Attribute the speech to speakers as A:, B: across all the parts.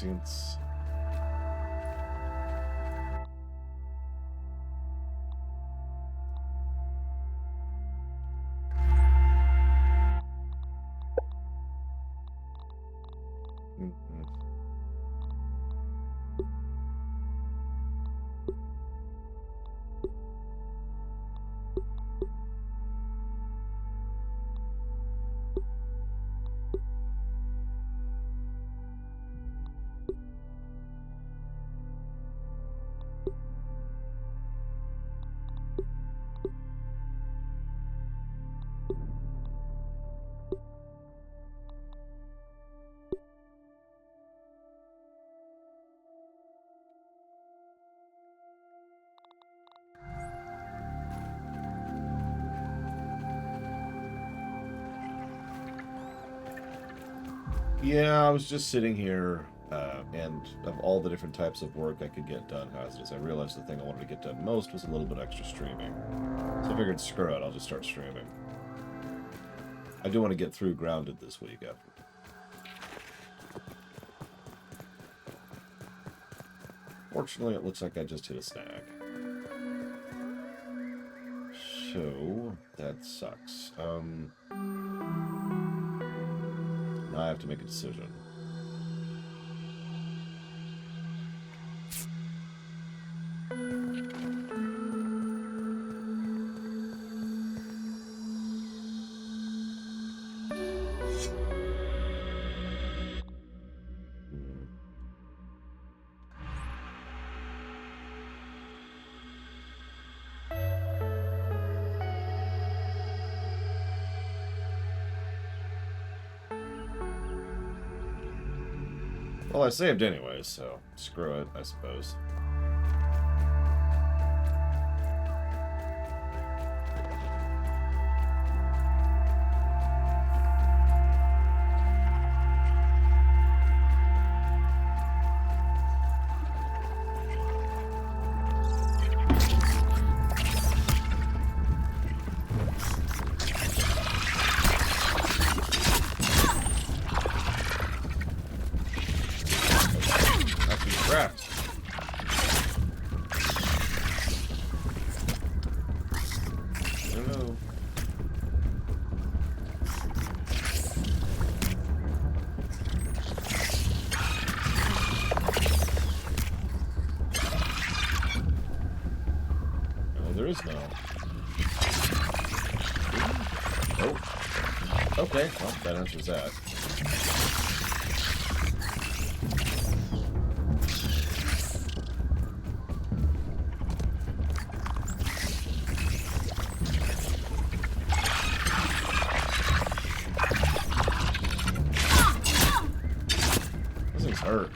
A: cutscenes. Yeah, I was just sitting here, and of all the different types of work I could get done, Hazardous, I realized the thing I wanted to get done most was a little bit extra streaming. So I figured, screw it, I'll just start streaming. I do want to get through Grounded this week after. Fortunately, it looks like I just hit a snag. So, that sucks. Now I have to make a decision. Well, I saved anyway, so screw it, I suppose. There is no. Oh. Okay, well, that answers that. This thing's hurt.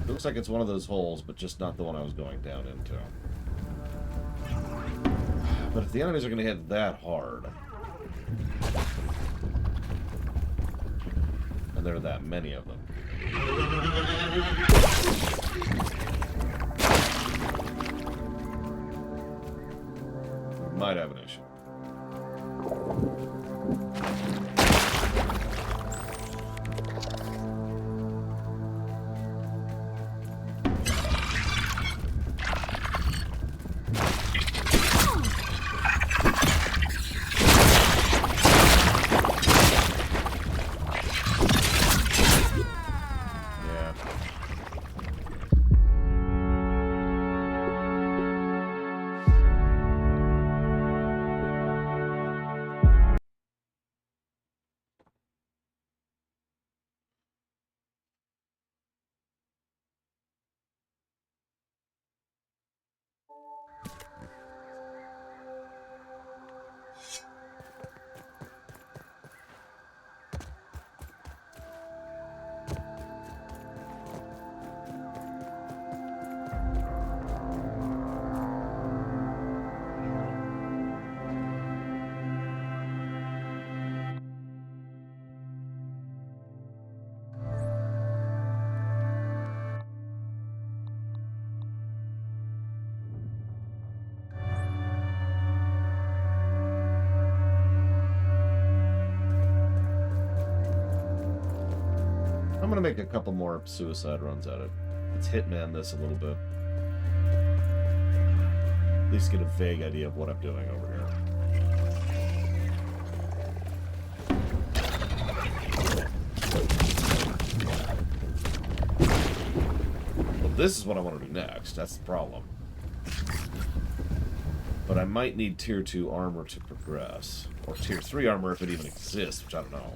A: Looks like it's one of those holes, but just not the one I was going down into. But if the enemies are going to hit that hard, and there are that many of them, We might have an issue. I'm gonna make a couple more suicide runs at it. Let's hitman this a little bit. At least get a vague idea of what I'm doing over here. Well, this is what I want to do next. That's the problem. But I might need tier 2 armor to progress. Or tier 3 armor if it even exists, which I don't know.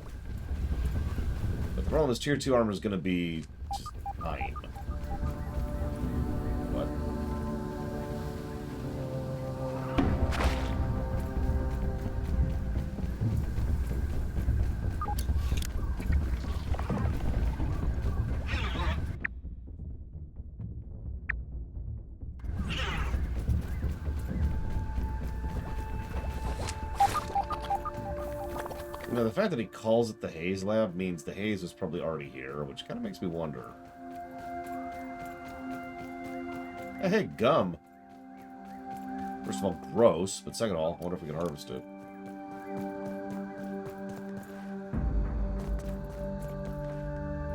A: The problem is tier 2 armor is going to be just fine. What? You know, the fact that he calls it the Haze Lab means the Haze was probably already here, which kind of makes me wonder. Hey, gum! First of all, gross, but second of all, I wonder if we can harvest it.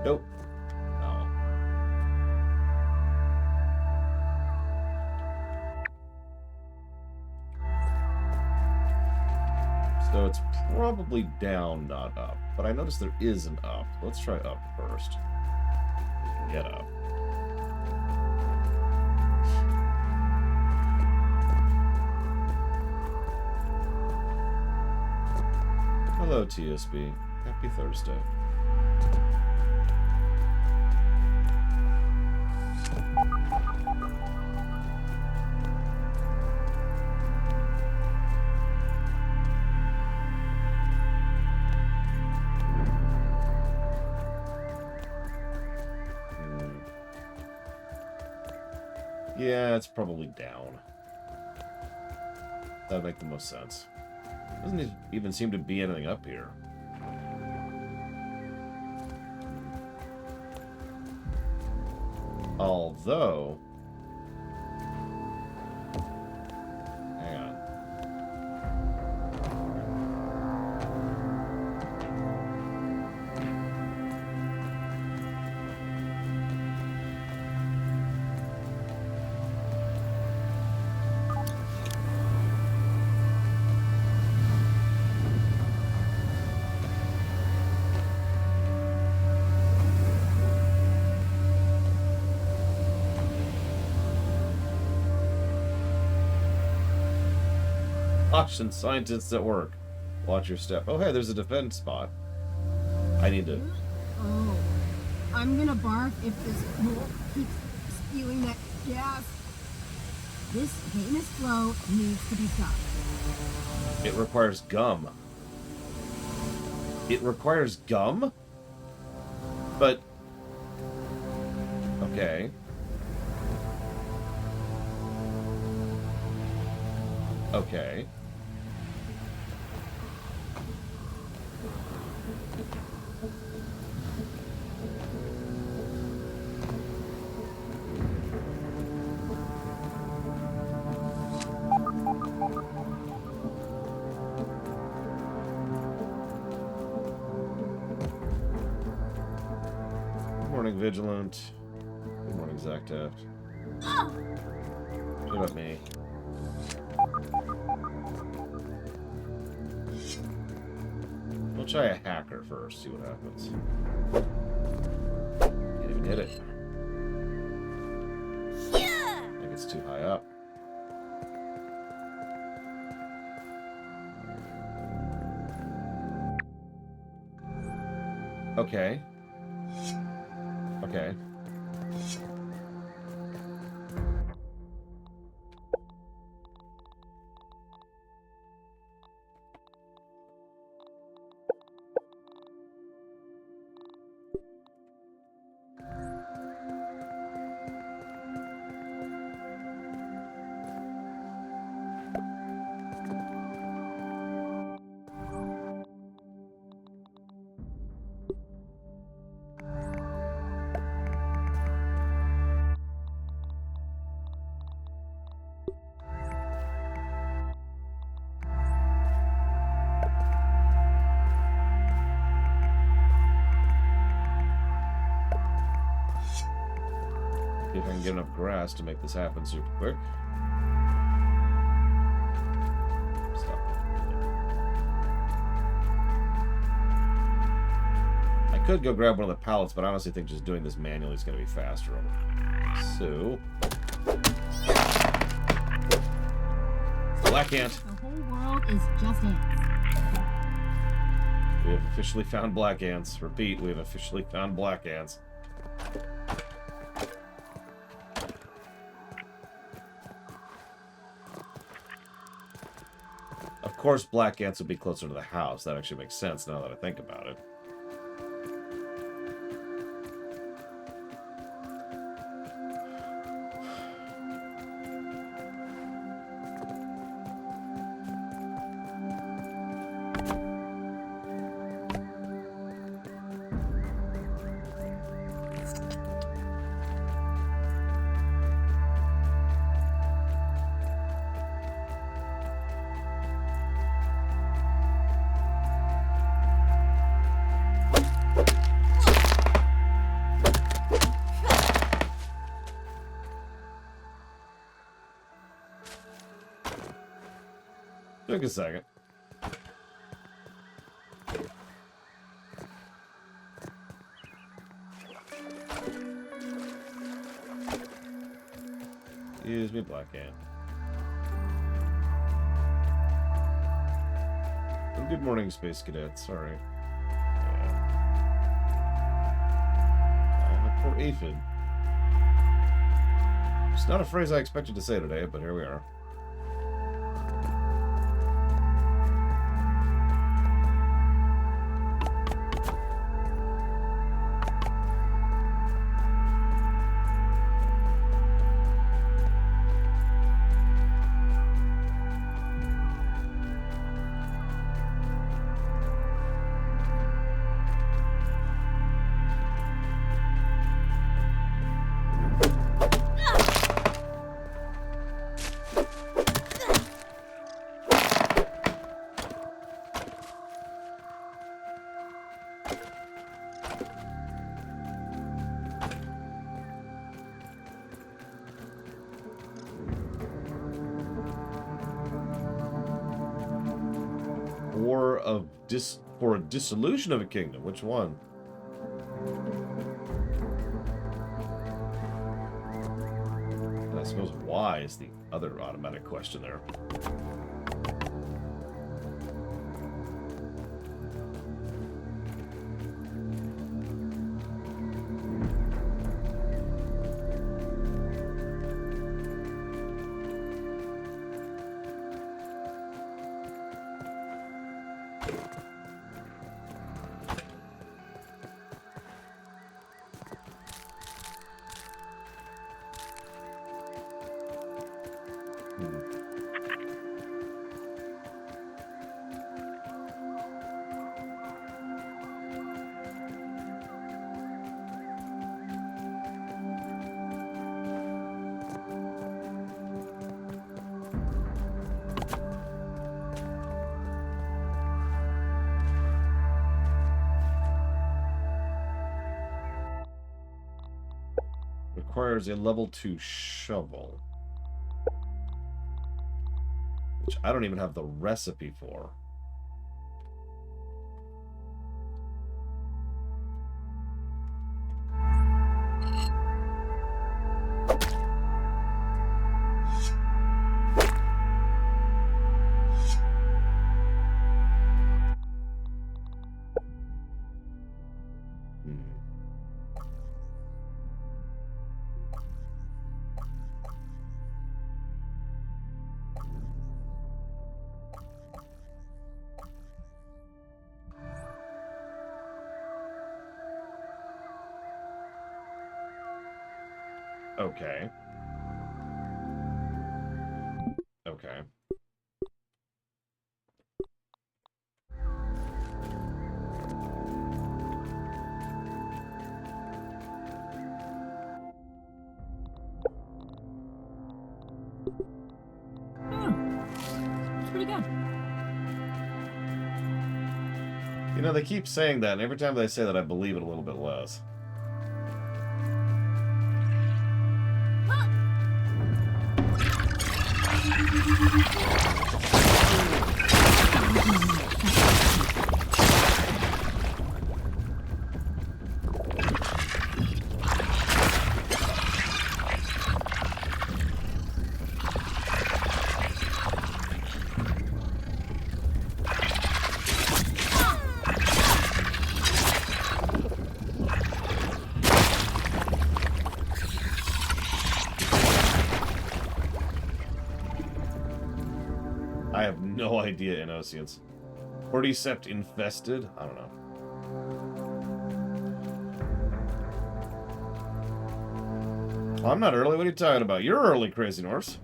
A: Nope. No. So it's probably down, not up. But I noticed there is an up. Let's try up first. Get up. Hello, TSB. Happy Thursday. Yeah, it's probably down. That would make the most sense. Doesn't even seem to be anything up here. Although... Hang on. Caution, scientists at work. Watch your step. Oh, hey, there's a defense spot. I need to...
B: Oh, I'm gonna barf if this wolf keeps spewing that gas. This heinous flow needs to be stopped.
A: It requires gum. It requires gum? But... Okay. Okay. vigilant. Good morning, Zach Taft. What about me? We'll try a hacker first, see what happens. Can't even hit it. I think it's too high up. Okay. Okay. See if I can get enough grass to make this happen super quick. Stop. I could go grab one of the pallets, but I honestly think just doing this manually is going to be faster. So, black ant.
B: The whole world is just ants.
A: We have officially found black ants. Repeat, we have officially found black ants. Of course, black ants would be closer to the house. That actually makes sense now that I think about it. Took a second. Excuse me, black ant. And good morning, Space Cadet. Sorry. Yeah. Poor aphid. It's not a phrase I expected to say today, but here we are. For a dissolution of a kingdom. Which one? And I suppose why is the other automatic question there. requires a level 2 shovel. Which I don't even have the recipe for. Okay. Okay.
B: It's pretty good.
A: You know, they keep saying that, and every time they say that, I believe it a little bit less. I have no idea, Inosians. Cordycept infested? I don't know. I'm not early. What are you talking about? You're early, Crazy Norse.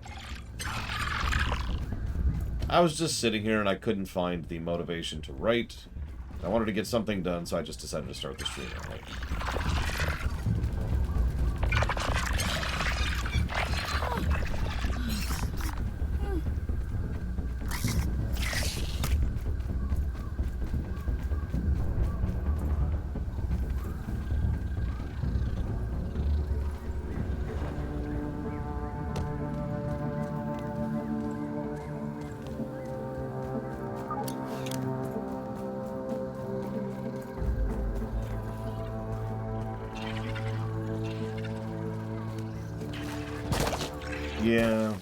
A: I was just sitting here and I couldn't find the motivation to write. I wanted to get something done, so I just decided to start the stream early. Yeah.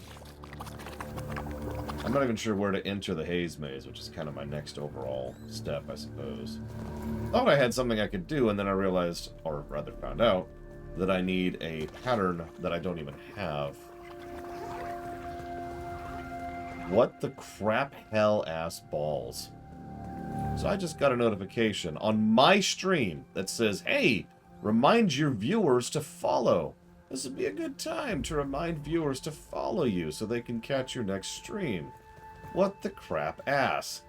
A: I'm not even sure where to enter the Haze Maze, which is kind of my next overall step, I suppose. Thought I had something I could do, and then I realized, or rather found out, that I need a pattern that I don't even have. What the crap hell-ass balls? So I just got a notification on my stream that says, hey, remind your viewers to follow. This would be a good time to remind viewers to follow you so they can catch your next stream. What the crap ass?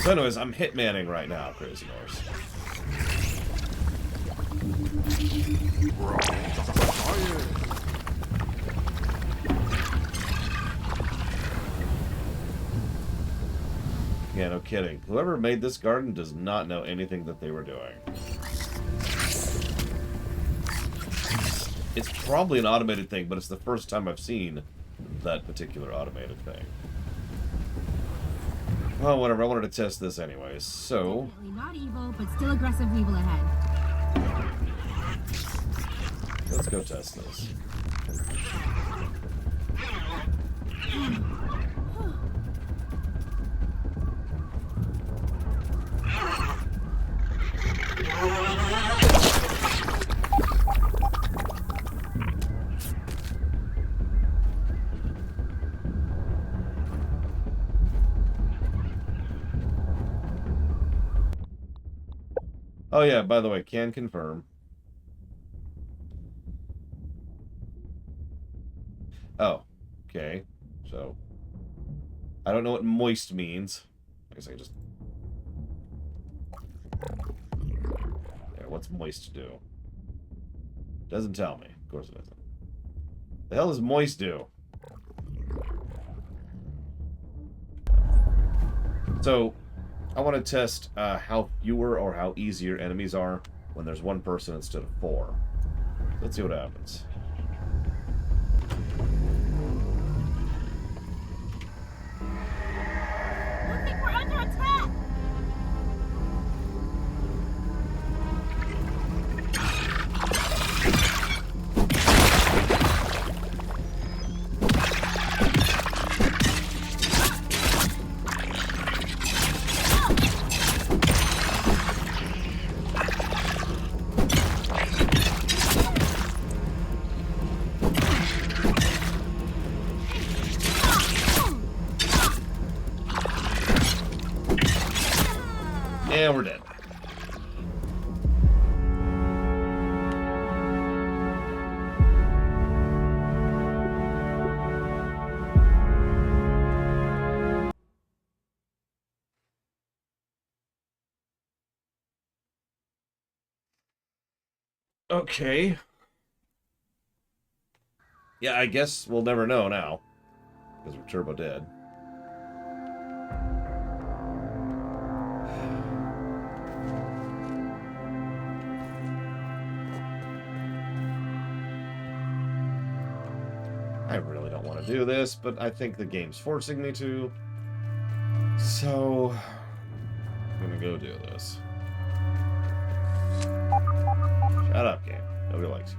A: So anyways, I'm hitmanning right now, Crazy Norse. Yeah, no kidding. Whoever made this garden does not know anything that they were doing. It's probably an automated thing, but it's the first time I've seen that particular automated thing. Well, whatever. I wanted to test this anyways, so...
B: Definitely not evil, but still aggressive weevil ahead.
A: Let's go test this. Oh yeah, by the way, can confirm. Oh, okay. So, I don't know what moist means. I guess I can just... Yeah, what's moist do? Doesn't tell me. Of course it doesn't. The hell does moist do? So, I want to test how fewer or how easy your enemies are when there's one person instead of 4. Let's see what happens.
B: I think we're under attack.
A: And we're dead. Okay. Yeah, I guess we'll never know now. Because we're turbo dead. I really don't want to do this, but I think the game's forcing me to. So, I'm gonna go do this. Shut up, game. Nobody likes you.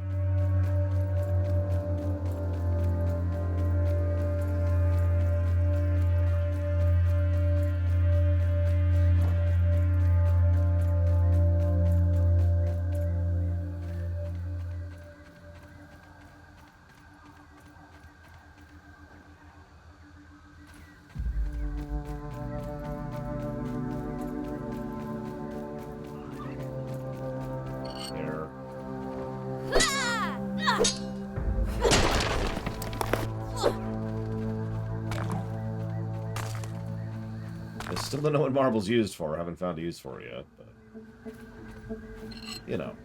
A: There. I still don't know what marble's used for. I haven't found a use for it yet, but you know.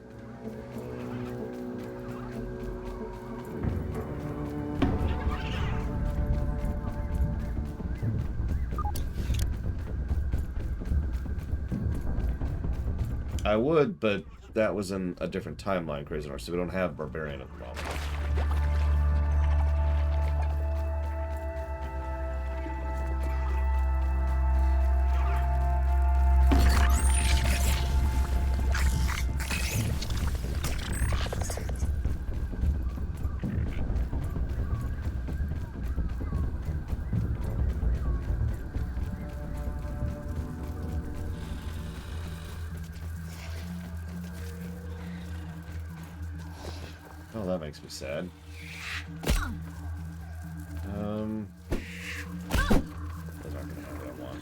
A: I would, but that was in a different timeline, Crazy North, so we don't have Barbarian at the moment. Oh, that makes me sad. Those aren't gonna have what I want.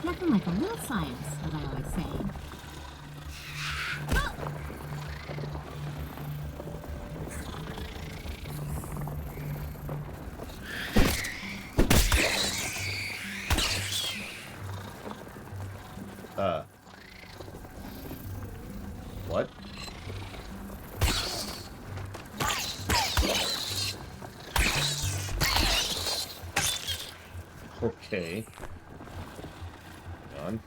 B: Nothing like a little science, as I always say.
A: What? Okay. Done.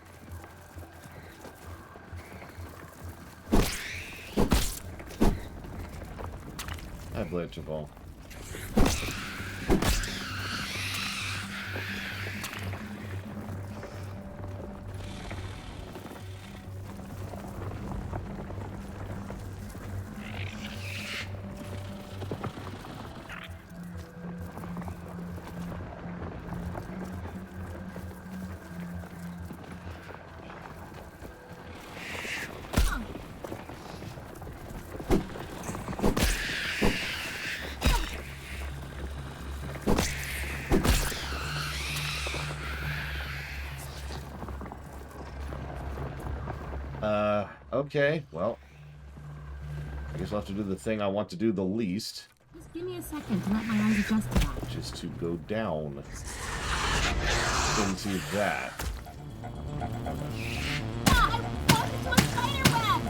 A: I have Blade to Ball. Okay, well, I guess I'll have to do the thing I want to do the least.
B: Just give me a second to let my eyes adjust to that.
A: Which is to go down into that.
B: Ah, I'm forced into a spider web!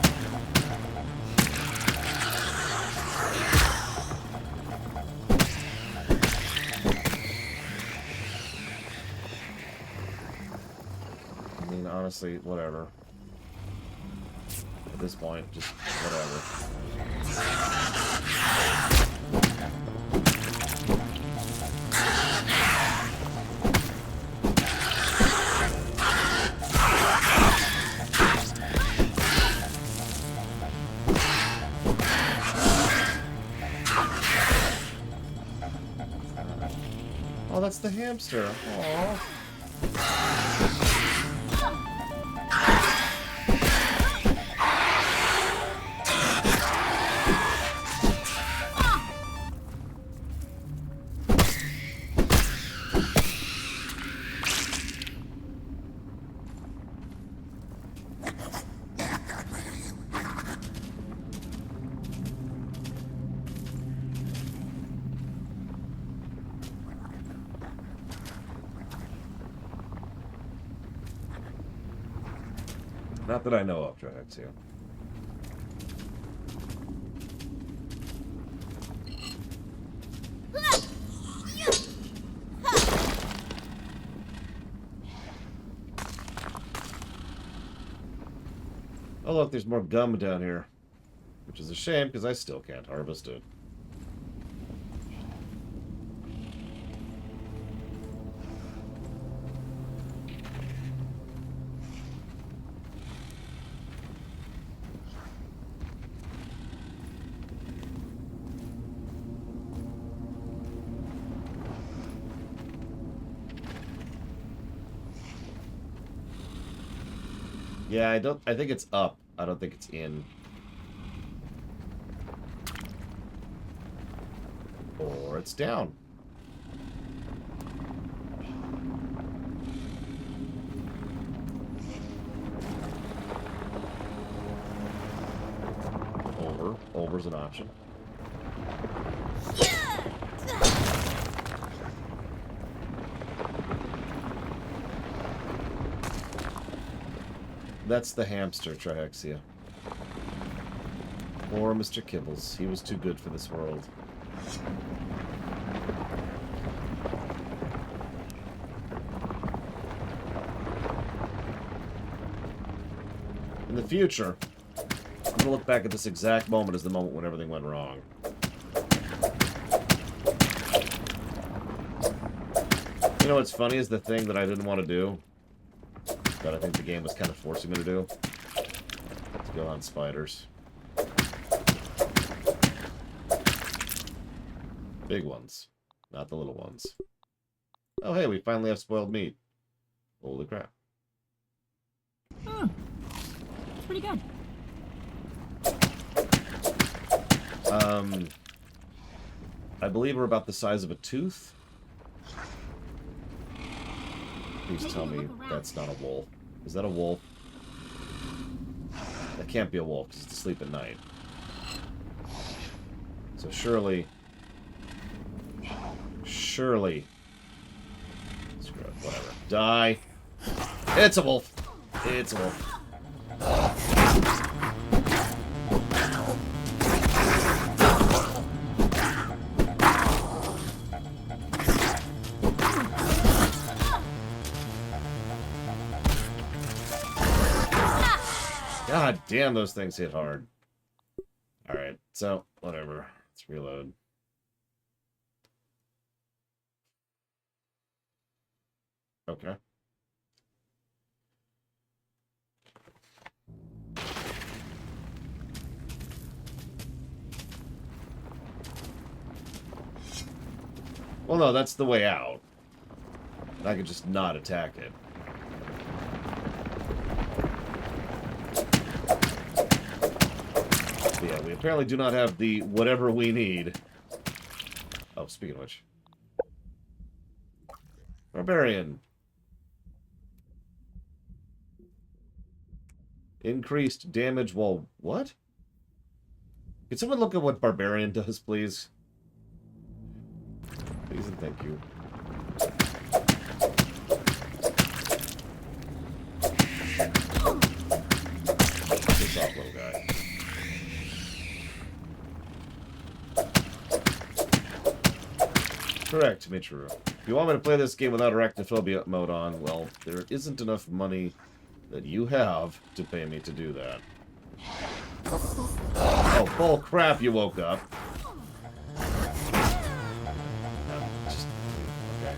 A: mean, honestly, whatever. At this point, just whatever. Oh, that's the hamster. Aww. Not that I know of, Triaxia. Oh look, there's more gum down here. Which is a shame, because I still can't harvest it. Yeah, I think it's up. I don't think it's in. Or it's down. Over's an option. That's the hamster, Triaxia. Poor Mr. Kibbles. He was too good for this world. In the future, I'm gonna look back at this exact moment as the moment when everything went wrong. You know what's funny is the thing that I didn't want to do, that I think the game was kind of forcing me to do. Let's go on spiders. Big ones, not the little ones. Oh hey, we finally have spoiled meat. Holy crap.
B: Oh, it's pretty good.
A: I believe we're about the size of a tooth. Please tell me that's not a wolf. Is that a wolf? That can't be a wolf because it's asleep at night. So surely... Surely... Screw it, whatever. Die! It's a wolf! It's a wolf. God damn, those things hit hard. Alright, so, whatever. Let's reload. Okay. Well, no, that's the way out. I could just not attack it. But yeah, we apparently do not have the whatever we need. Oh, speaking of which. Barbarian. Increased damage while... What? Can someone look at what Barbarian does, please? Please and thank you. Piss off, little guy. Correct, Michiru. If you want me to play this game without Arachnophobia mode on, well, there isn't enough money that you have to pay me to do that. Oh, bull crap, you woke up. Just, okay.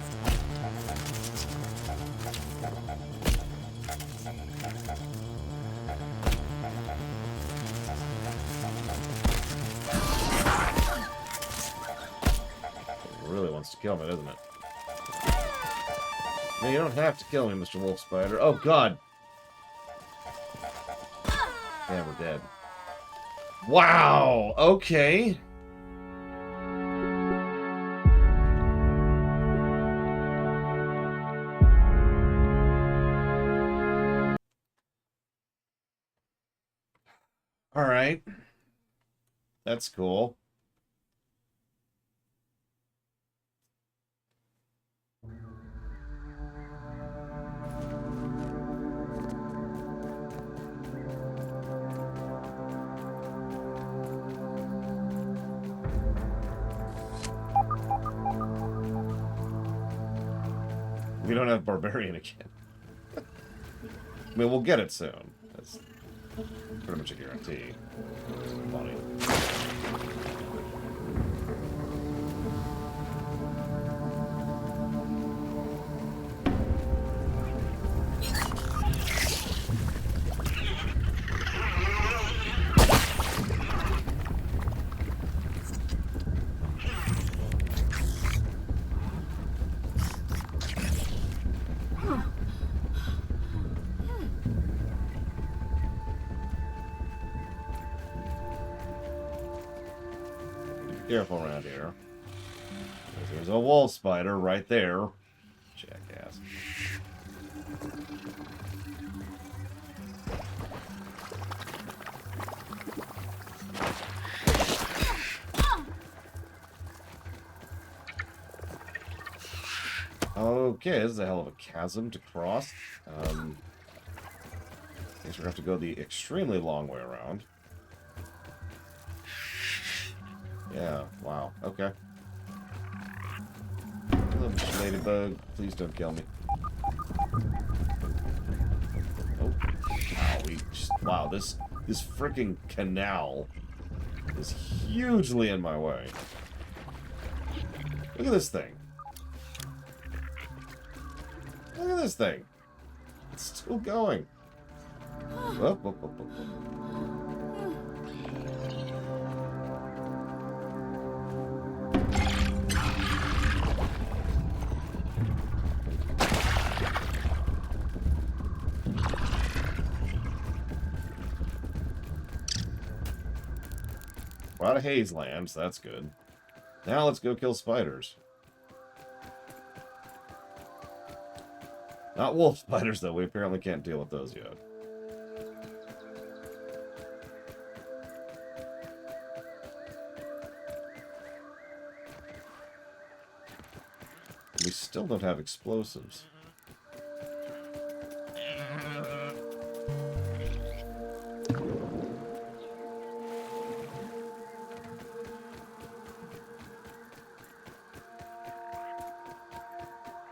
A: It really wants to kill me, doesn't it? No, you don't have to kill me, Mr. Wolf Spider. Oh, God! Yeah, we're dead. Wow! Okay. Alright. That's cool. We don't have Barbarian again. I mean, we'll get it soon. That's pretty much a guarantee. Funny. Careful around here. There's a wolf spider right there. Jackass. Okay, this is a hell of a chasm to cross. I guess we're gonna have to go the extremely long way around. Yeah, wow, okay. Little ladybug, please don't kill me. Oh, wow, this freaking canal is hugely in my way. Look at this thing. Look at this thing. It's still going. Whoop, whoop, whoop, whoop, whoop. We're out of Haze Land, so that's good. Now let's go kill spiders. Not wolf spiders, though. We apparently can't deal with those yet. We still don't have explosives.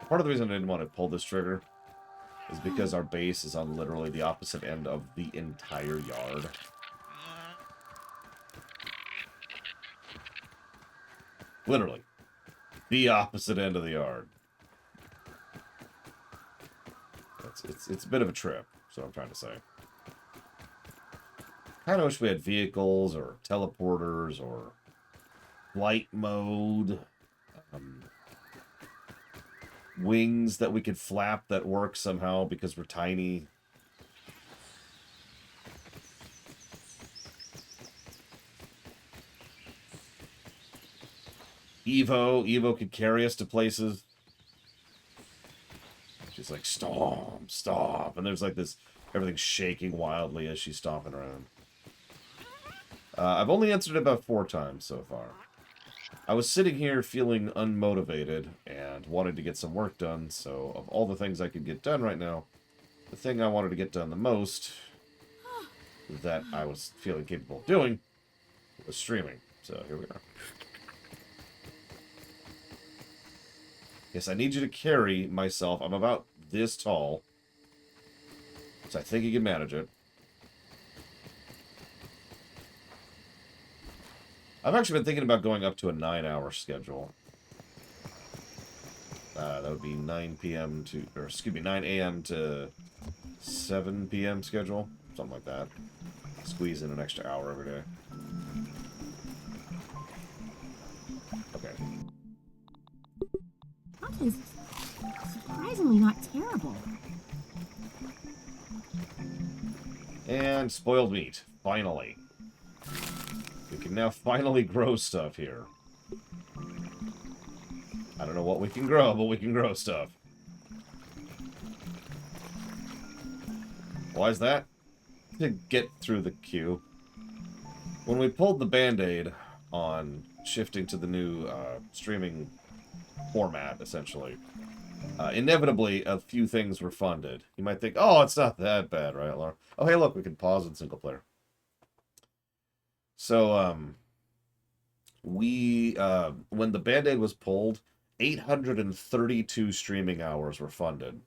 A: Part of the reason I didn't want to pull this trigger is because our base is on literally the opposite end of the entire yard. Literally. The opposite end of the yard. It's a bit of a trip, is what I'm trying to say. Kind of wish we had vehicles or teleporters or flight mode. Wings that we could flap that work somehow because we're tiny. Evo could carry us to places. She's like, stomp, stomp. And there's like this, everything's shaking wildly as she's stomping around. I've only answered it about 4 times so far. I was sitting here feeling unmotivated and wanted to get some work done, so of all the things I could get done right now, the thing I wanted to get done the most, that I was feeling capable of doing, was streaming. So here we are. Yes, I need you to carry myself. I'm about this tall. So I think he can manage it. I've actually been thinking about going up to a 9-hour schedule. That would be 9 p.m. to, or excuse me, 9 a.m. to 7 p.m. schedule. Something like that. Squeeze in an extra hour every day. Okay.
B: That is surprisingly not terrible.
A: And spoiled meat. Finally. We can now finally grow stuff here. I don't know what we can grow, but we can grow stuff. Why is that? To get through the queue. When we pulled the Band-Aid on shifting to the new streaming format, essentially, inevitably a few things were funded. You might think, oh, it's not that bad, right, Laura? Oh, hey, look, we can pause in single player. So, when the Band-Aid was pulled, 832 streaming hours were funded.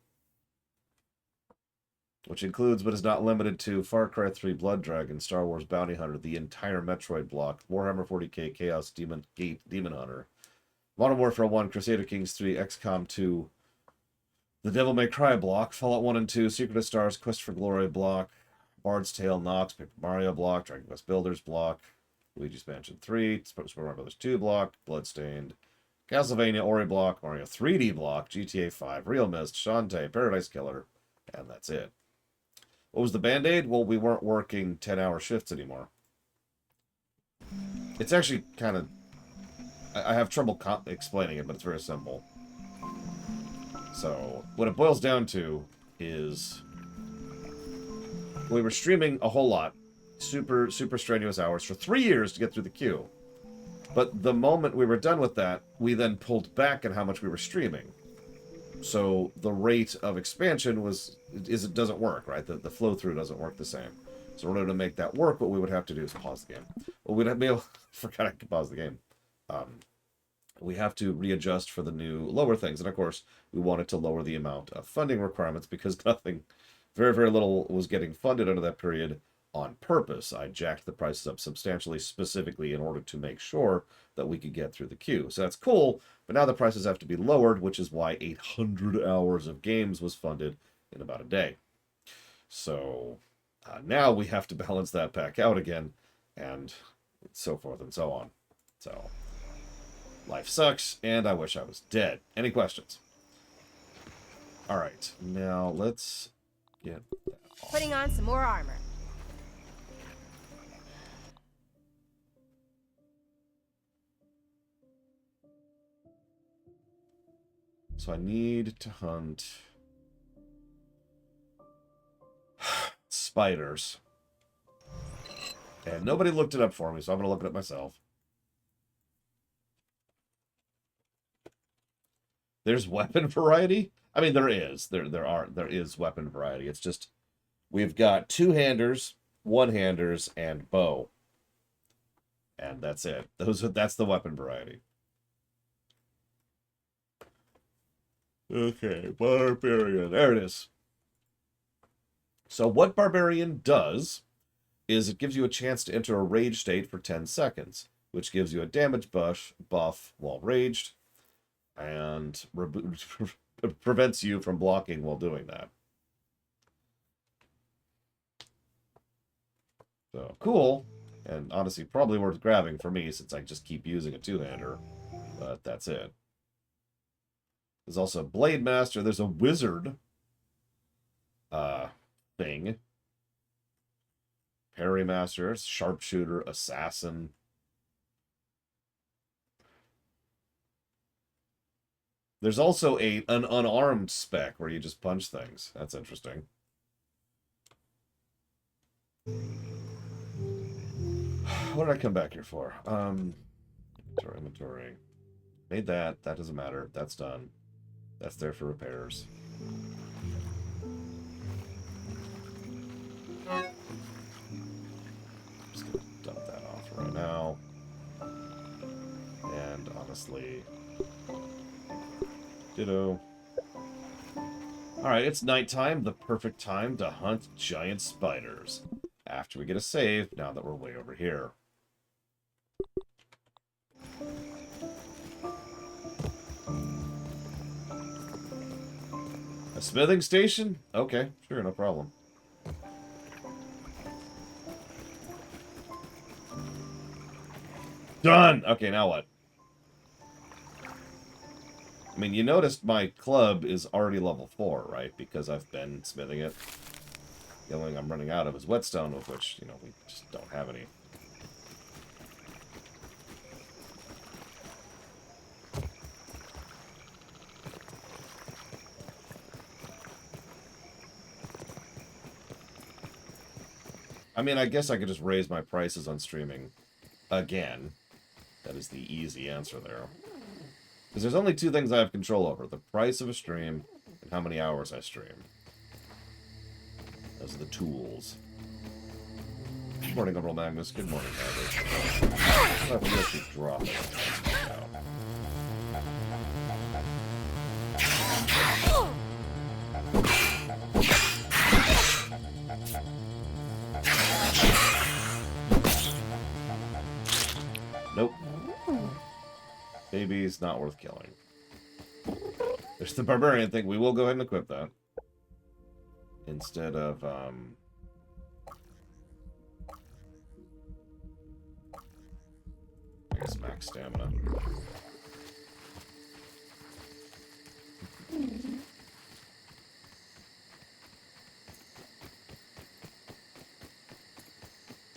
A: Which includes, but is not limited to, Far Cry 3 Blood Dragon, Star Wars Bounty Hunter, the entire Metroid block, Warhammer 40k Chaos Demon Hunter, Modern Warfare 1, Crusader Kings 3, XCOM 2, the Devil May Cry block, Fallout 1 and 2, Secret of Stars, Quest for Glory block, Bard's Tale, Nox, Paper Mario block, Dragon Quest Builders block, Luigi's Mansion 3, Super Mario Bros. 2 block, Bloodstained, Castlevania Ori block, Mario 3D block, GTA 5, Real Mist, Shantae, Paradise Killer, and that's it. What was the Band-Aid? Well, we weren't working 10-hour shifts anymore. It's actually kind of... I have trouble explaining it, but it's very simple. So, what it boils down to is... we were streaming a whole lot. Super strenuous hours for 3 years to get through the queue. But the moment we were done with that, we then pulled back on how much we were streaming. So the rate of expansion it doesn't work, right? The flow-through doesn't work the same. So in order to make that work, what we would have to do is pause the game. Well, we'd have to be able... forgot I could pause the game. We have to readjust for the new lower things. And of course, we wanted to lower the amount of funding requirements because nothing, very, very little was getting funded under that period on purpose. I jacked the prices up substantially, specifically in order to make sure that we could get through the queue. So that's cool, but now the prices have to be lowered, which is why 800 hours of games was funded in about a day. So now we have to balance that back out again, and so forth and so on. So, life sucks, and I wish I was dead. Any questions? All right, now let's get that off.
C: Putting on some more armor.
A: So I need to hunt spiders. And nobody looked it up for me, so I'm going to look it up myself. There's weapon variety? I mean, there is. There is weapon variety. It's just we've got two-handers, one-handers, and bow. And that's it. That's the weapon variety. Okay, Barbarian. There it is. So what Barbarian does is it gives you a chance to enter a rage state for 10 seconds, which gives you a damage buff while raged, and prevents you from blocking while doing that. So, cool. And honestly, probably worth grabbing for me, since I just keep using a two-hander. But that's it. There's also Blade Master. There's a wizard thing. Parry Master, Sharpshooter, Assassin. There's also an unarmed spec where you just punch things. That's interesting. What did I come back here for? Inventory. Made that. That doesn't matter. That's done. That's there for repairs. Just gonna dump that off right now. And honestly, ditto. Alright, it's nighttime, the perfect time to hunt giant spiders. After we get a save, now that we're way over here. A smithing station? Okay, sure, no problem. Done! Okay, now what? I mean, you noticed my club is already level 4, right? Because I've been smithing it. The only thing I'm running out of is whetstone, of which, you know, we just don't have any. I mean, I guess I could just raise my prices on streaming again. That is the easy answer there. Because there's only two things I have control over. The price of a stream and how many hours I stream. Those are the tools. Good morning, Uncle Magnus. Good morning, Magnus. I we actually drop it. Nope. Baby's not worth killing. There's the barbarian thing. We will go ahead and equip that. Instead of, I guess max stamina.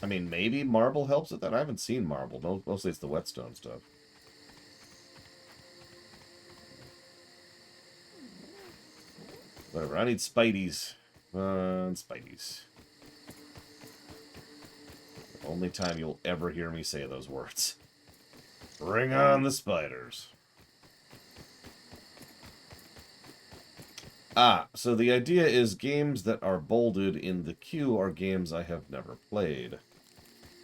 A: I mean, maybe marble helps with that. I haven't seen marble. Mostly it's the whetstone stuff. Whatever. I need Spideys. Spideys. The only time you'll ever hear me say those words. Bring on the spiders. Ah, so the idea is games that are bolded in the queue are games I have never played.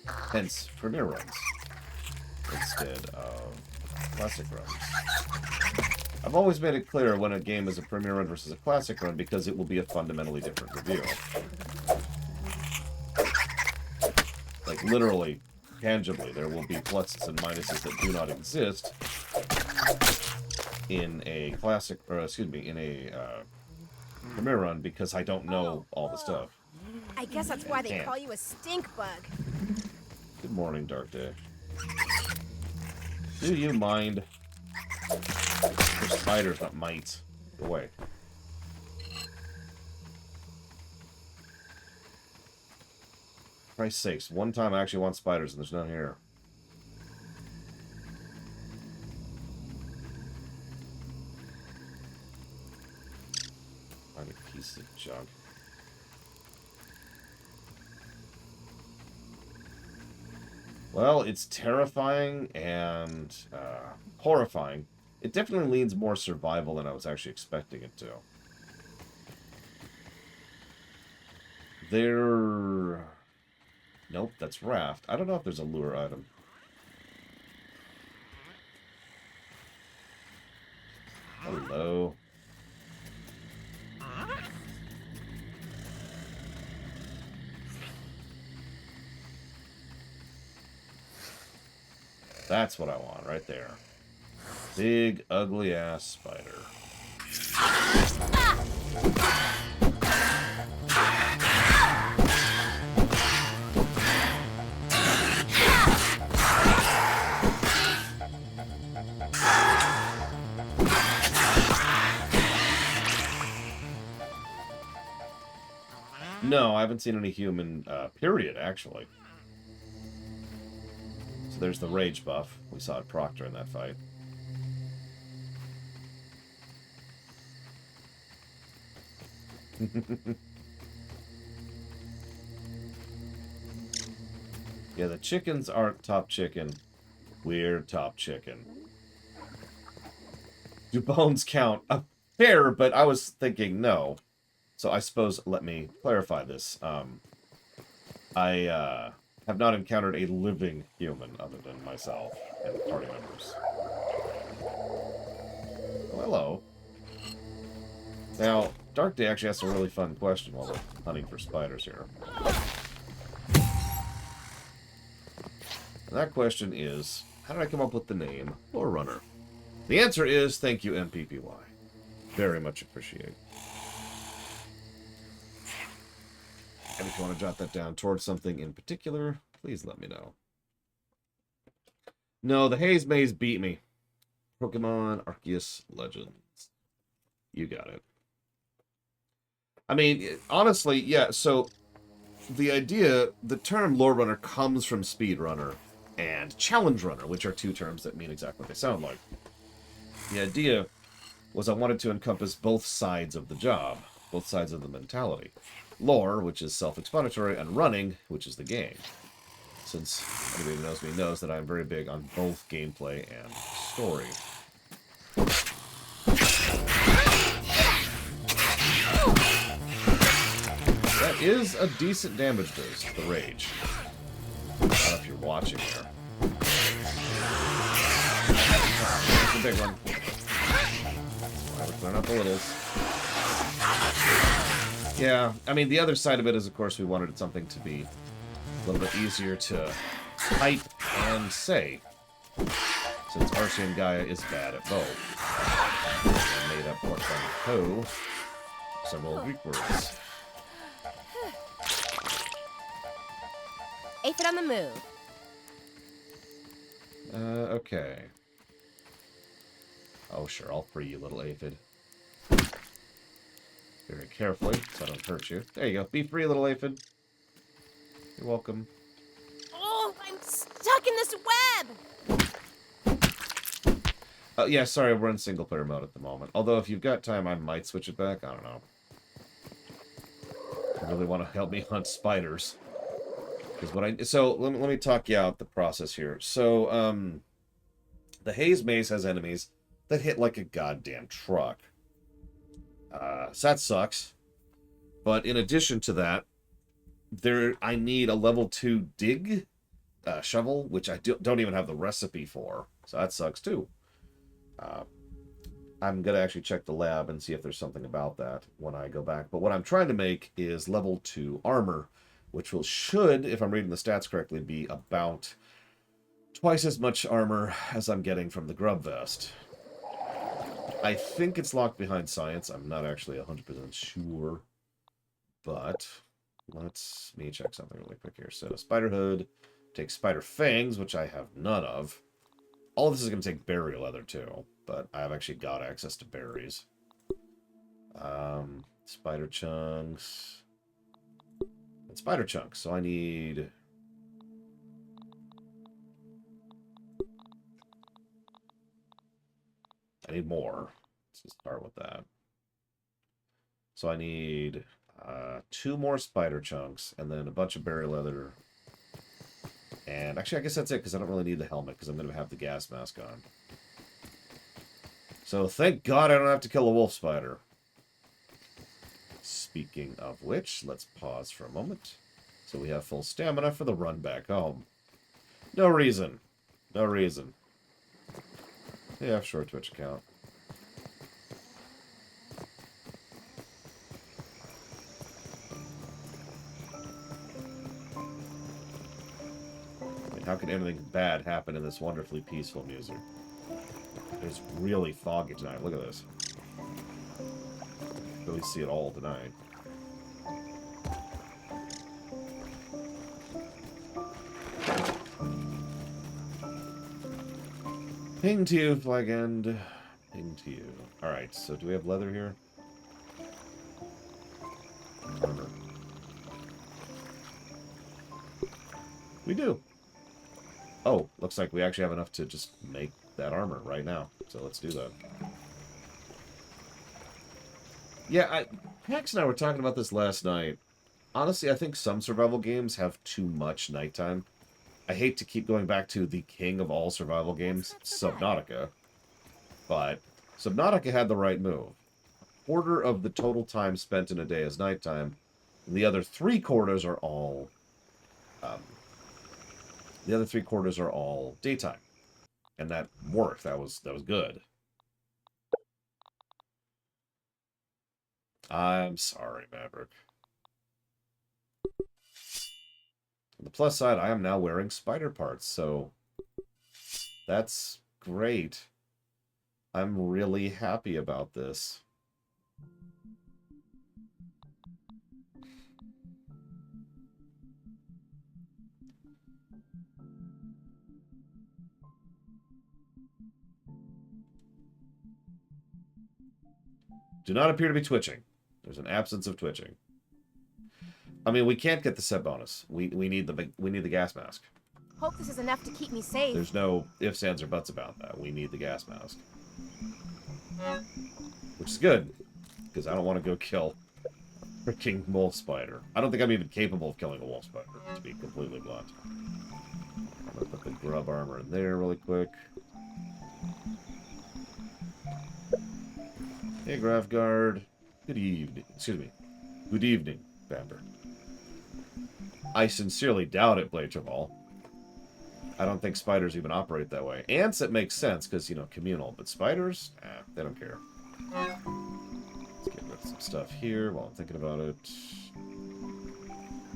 A: Hence, Premier runs. Instead of Classic runs. I've always made it clear when a game is a Premier run versus a Classic run because it will be a fundamentally different review. Like, literally, tangibly, there will be pluses and minuses that do not exist in a Classic, or excuse me, in a Premier run because I don't know all the stuff.
C: I guess that's why they call you a stink bug.
A: Good morning, Dark Day. Do you mind? They're spiders, not mites. Go away. Christ's sakes, one time I actually want spiders and there's none here. Tiny piece of junk. Well, it's terrifying and horrifying. It definitely leans more survival than I was actually expecting it to. There... Nope, that's raft. I don't know if there's a lure item. Hello. That's what I want, right there. Big, ugly-ass spider. No, I haven't seen any human, period, actually. So there's the rage buff. We saw it Proctor in that fight. Yeah, the chickens aren't top chicken. We're top chicken. Do bones count? Fair, but I was thinking no. So I suppose, let me clarify this. I have not encountered a living human other than myself and party members. Oh, hello. Now, Dark Day actually asks a really fun question while we're hunting for spiders here. And that question is, how did I come up with the name Lore Runner? The answer is, thank you, MPPY. Very much appreciate. And if you want to jot that down towards something in particular, please let me know. No, the Haze Maze beat me. Pokemon Arceus Legends. You got it. I mean, honestly, yeah, so the idea, the term Lore Runner comes from Speedrunner and Challenge Runner, which are two terms that mean exactly what they sound like. The idea was I wanted to encompass both sides of the job, both sides of the mentality. Lore, which is self-explanatory, and running, which is the game. Since anybody who knows me knows that I'm very big on both gameplay and story. That is a decent damage boost, the Rage. I don't know if you're watching there. That's a big one. Alright, we're clearing up the littles. Yeah, I mean, the other side of it is, of course, we wanted something to be a little bit easier to type and say, since Arceus Gaia is bad at both. I made up portmanteau several Greek words.
C: Aphid on the move.
A: Okay. Oh, sure, I'll free you, little Aphid. Very carefully, so I don't hurt you. There you go. Be free, little Aphid. You're welcome.
C: Oh, I'm stuck in this web!
A: Oh, yeah, sorry, we're in single-player mode at the moment. Although, if you've got time, I might switch it back. I don't know. You really want to help me hunt spiders. So, let me talk you out the process here. So, the Haze Maze has enemies that hit like a goddamn truck. So that sucks. But in addition to that, I need a level 2 dig shovel, which I don't even have the recipe for. So that sucks too. I'm going to actually check the lab and see if there's something about that when I go back. But what I'm trying to make is level 2 armor, which should, if I'm reading the stats correctly, be about twice as much armor as I'm getting from the Grub Vest. I think it's locked behind science. I'm not actually 100% sure. But let me check something really quick here. So Spider Hood, take Spider Fangs, which I have none of. All of this is going to take berry leather too, but I've actually got access to berries. Spider Chunks. And Spider Chunks. So I need... more. Let's just start with that. So I need 2 more Spider Chunks, and then a bunch of berry leather. And actually, I guess that's it, because I don't really need the helmet, because I'm going to have the gas mask on. So thank God I don't have to kill a wolf spider. Speaking of which, let's pause for a moment. So we have full stamina for the run back home. No reason. No reason. Yeah, sure, Twitch account. I mean, how can anything bad happen in this wonderfully peaceful music? It's really foggy tonight. Look at this. Really see it all tonight. Ping to you, Flag End. Ping to you. Alright, so do we have leather here? Armor. We do. Oh, looks like we actually have enough to just make that armor right now. So let's do that. Yeah, Pax and I were talking about this last night. Honestly, I think some survival games have too much nighttime. I hate to keep going back to the king of all survival games, Subnautica. But Subnautica had the right move. A quarter of the total time spent in a day is nighttime. And the other 3 quarters are all... daytime. And that worked. That was good. I'm sorry, Maverick. On the plus side, I am now wearing spider parts, so that's great. I'm really happy about this. Do not appear to be twitching. There's an absence of twitching. I mean, we can't get the set bonus. We need the gas mask.
C: Hope this is enough to keep me safe.
A: There's no ifs, ands, or buts about that. We need the gas mask. Which is good, because I don't want to go kill a freaking wolf spider. I don't think I'm even capable of killing a wolf spider, to be completely blunt. I'm going to put the grub armor in there really quick. Hey, Grafgard. Good evening. Excuse me. Good evening, Bamber. I sincerely doubt it, Bladerball. I don't think spiders even operate that way. Ants, it makes sense, because, you know, communal. But spiders? They don't care. Let's get rid of some stuff here while I'm thinking about it.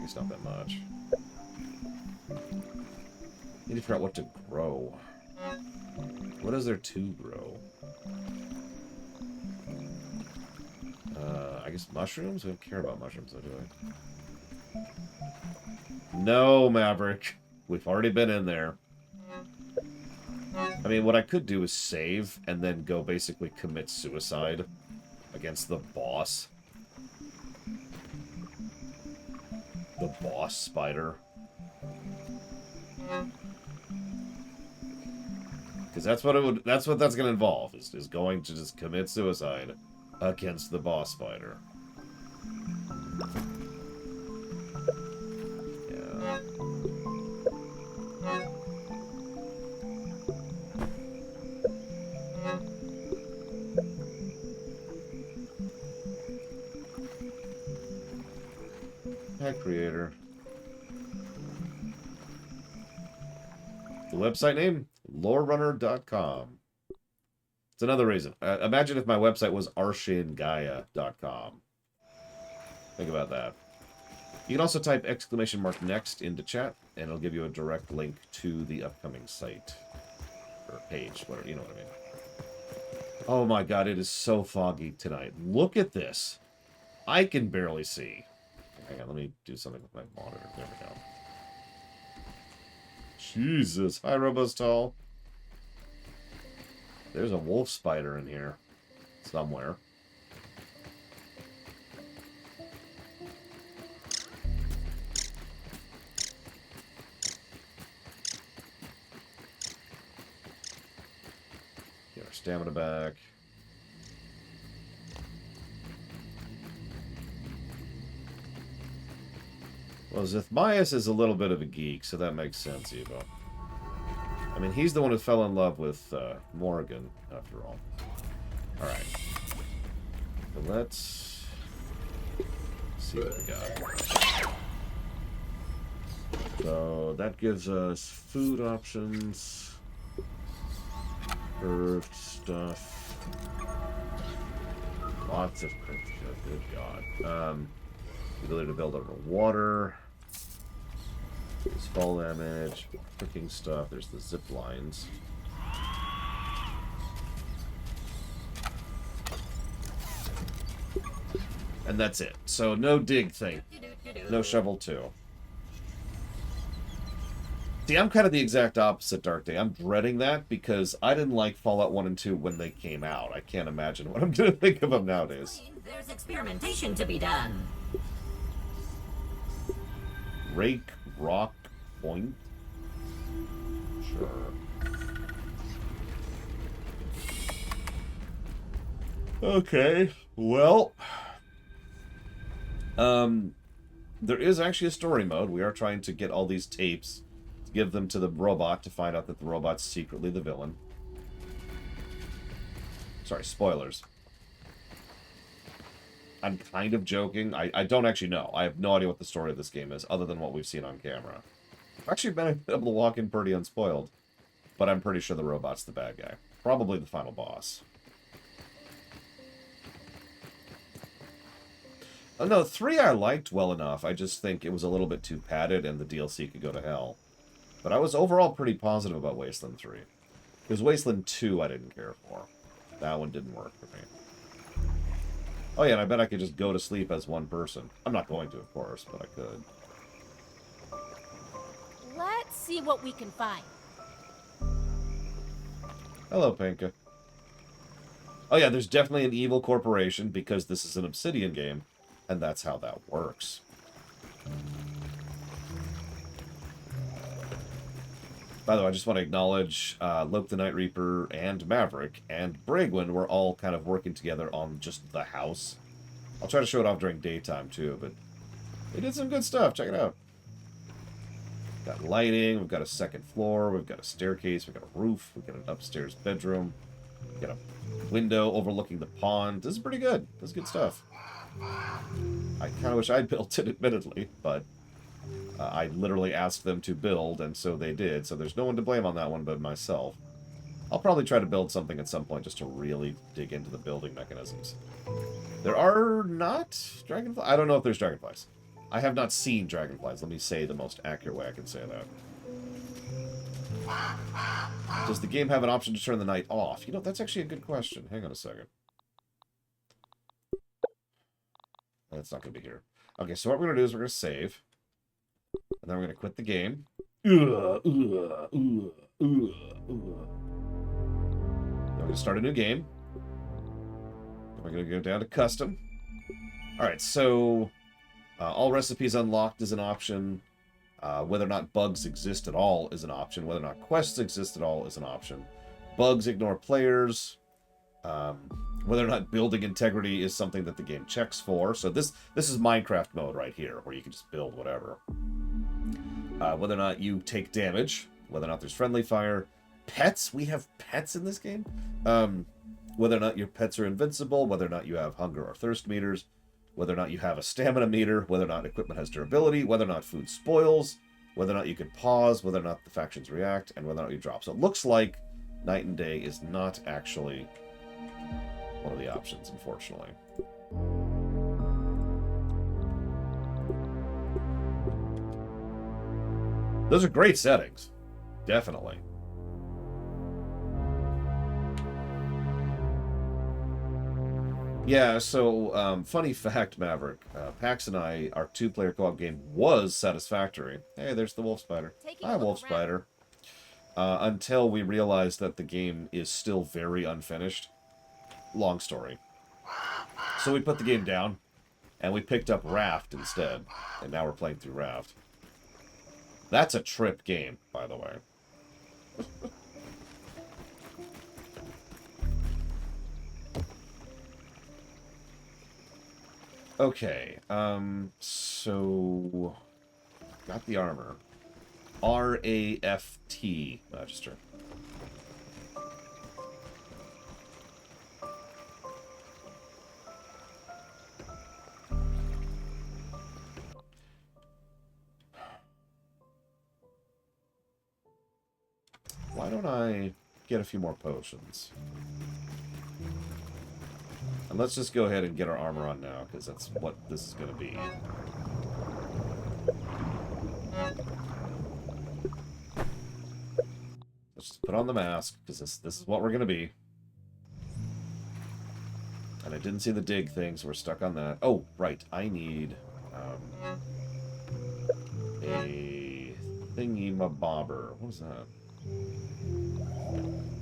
A: It's not that much. Need to figure out what to grow. What is there to grow? I guess mushrooms? We don't care about mushrooms, though, do I? No, Maverick. We've already been in there. I mean, what I could do is save and then go basically commit suicide against the boss. The boss spider. Because that's what it would. That's what that's going to involve. Is going to just commit suicide against the boss spider. Yeah. Hi, creator. The website name? lorerunner.com. It's another reason. Imagine if my website was arshingaya.com. Think about that. You can also type !next into chat, and it'll give you a direct link to the upcoming site. Or page, whatever, you know what I mean. Oh my god, it is so foggy tonight. Look at this. I can barely see. Hang on, let me do something with my monitor. There we go. Jesus. Hi, Robostal. There's a wolf spider in here. Somewhere. Get our stamina back. Well, Zithmias is a little bit of a geek, so that makes sense, Evo. I mean, he's the one who fell in love with Morrigan, after all. Alright. So let's see what we got. So that gives us food options. Curved stuff. Lots of curved stuff, good god. The ability to build underwater. There's fall damage, cooking stuff, there's the zip lines. And that's it. So no dig thing. No shovel 2. See, I'm kind of the exact opposite, Dark Day. I'm dreading that because I didn't like Fallout 1 and 2 when they came out. I can't imagine what I'm going to think of them nowadays.
D: There's experimentation to be done.
A: Rake Rock Point? Sure. Okay, well... there is actually a story mode. We are trying to get all these tapes, to give them to the robot to find out that the robot's secretly the villain. Sorry, spoilers. I'm kind of joking. I don't actually know. I have no idea what the story of this game is, other than what we've seen on camera. I've actually been able to walk in pretty unspoiled, but I'm pretty sure the robot's the bad guy. Probably the final boss. Oh, no, 3 I liked well enough. I just think it was a little bit too padded and the DLC could go to hell. But I was overall pretty positive about Wasteland 3. Because Wasteland 2 I didn't care for. That one didn't work for me. Oh yeah, and I bet I could just go to sleep as one person. I'm not going to, of course, but I could.
C: Let's see what we can find.
A: Hello, Pinka. Oh yeah, there's definitely an evil corporation because this is an Obsidian game, and that's how that works. By the way, I just want to acknowledge Loke the Night Reaper and Maverick and Bragwin were all kind of working together on just the house. I'll try to show it off during daytime too, but they did some good stuff. Check it out. We've got lighting, we've got a second floor, we've got a staircase, we've got a roof, we've got an upstairs bedroom, we've got a window overlooking the pond. This is pretty good. This is good stuff. I kind of wish I'd built it, admittedly, but I literally asked them to build, and so they did. So there's no one to blame on that one but myself. I'll probably try to build something at some point just to really dig into the building mechanisms. There are not dragonflies. I don't know if there's dragonflies. I have not seen dragonflies. Let me say the most accurate way I can say that. Does the game have an option to turn the night off? You know, that's actually a good question. Hang on a second. That's not going to be here. Okay, so what we're going to do is we're going to save. And then we're going to quit the game. Then we're going to start a new game. Then we're going to go down to custom. Alright, so all recipes unlocked is an option. Whether or not bugs exist at all is an option. Whether or not quests exist at all is an option. Bugs ignore players. Whether or not building integrity is something that the game checks for. So this is Minecraft mode right here, where you can just build whatever. Whether or not you take damage. Whether or not there's friendly fire. Pets. We have pets in this game. Whether or not your pets are invincible. Whether or not you have hunger or thirst meters. Whether or not you have a stamina meter. Whether or not equipment has durability. Whether or not food spoils. Whether or not you can pause. Whether or not the factions react. And whether or not you drop. So it looks like night and day is not actually one of the options, unfortunately. Those are great settings. Definitely. Yeah, so, funny fact, Maverick. Pax and I, our 2-player co-op game was satisfactory. Hey, there's the wolf spider. Hi, wolf spider. Until we realized that the game is still very unfinished. Long story. So we put the game down, and we picked up Raft instead. And now we're playing through Raft. That's a trip game, by the way. Okay, so... got the armor. R-A-F-T, Magister. Why don't I get a few more potions? And let's just go ahead and get our armor on now, because that's what this is going to be. Let's just put on the mask, because this is what we're going to be. And I didn't see the dig thing, so we're stuck on that. Oh, right. I need a thingy-mabobber. What is that?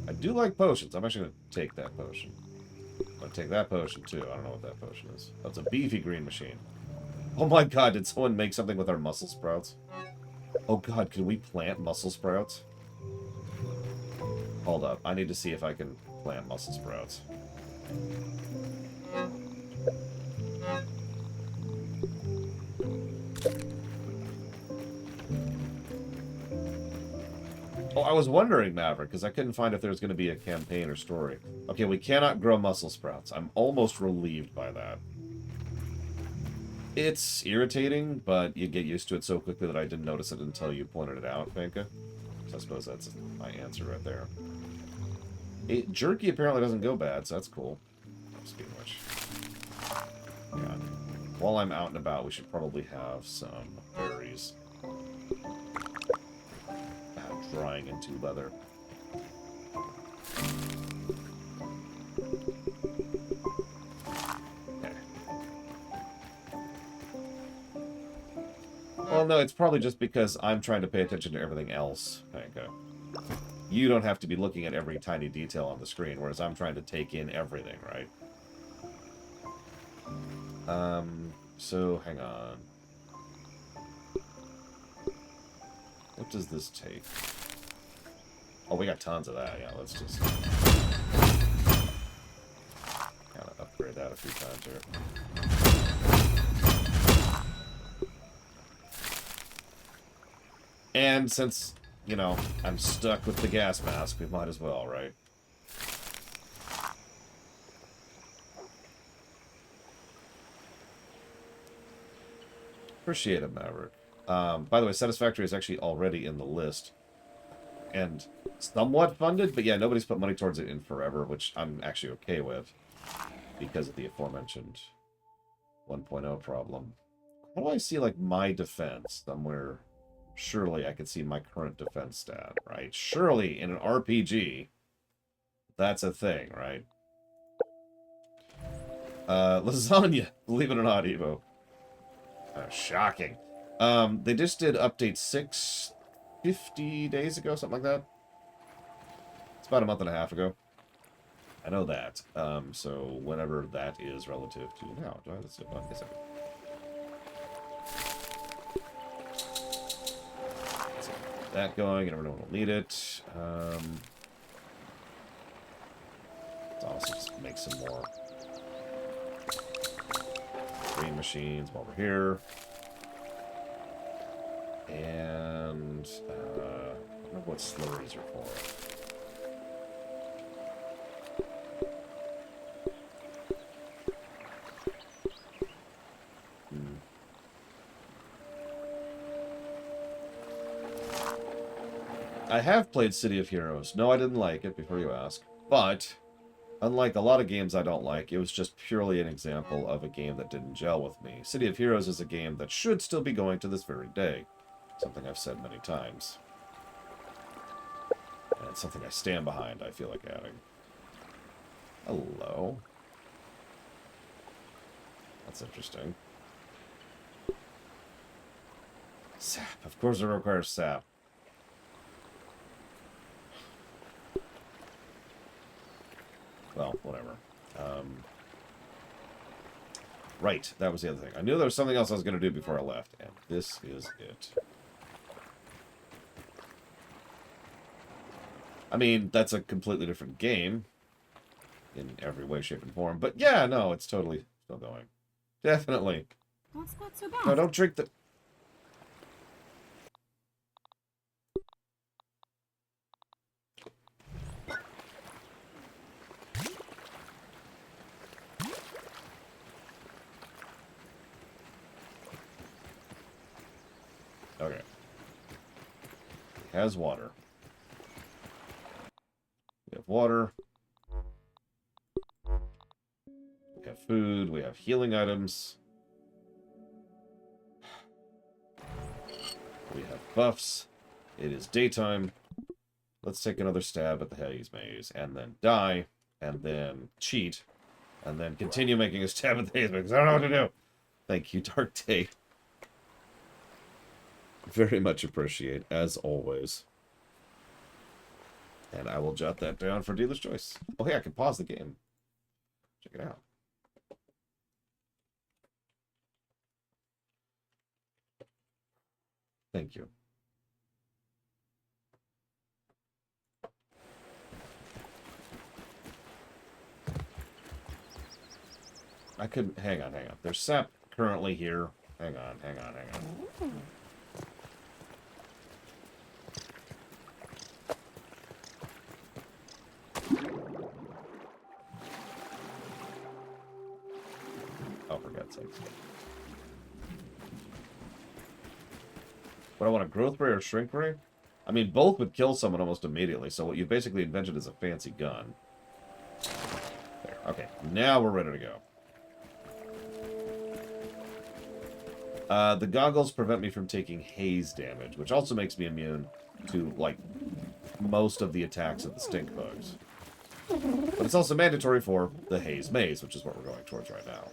A: I do like potions. I'm actually going to take that potion. I'm going to take that potion, too. I don't know what that potion is. That's a beefy green machine. Oh my god, did someone make something with our muscle sprouts? Oh god, can we plant muscle sprouts? Hold up. I need to see if I can plant muscle sprouts. Oh, I was wondering, Maverick, because I couldn't find if there was going to be a campaign or story. Okay, we cannot grow muscle sprouts. I'm almost relieved by that. It's irritating, but you get used to it so quickly that I didn't notice it until you pointed it out, Pinka. So I suppose that's my answer right there. Jerky apparently doesn't go bad, so that's cool. Speaking of which. Yeah. while I'm out and about, we should probably have some berries drying into leather. Okay. Well, no, it's probably just because I'm trying to pay attention to everything else, Panko. You don't have to be looking at every tiny detail on the screen, whereas I'm trying to take in everything, right? So, hang on. What does this take? Oh, we got tons of that. Yeah, let's just kind of upgrade that a few times here. And since, you know, I'm stuck with the gas mask, we might as well, right? Appreciate it, Maverick. By the way, Satisfactory is actually already in the list. And somewhat funded, but yeah, nobody's put money towards it in forever, which I'm actually okay with. Because of the aforementioned 1.0 problem. How do I see, like, my defense somewhere? Surely I could see my current defense stat, right? Surely in an RPG, that's a thing, right? Lasagna, believe it or not, Evo. Shocking. They just did update 6 50 days ago, something like that. It's about a month and a half ago. I know that. So whenever that is relative to now. Do I have this? I guess I could. Let's get that going. You never know when we'll need it. Let's honestly just make some more green machines while we're here. And I don't know what slurries are for. I have played City of Heroes. No, I didn't like it, before you ask. But, unlike a lot of games I don't like, it was just purely an example of a game that didn't gel with me. City of Heroes is a game that should still be going to this very day. Something I've said many times. And it's something I stand behind, I feel like adding. Hello. That's interesting. Sap. Of course it requires sap. Well, whatever. Right, that was the other thing. I knew there was something else I was going to do before I left, and this is it. I mean, that's a completely different game in every way, shape, and form. But yeah, no, it's totally still going. Definitely.
B: That's not so bad.
A: No, don't drink the... Okay. It has water. We have water. We have food. We have healing items. We have buffs. It is daytime. Let's take another stab at the Haze Maze, and then die, and then cheat, and then continue making a stab at the Haze Maze, because I don't know what to do. Thank you, Dark Day. Very much appreciate, as always. And I will jot that down for dealer's choice. Oh, hey, I can pause the game. Check it out. Thank you. I couldn't... Hang on. There's sap currently here. Hang on. Oh, for God's sakes. What, I want a growth ray or shrink ray? I mean, both would kill someone almost immediately, so what you basically invented is a fancy gun. There, okay. Now we're ready to go. The goggles prevent me from taking haze damage, which also makes me immune to, like, most of the attacks of the stink bugs. But it's also mandatory for the haze maze, which is what we're going towards right now.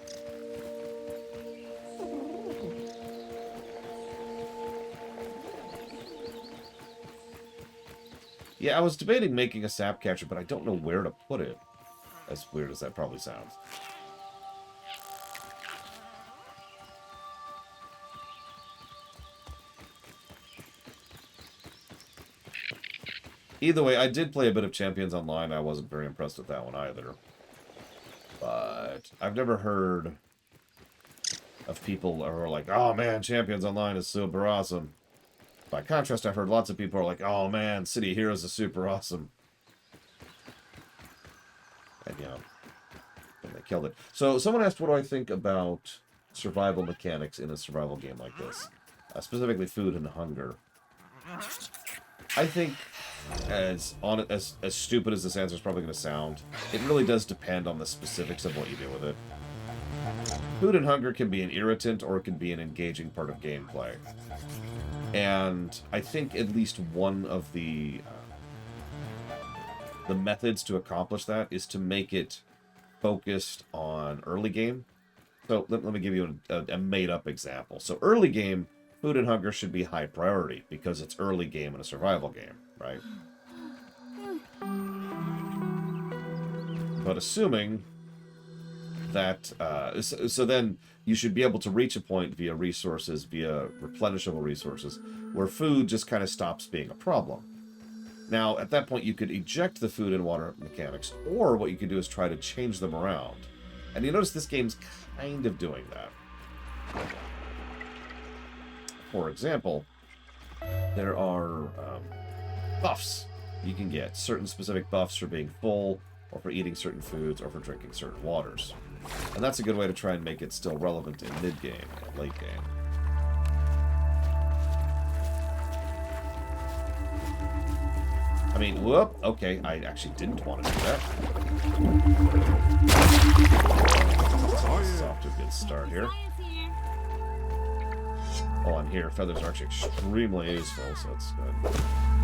A: Yeah, I was debating making a sap catcher, but I don't know where to put it. As weird as that probably sounds. Either way, I did play a bit of Champions Online. I wasn't very impressed with that one either. But I've never heard of people who are like, oh man, Champions Online is super awesome. By contrast, I've heard lots of people are like, oh man, City Heroes is super awesome. And, you know, and they killed it. So, someone asked what do I think about survival mechanics in a survival game like this. Specifically food and hunger. I think, as stupid as this answer is probably going to sound, it really does depend on the specifics of what you do with it. Food and hunger can be an irritant, or it can be an engaging part of gameplay. And I think at least one of the methods to accomplish that is to make it focused on early game. So let me give you a made-up example. So early game, food and hunger should be high priority because it's early game in a survival game, right? But assuming that, so then you should be able to reach a point via resources, via replenishable resources, where food just kind of stops being a problem. Now, at that point, you could eject the food and water mechanics, or what you could do is try to change them around. And you notice this game's kind of doing that. For example, there are buffs you can get. Certain specific buffs for being full, or for eating certain foods, or for drinking certain waters. And that's a good way to try and make it still relevant in mid-game and late game. I mean, whoop, okay, I actually didn't want to do that. This is off to a good start here. Oh, I'm here. Feathers are actually extremely useful, so it's good.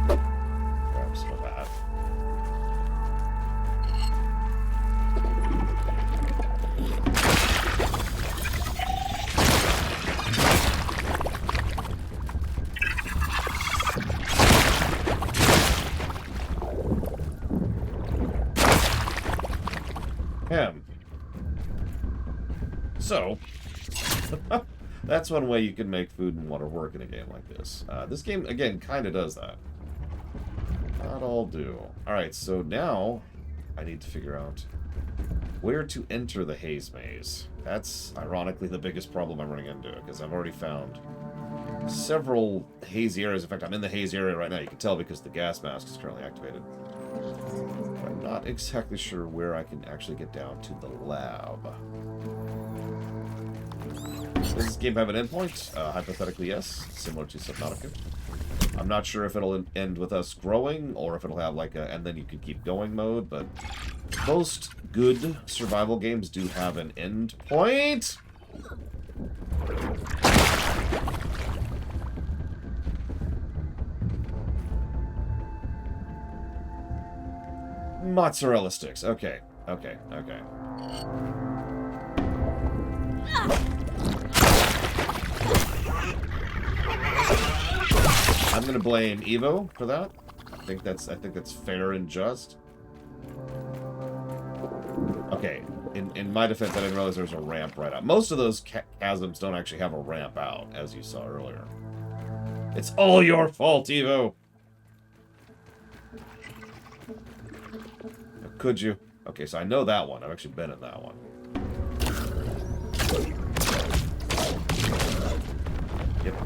A: Grab some of that. So, that's one way you can make food and water work in a game like this. This game, again, kind of does that. Not all do. Alright, so now I need to figure out where to enter the haze maze. That's, ironically, the biggest problem I'm running into, because I've already found several hazy areas. In fact, I'm in the haze area right now. You can tell because the gas mask is currently activated. But I'm not exactly sure where I can actually get down to the lab. Does this game have an endpoint? Hypothetically, yes. Similar to Subnautica. I'm not sure if it'll end with us growing, or if it'll have like a and then you can keep going mode, but most good survival games do have an endpoint. Mozzarella sticks. Okay. Okay. Okay. I'm gonna blame Evo for that. I think that's fair and just. Okay, in my defense, I didn't realize there was a ramp right out. Most of those chasms don't actually have a ramp out, as you saw earlier. It's all your fault, Evo. Could you? Okay, so I know that one. I've actually been in that one.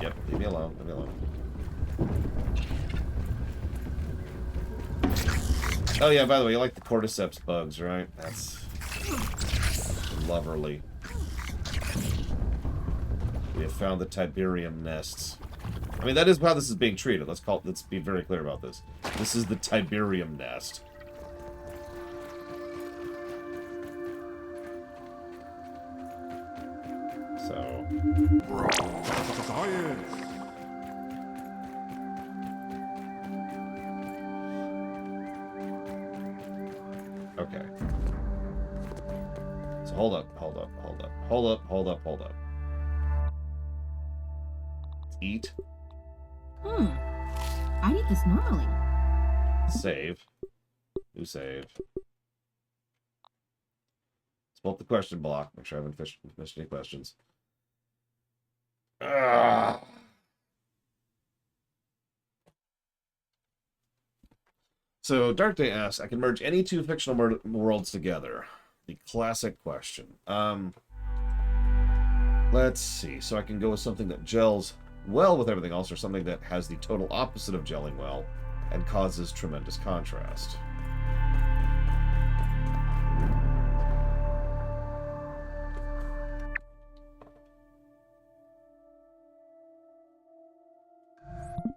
A: Yep. Leave me alone. Leave me alone. Oh yeah, by the way, you like the cordyceps bugs, right? That's loverly. We have found the Tiberium nests. I mean, that is how this is being treated. Let's be very clear about this. This is the Tiberium nest. So Okay. So hold up. Eat.
B: I'd eat this normally.
A: Save. New save. Let's pull up the question block. Make sure I haven't missed any questions. Ah. So Dark Day asks, I can merge any two fictional worlds together. The classic question. Let's see. So I can go with something that gels well with everything else, or something that has the total opposite of gelling well and causes tremendous contrast.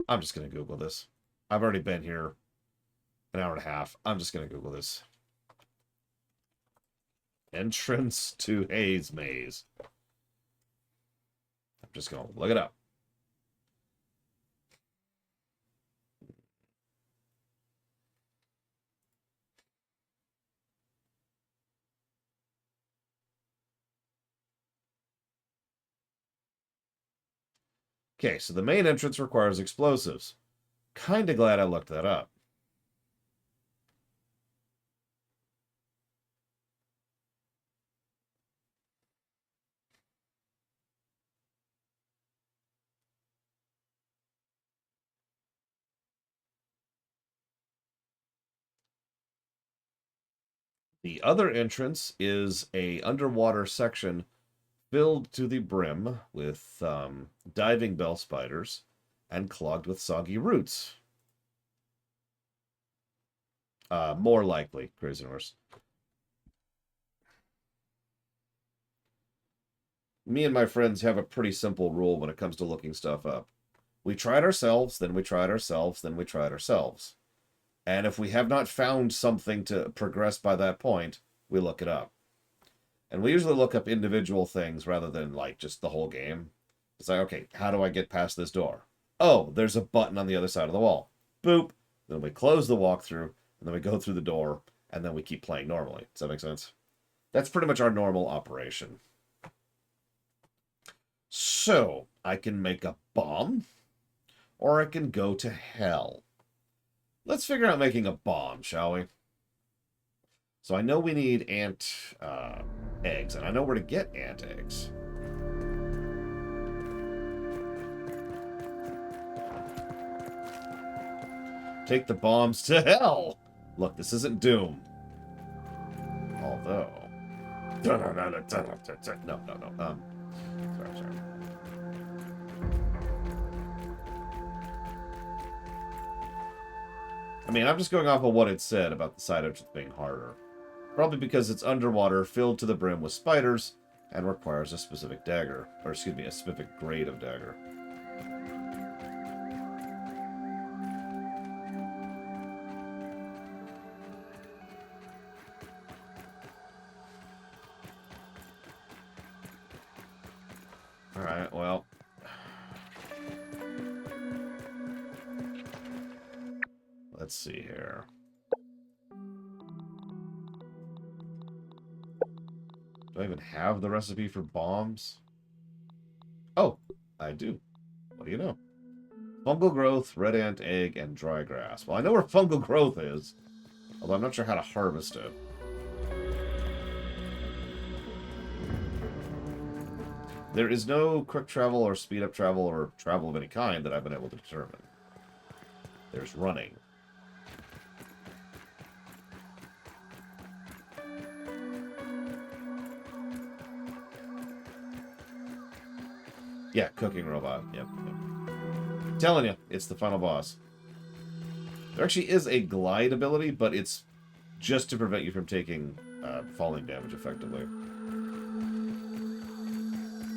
A: I'm just going to Google this. I've already been here an hour and a half. I'm just going to Google this. Entrance to Haze Maze. I'm just going to look it up. Okay, so the main entrance requires explosives. Kinda glad I looked that up. The other entrance is a underwater section filled to the brim with diving bell spiders and clogged with soggy roots. More likely, Crazy Horse. Me and my friends have a pretty simple rule when it comes to looking stuff up. We try it ourselves, then we try it ourselves, then we try it ourselves. And if we have not found something to progress by that point, we look it up. And we usually look up individual things rather than, like, just the whole game. It's like, okay, how do I get past this door? Oh, there's a button on the other side of the wall. Boop. Then we close the walkthrough, and then we go through the door, and then we keep playing normally. Does that make sense? That's pretty much our normal operation. So, I can make a bomb, or I can go to hell. Let's figure out making a bomb, shall we? So I know we need ant eggs, and I know where to get ant eggs. Take the bombs to hell! Look, this isn't Doom. Although... No. Sorry. I mean, I'm just going off of what it said about the side entrance being harder. Probably because it's underwater, filled to the brim with spiders, and requires a specific dagger. Or, excuse me, a specific grade of dagger. Alright, well... Let's see here. Do I even have the recipe for bombs? Oh, I do. What do you know? Fungal growth, red ant egg, and dry grass. Well, I know where fungal growth is, although I'm not sure how to harvest it. There is no quick travel or speed up travel or travel of any kind that I've been able to determine. There's running. Yeah, cooking robot. Yep. Telling you, it's the final boss. There actually is a glide ability, but it's just to prevent you from taking falling damage effectively.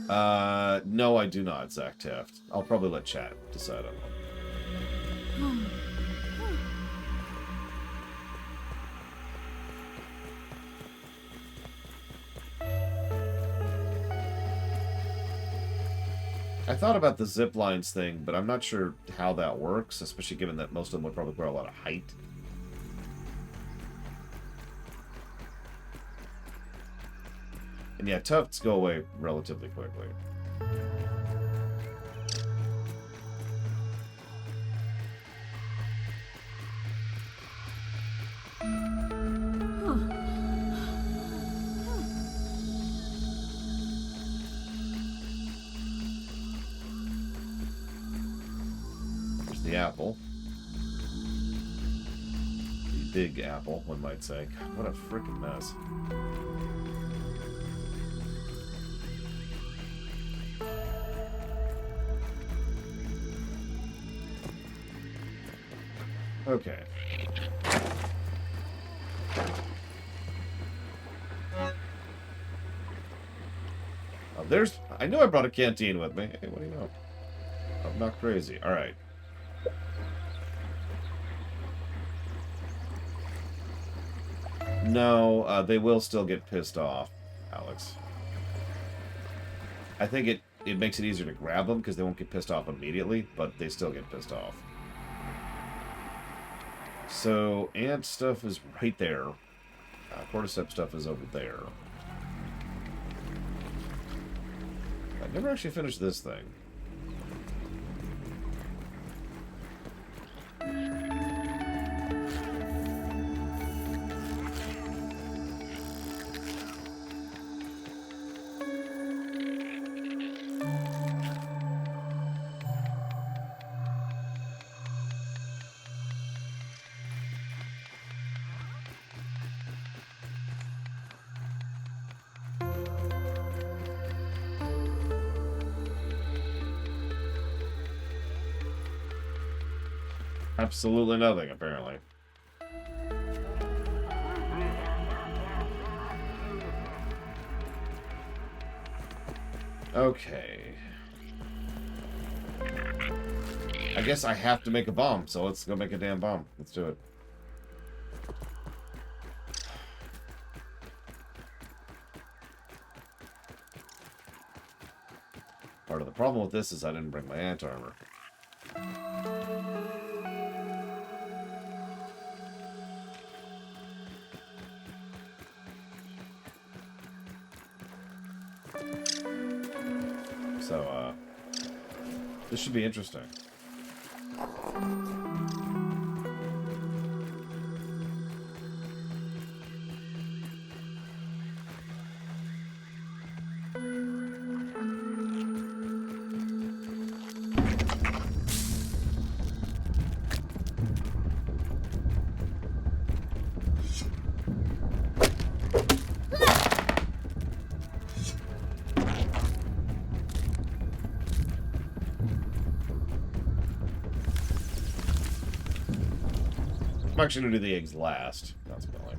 A: No, I do not, Zach Taft. I'll probably let chat decide on one. I thought about the zip lines thing, but I'm not sure how that works, especially given that most of them would probably require a lot of height. And yeah, tufts go away relatively quickly. There's the apple. The big apple, one might say. God, what a freaking mess. Okay. There's... I knew I brought a canteen with me. Hey, what do you know? I'm not crazy. Alright. No, they will still get pissed off, Alex. I think it makes it easier to grab them because they won't get pissed off immediately, but they still get pissed off. So, ant stuff is right there. Cordyceps stuff is over there. I never actually finished this thing. Absolutely nothing, apparently. Okay. I guess I have to make a bomb, so let's go make a damn bomb. Let's do it. Part of the problem with this is I didn't bring my ant armor. So, this should be interesting. I'm actually going to do the eggs last. Not spelling.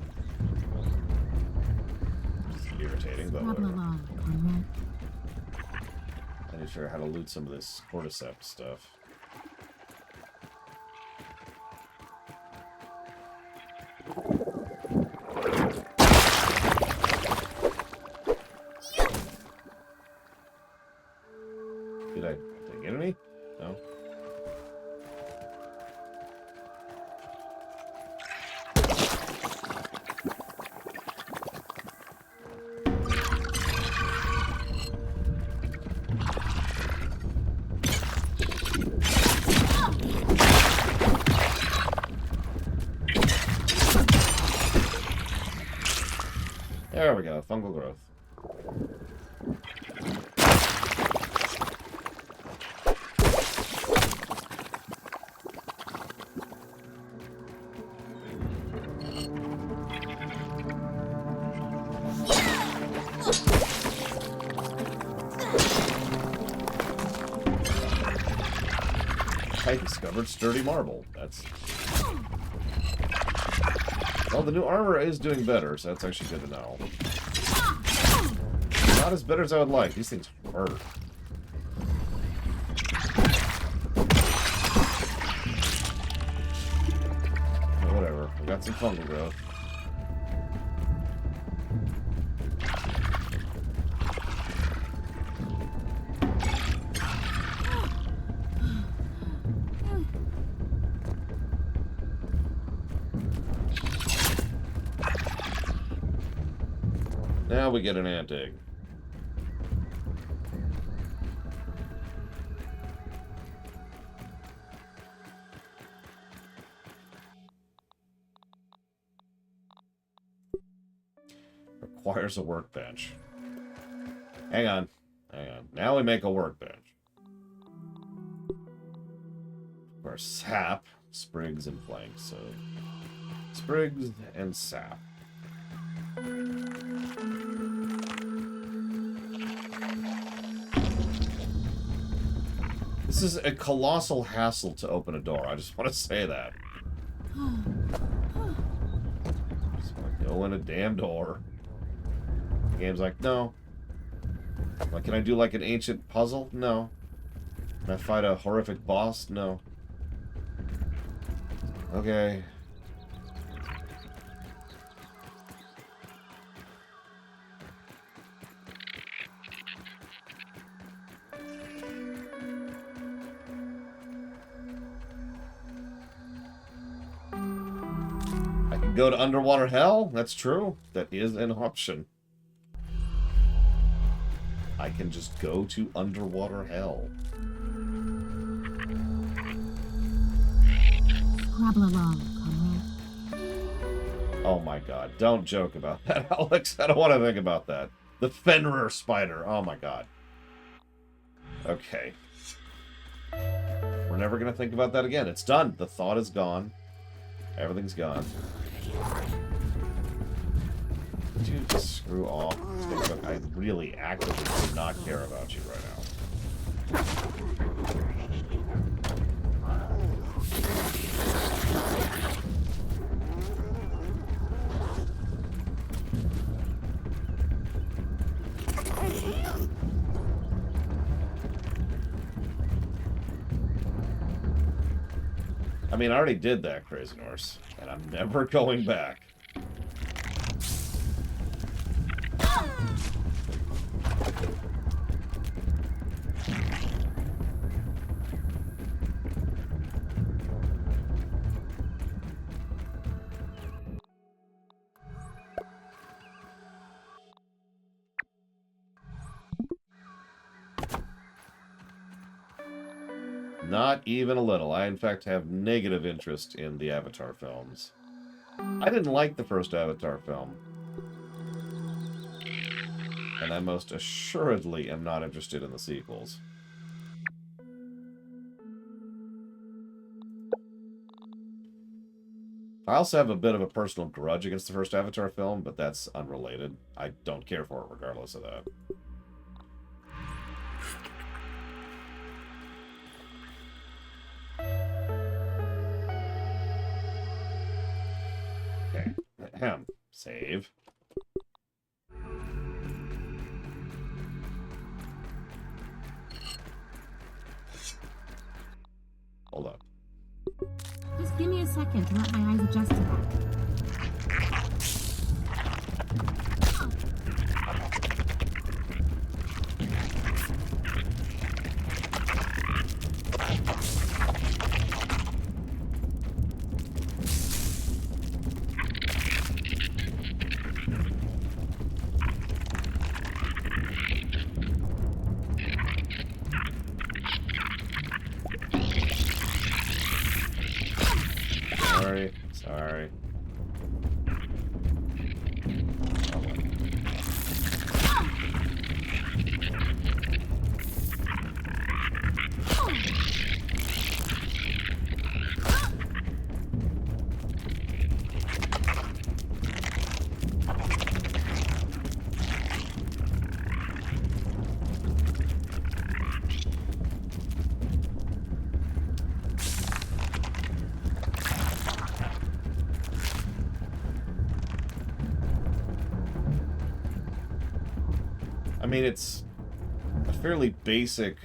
A: It's irritating, but whatever. I need to figure out how to loot some of this cordyceps stuff. Did I get any? No? There we go, fungal growth. I discovered sturdy marble. That's... Well, the new armor is doing better, so that's actually good to know. Not as better as I would like. These things hurt. But whatever. We got some fungal growth. Now we get an ant egg. Requires a workbench. Hang on. Hang on. Now we make a workbench. Or sap, sprigs, and flanks. So, sprigs and sap. This is a colossal hassle to open a door. I just want to say that. Just want to go in a damn door. The game's like, no. Like, can I do like an ancient puzzle? No. Can I fight a horrific boss? No. Okay. I can go to underwater hell? That's true. That is an option. I can just go to underwater hell.
B: Scrabble along, comrade.
A: Oh my god. Don't joke about that, Alex. I don't want to think about that. The Fenrir spider. Oh my god. Okay. We're never going to think about that again. It's done. The thought is gone. Everything's gone. Would you just screw off? I really actively do not care about you right now. I mean, I already did that, Crazy Norse, and I'm never going back. Not even a little. I, in fact, have negative interest in the Avatar films. I didn't like the first Avatar film. And I most assuredly am not interested in the sequels. I also have a bit of a personal grudge against the first Avatar film, but that's unrelated. I don't care for it regardless of that. Okay. Ahem. Save. Hold up.
B: Just give me a second to let my eyes adjust to that.
A: Sorry. I mean, it's a fairly basic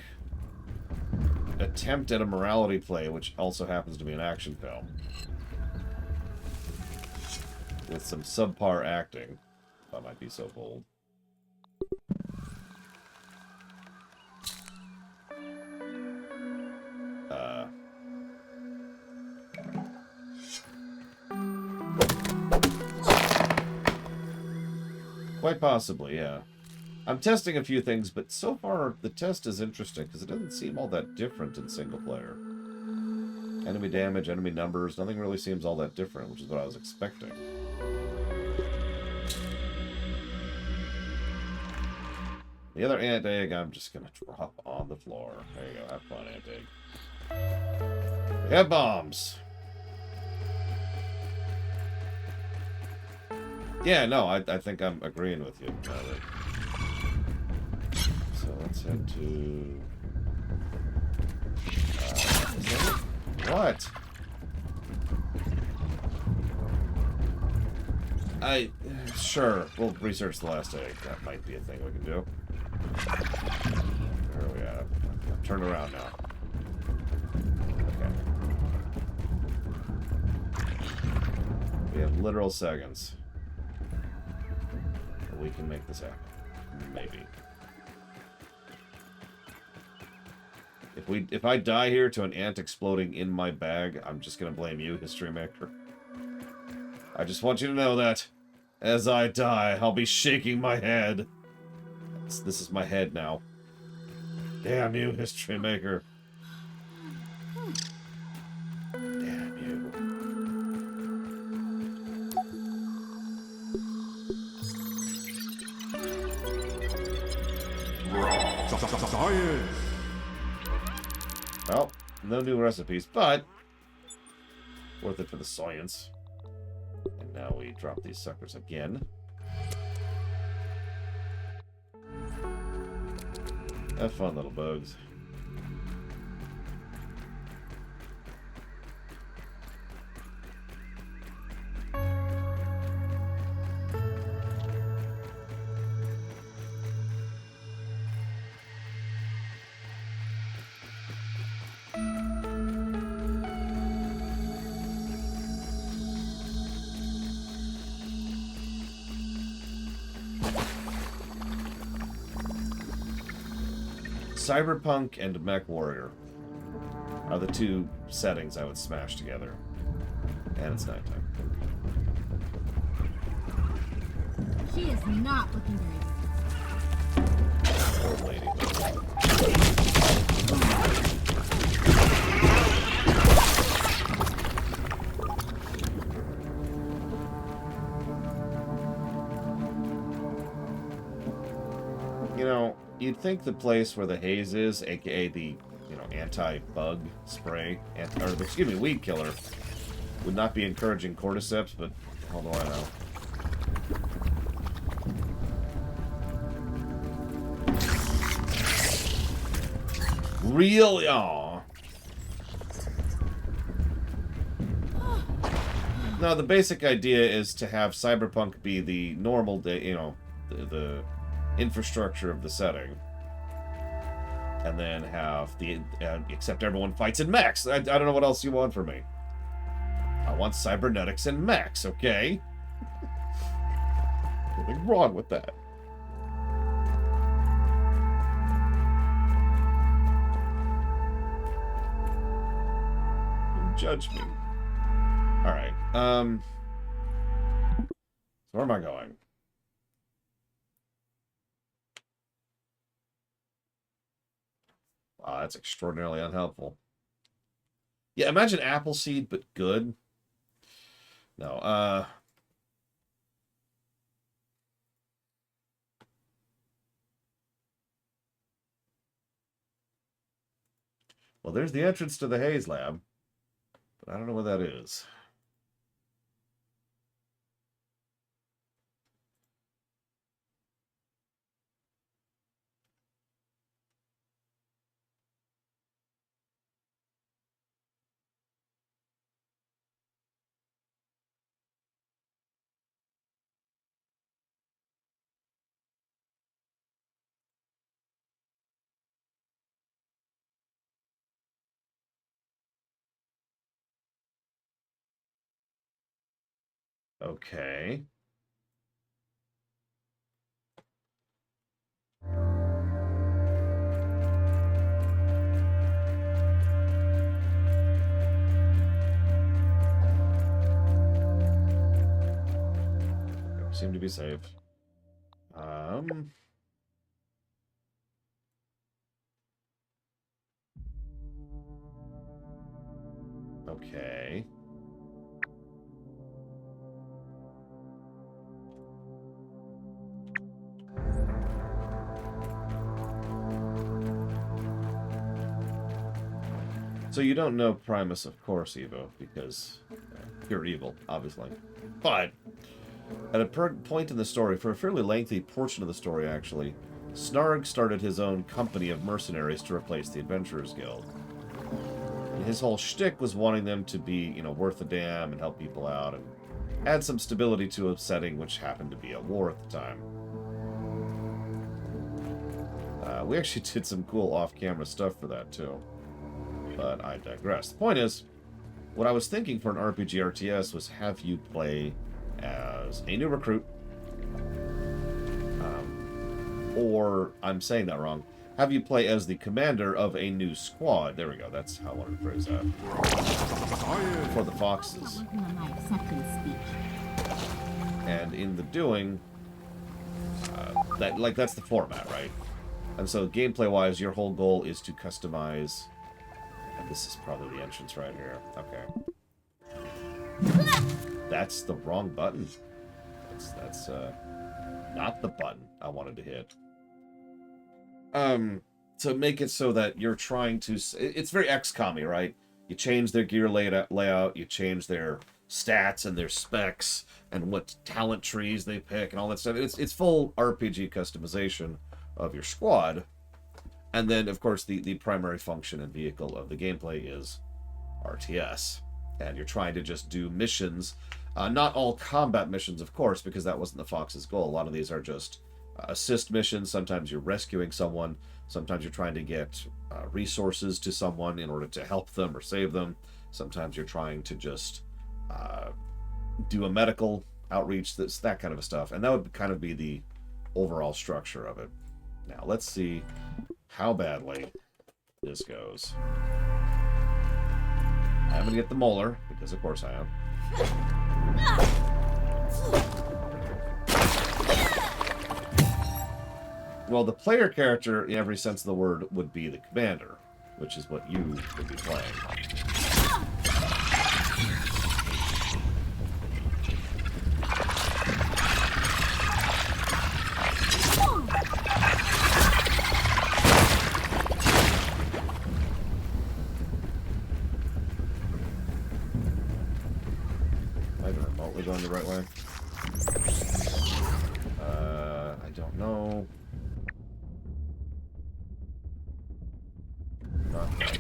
A: attempt at a morality play, which also happens to be an action film. With some subpar acting, if I might be so bold. Quite possibly, yeah. I'm testing a few things, but so far the test is interesting because it doesn't seem all that different in single player. Enemy damage, enemy numbers, nothing really seems all that different, which is what I was expecting. The other ant egg, I'm just going to drop on the floor. There you go. Have fun, ant egg. We have bombs. Yeah, no, I think I'm agreeing with you. So let's head to... is that it? What? Sure, we'll research the last egg. That might be a thing we can do. Where are we at? Turn around now. Okay. We have literal seconds. We can make this happen. Maybe. If I die here to an ant exploding in my bag, I'm just gonna blame you, History Maker. I just want you to know that as I die, I'll be shaking my head. This is my head now. Damn you, History Maker. Damn you.
E: Science.
A: Well, no new recipes, but worth it for the science. And now we drop these suckers again. Have fun, little bugs. Cyberpunk and Mech Warrior are the two settings I would smash together. And it's nighttime.
B: She is not looking very good.
A: Old lady. You know, you'd think the place where the haze is, aka the, anti-bug spray, excuse me, weed killer, would not be encouraging cordyceps, but how do I know? Really? Aw. No, the basic idea is to have Cyberpunk be the normal day, the infrastructure of the setting. And then have the, except everyone fights in mechs. I don't know what else you want from me. I want cybernetics and mechs, okay? Nothing wrong with that. Don't judge me. Alright, so where am I going? Wow, that's extraordinarily unhelpful. Yeah, imagine Appleseed, but good. No, well, there's the entrance to the Haze Lab, but I don't know where that is. Okay. Seem to be safe. Okay. So you don't know Primus, of course, Evo, because pure evil, obviously. But at a point in the story, for a fairly lengthy portion of the story, actually, Snarg started his own company of mercenaries to replace the Adventurers Guild. And his whole shtick was wanting them to be, worth a damn and help people out and add some stability to a setting which happened to be at war at the time. We actually did some cool off-camera stuff for that, too. But I digress. The point is, what I was thinking for an RPG RTS was have you play as a new recruit, or, I'm saying that wrong, have you play as the commander of a new squad. There we go, that's how I wanted to phrase that. For the Foxes.
B: Working on my acceptance speech.
A: And in the doing, that's the format, right? And so gameplay-wise, your whole goal is to customize... And this is probably the entrance right here. Okay. That's the wrong button. That's not the button I wanted to hit. To make it so that you're trying to... It's very XCOM-y, right? You change their gear layout, you change their stats and their specs, and what talent trees they pick, and all that stuff. It's full RPG customization of your squad. And then, of course, the primary function and vehicle of the gameplay is RTS. And you're trying to just do missions. Not all combat missions, of course, because that wasn't the Fox's goal. A lot of these are just assist missions. Sometimes you're rescuing someone. Sometimes you're trying to get resources to someone in order to help them or save them. Sometimes you're trying to just do a medical outreach, that kind of stuff. And that would kind of be the overall structure of it. Now, let's see how badly this goes. I'm gonna get the molar, because of course I am. Well, the player character, in every sense of the word, would be the commander, which is what you would be playing. Going the right way? I don't know. Not right.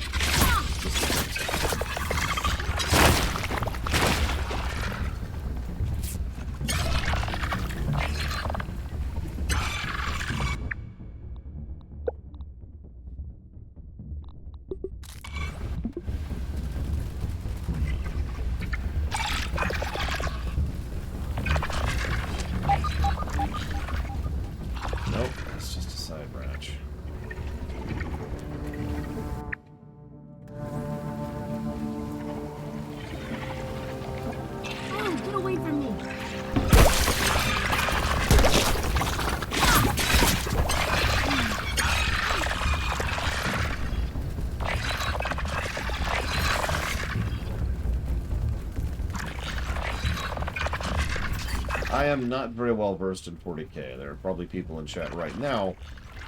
A: I am not very well versed in 40k. There are probably people in chat right now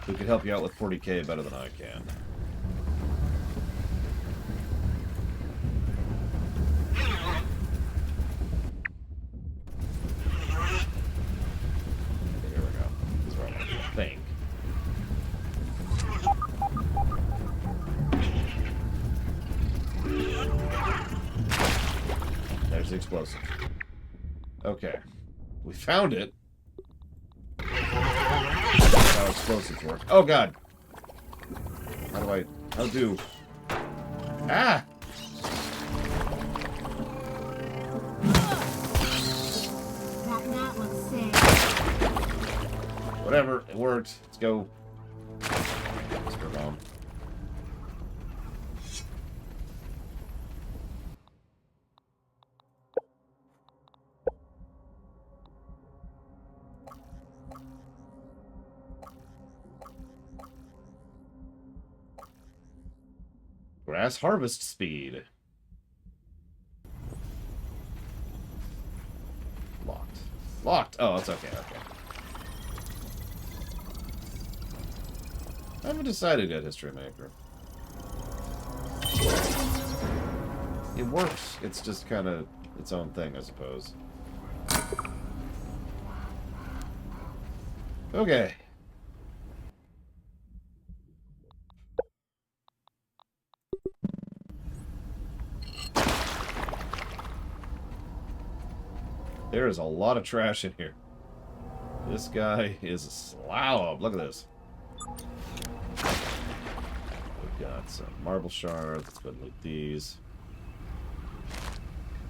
A: who can help you out with 40k better than I can. Here we go. That's where I want to think. There's the explosive. Okay. We found it. That's how explosives work. Oh god! How do... Ah!
B: That gnat looks sick.
A: Whatever, it worked. Let's go. Let's go home. Grass harvest speed. Locked. Locked! Oh, it's okay, okay. I haven't decided yet, History Maker. It works. It's just kind of its own thing, I suppose. Okay. There is a lot of trash in here. This guy is a slob. Look at this. We've got some marble shards. Let's go ahead and loot these.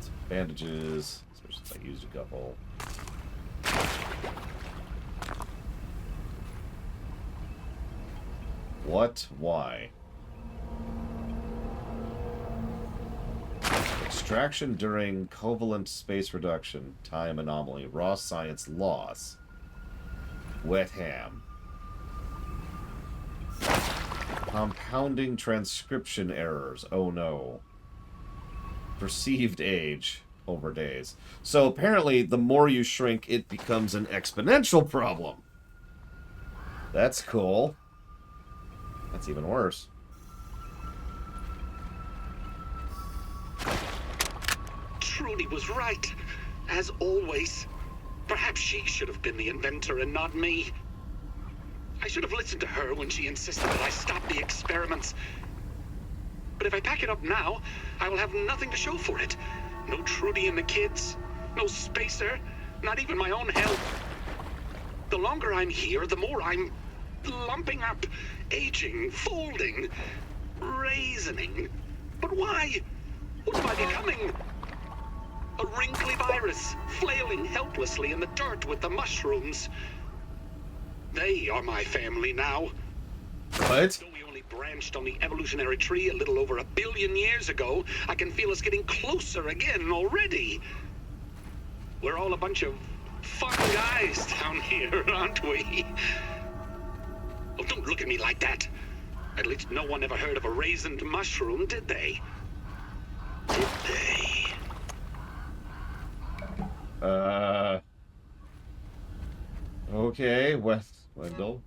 A: Some bandages, especially since I used a couple. What? Why? Extraction during covalent space reduction, time anomaly, raw science loss, wet ham. Compounding transcription errors, oh no. Perceived age over days. So apparently the more you shrink, it becomes an exponential problem. That's cool. That's even worse.
F: Trudy was right, as always. Perhaps she should have been the inventor and not me. I should have listened to her when she insisted that I stop the experiments. But if I pack it up now, I will have nothing to show for it. No Trudy and the kids, no spacer, not even my own health. The longer I'm here, the more I'm lumping up, aging, folding, raisening. But why? What am I becoming? A wrinkly virus, flailing helplessly in the dirt with the mushrooms. They are my family now.
A: What?
F: Though we only branched on the evolutionary tree a little over 1 billion years ago, I can feel us getting closer again already. We're all a bunch of fun guys down here, aren't we? Oh, don't look at me like that. At least no one ever heard of a raisined mushroom, did they? Did they?
A: Okay, Wendell.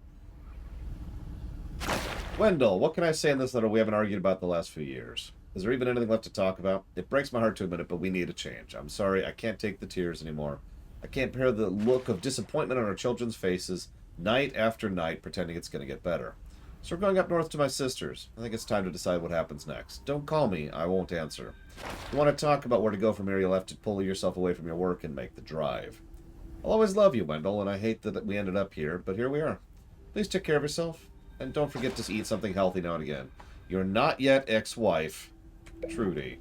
A: Wendell, what can I say in this letter we haven't argued about the last few years? Is there even anything left to talk about? It breaks my heart to admit it, but we need a change. I'm sorry, I can't take the tears anymore. I can't bear the look of disappointment on our children's faces night after night, pretending it's going to get better. So we're going up north to my sister's. I think it's time to decide what happens next. Don't call me, I won't answer. If you want to talk about where to go from here, you'll have to pull yourself away from your work and make the drive. I'll always love you, Wendell, and I hate that we ended up here, but here we are. Please take care of yourself, and don't forget to eat something healthy now and again. Your not yet ex-wife, Trudy.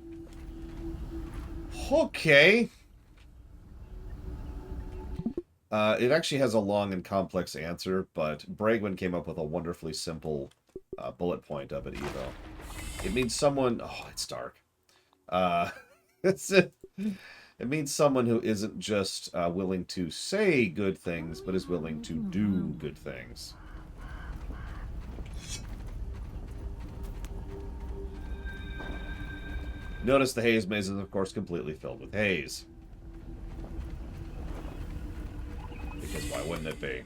A: Okay. It actually has a long and complex answer, but Bragwin came up with a wonderfully simple bullet point of it, Evo. It means someone... Oh, it's dark. It means someone who isn't just willing to say good things, but is willing to do good things. Notice the haze maze is, of course, completely filled with haze. Because why wouldn't it be?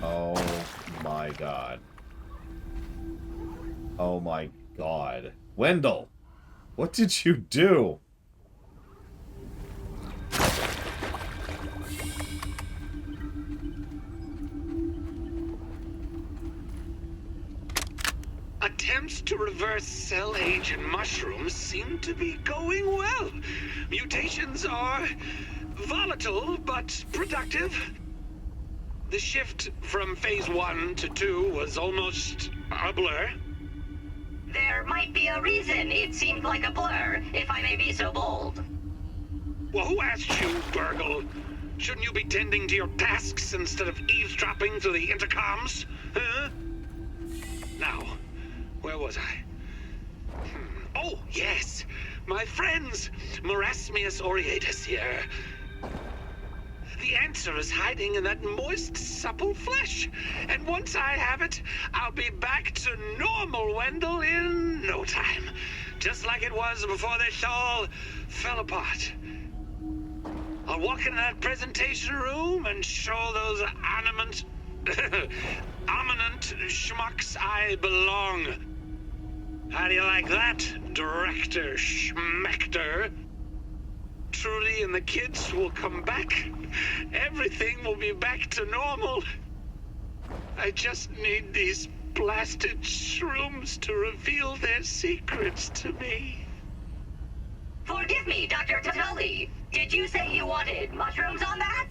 A: Oh my god. Oh my god. Wendell! What did you do?
F: Attempts to reverse cell age in mushrooms seem to be going well. Mutations are volatile but productive. The shift from phase 1 to 2 was almost a blur.
D: There might be a reason it seemed like a blur, if I may be so bold.
F: Well, who asked you, Burgle? Shouldn't you be tending to your tasks instead of eavesdropping through the intercoms? Huh? Now, where was I? Oh, yes! My friends! Marasmius aureatus here. The answer is hiding in that moist, supple flesh. And once I have it, I'll be back to normal Wendell in no time. Just like it was before this all fell apart. I'll walk into that presentation room and show those ominent schmucks I belong. How do you like that, Director Schmechter? Trudy and the kids will come back. Everything will be back to normal. I just need these blasted shrooms to reveal their secrets to me.
D: Forgive me, Dr. Tatali. Did you say you wanted mushrooms on that?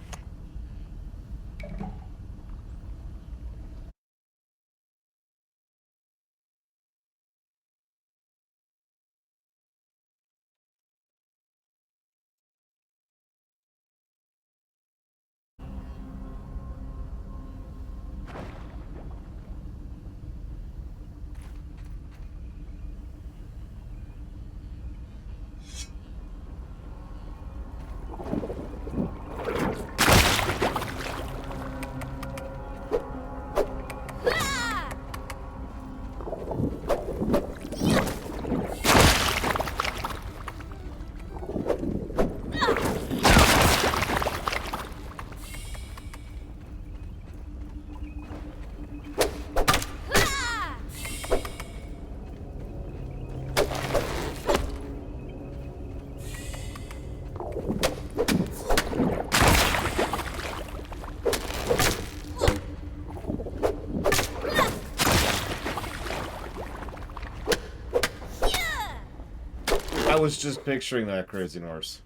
A: I was just picturing that, Crazy Norse.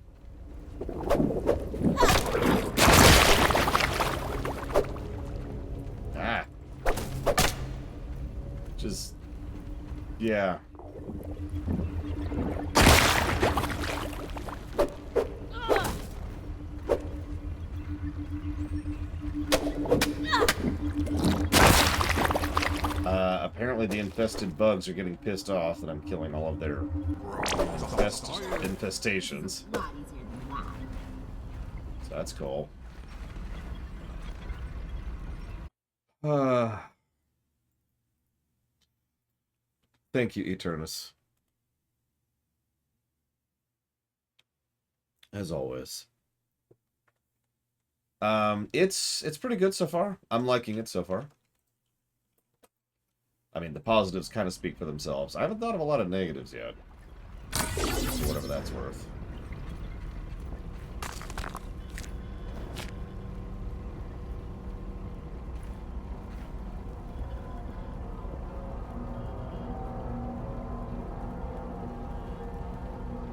A: Ah. Just... yeah. Apparently the infested bugs are getting pissed off that I'm killing all of their infestations.
B: A lot easier than that.
A: So that's cool. Thank you, Eternus. As always. It's pretty good so far. I'm liking it so far. I mean, the positives kind of speak for themselves. I haven't thought of a lot of negatives yet. So whatever that's worth.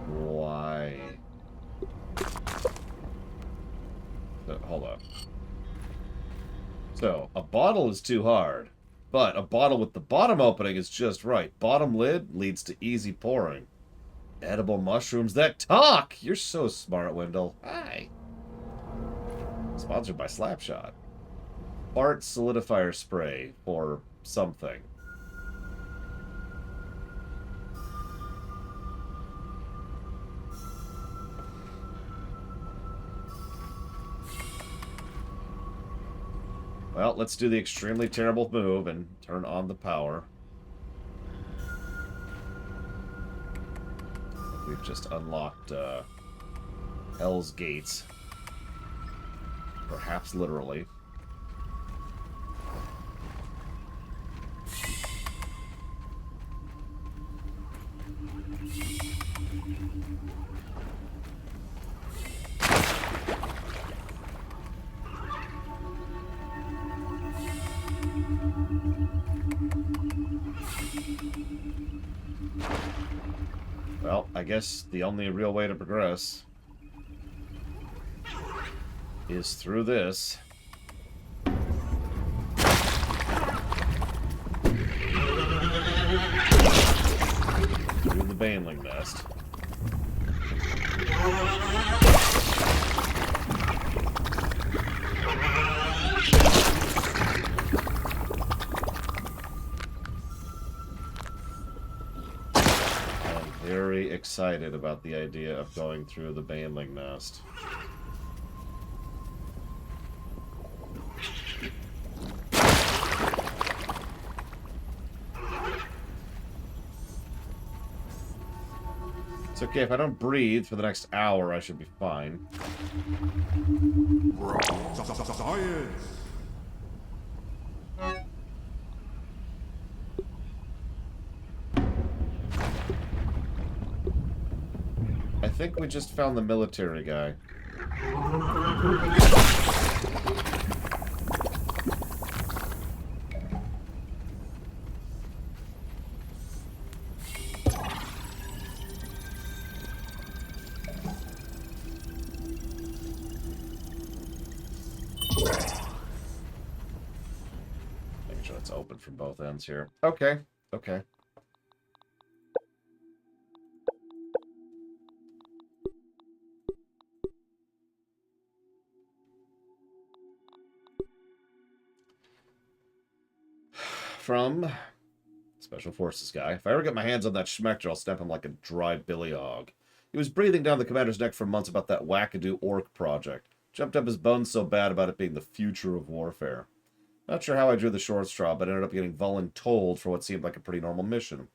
A: Why? So, hold on. So, a bottle is too hard. But a bottle with the bottom opening is just right. Bottom lid leads to easy pouring. Edible mushrooms that talk! You're so smart, Wendell. Hi. Sponsored by Slapshot. Fart solidifier spray for something. Well, let's do the extremely terrible move and turn on the power. We've just unlocked Hell's Gates. Perhaps literally. Well, I guess the only real way to progress is through this. Through the Baneling Nest. very excited about the idea of going through the Baneling nest. It's okay, if I don't breathe for the next hour, I should be fine.
E: Science.
A: I think we just found the military guy. Making sure it's open from both ends here. Okay, okay. From Special Forces guy. If I ever get my hands on that Schmechter, I'll snap him like a dry billy hog. He was breathing down the commander's neck for months about that wackadoo orc project. Jumped up his bones so bad about it being the future of warfare. Not sure how I drew the short straw, but ended up getting voluntold for what seemed like a pretty normal mission.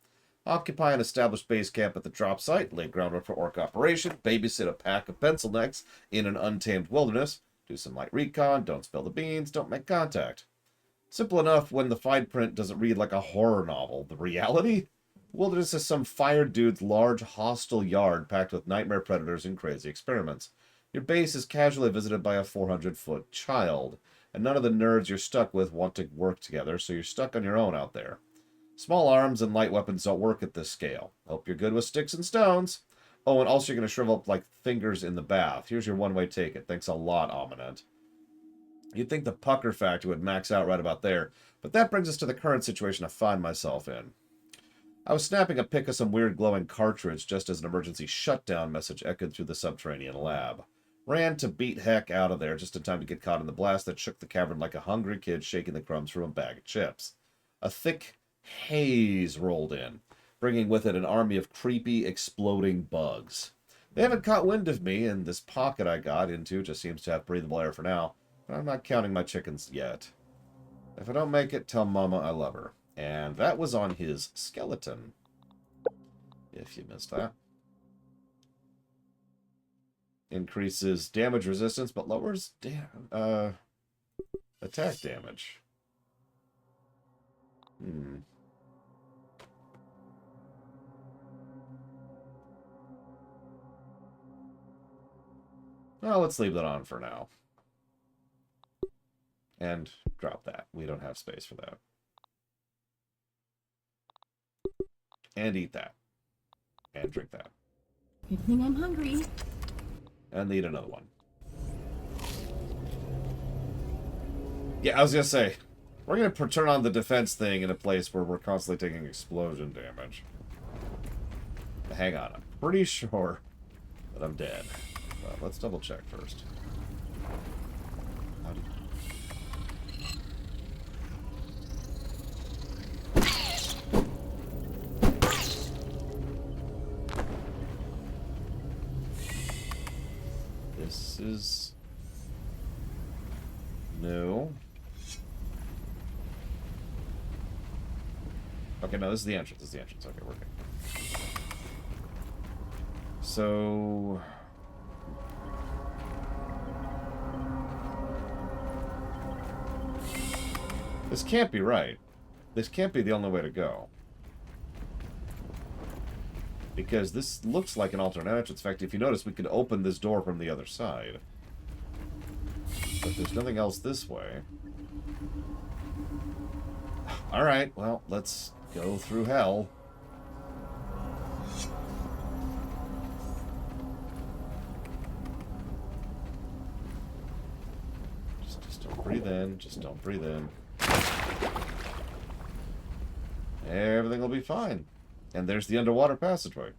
A: Occupy an established base camp at the drop site, lay groundwork for orc operation, babysit a pack of pencil necks in an untamed wilderness, do some light recon, don't spill the beans, don't make contact. Simple enough when the fine print doesn't read like a horror novel. The reality? Wilderness is some fired dude's large hostile yard packed with nightmare predators and crazy experiments. Your base is casually visited by a 400-foot child, and none of the nerds you're stuck with want to work together, so you're stuck on your own out there. Small arms and light weapons don't work at this scale. Hope you're good with sticks and stones. Oh, and also you're going to shrivel up like fingers in the bath. Here's your one-way ticket. Thanks a lot, Ominent. You'd think the pucker factor would max out right about there, but that brings us to the current situation I find myself in. I was snapping a pic of some weird glowing cartridge just as an emergency shutdown message echoed through the subterranean lab. Ran to beat heck out of there just in time to get caught in the blast that shook the cavern like a hungry kid shaking the crumbs from a bag of chips. A thick haze rolled in, bringing with it an army of creepy, exploding bugs. They haven't caught wind of me, and this pocket I got into just seems to have breathable air for now. But I'm not counting my chickens yet. If I don't make it, tell Mama I love her. And that was on his skeleton. If you missed that. Increases damage resistance, but lowers attack damage. Well, let's leave that on for now. And drop that. We don't have space for that. And eat that. And drink that.
B: Good thing I'm hungry.
A: And eat another one. Yeah, I was going to say, we're going to turn on the defense thing in a place where we're constantly taking explosion damage. But hang on, I'm pretty sure that I'm dead. Well, let's double check first. How do you... This is new. Okay, no, this is the entrance. This is the entrance. Okay, we're good. So... this can't be right. This can't be the only way to go. Because this looks like an alternate entrance. In fact, if you notice, we could open this door from the other side. But there's nothing else this way. Alright, well, let's go through hell. Just don't breathe in. Just don't breathe in. Everything will be fine. And there's the underwater passageway.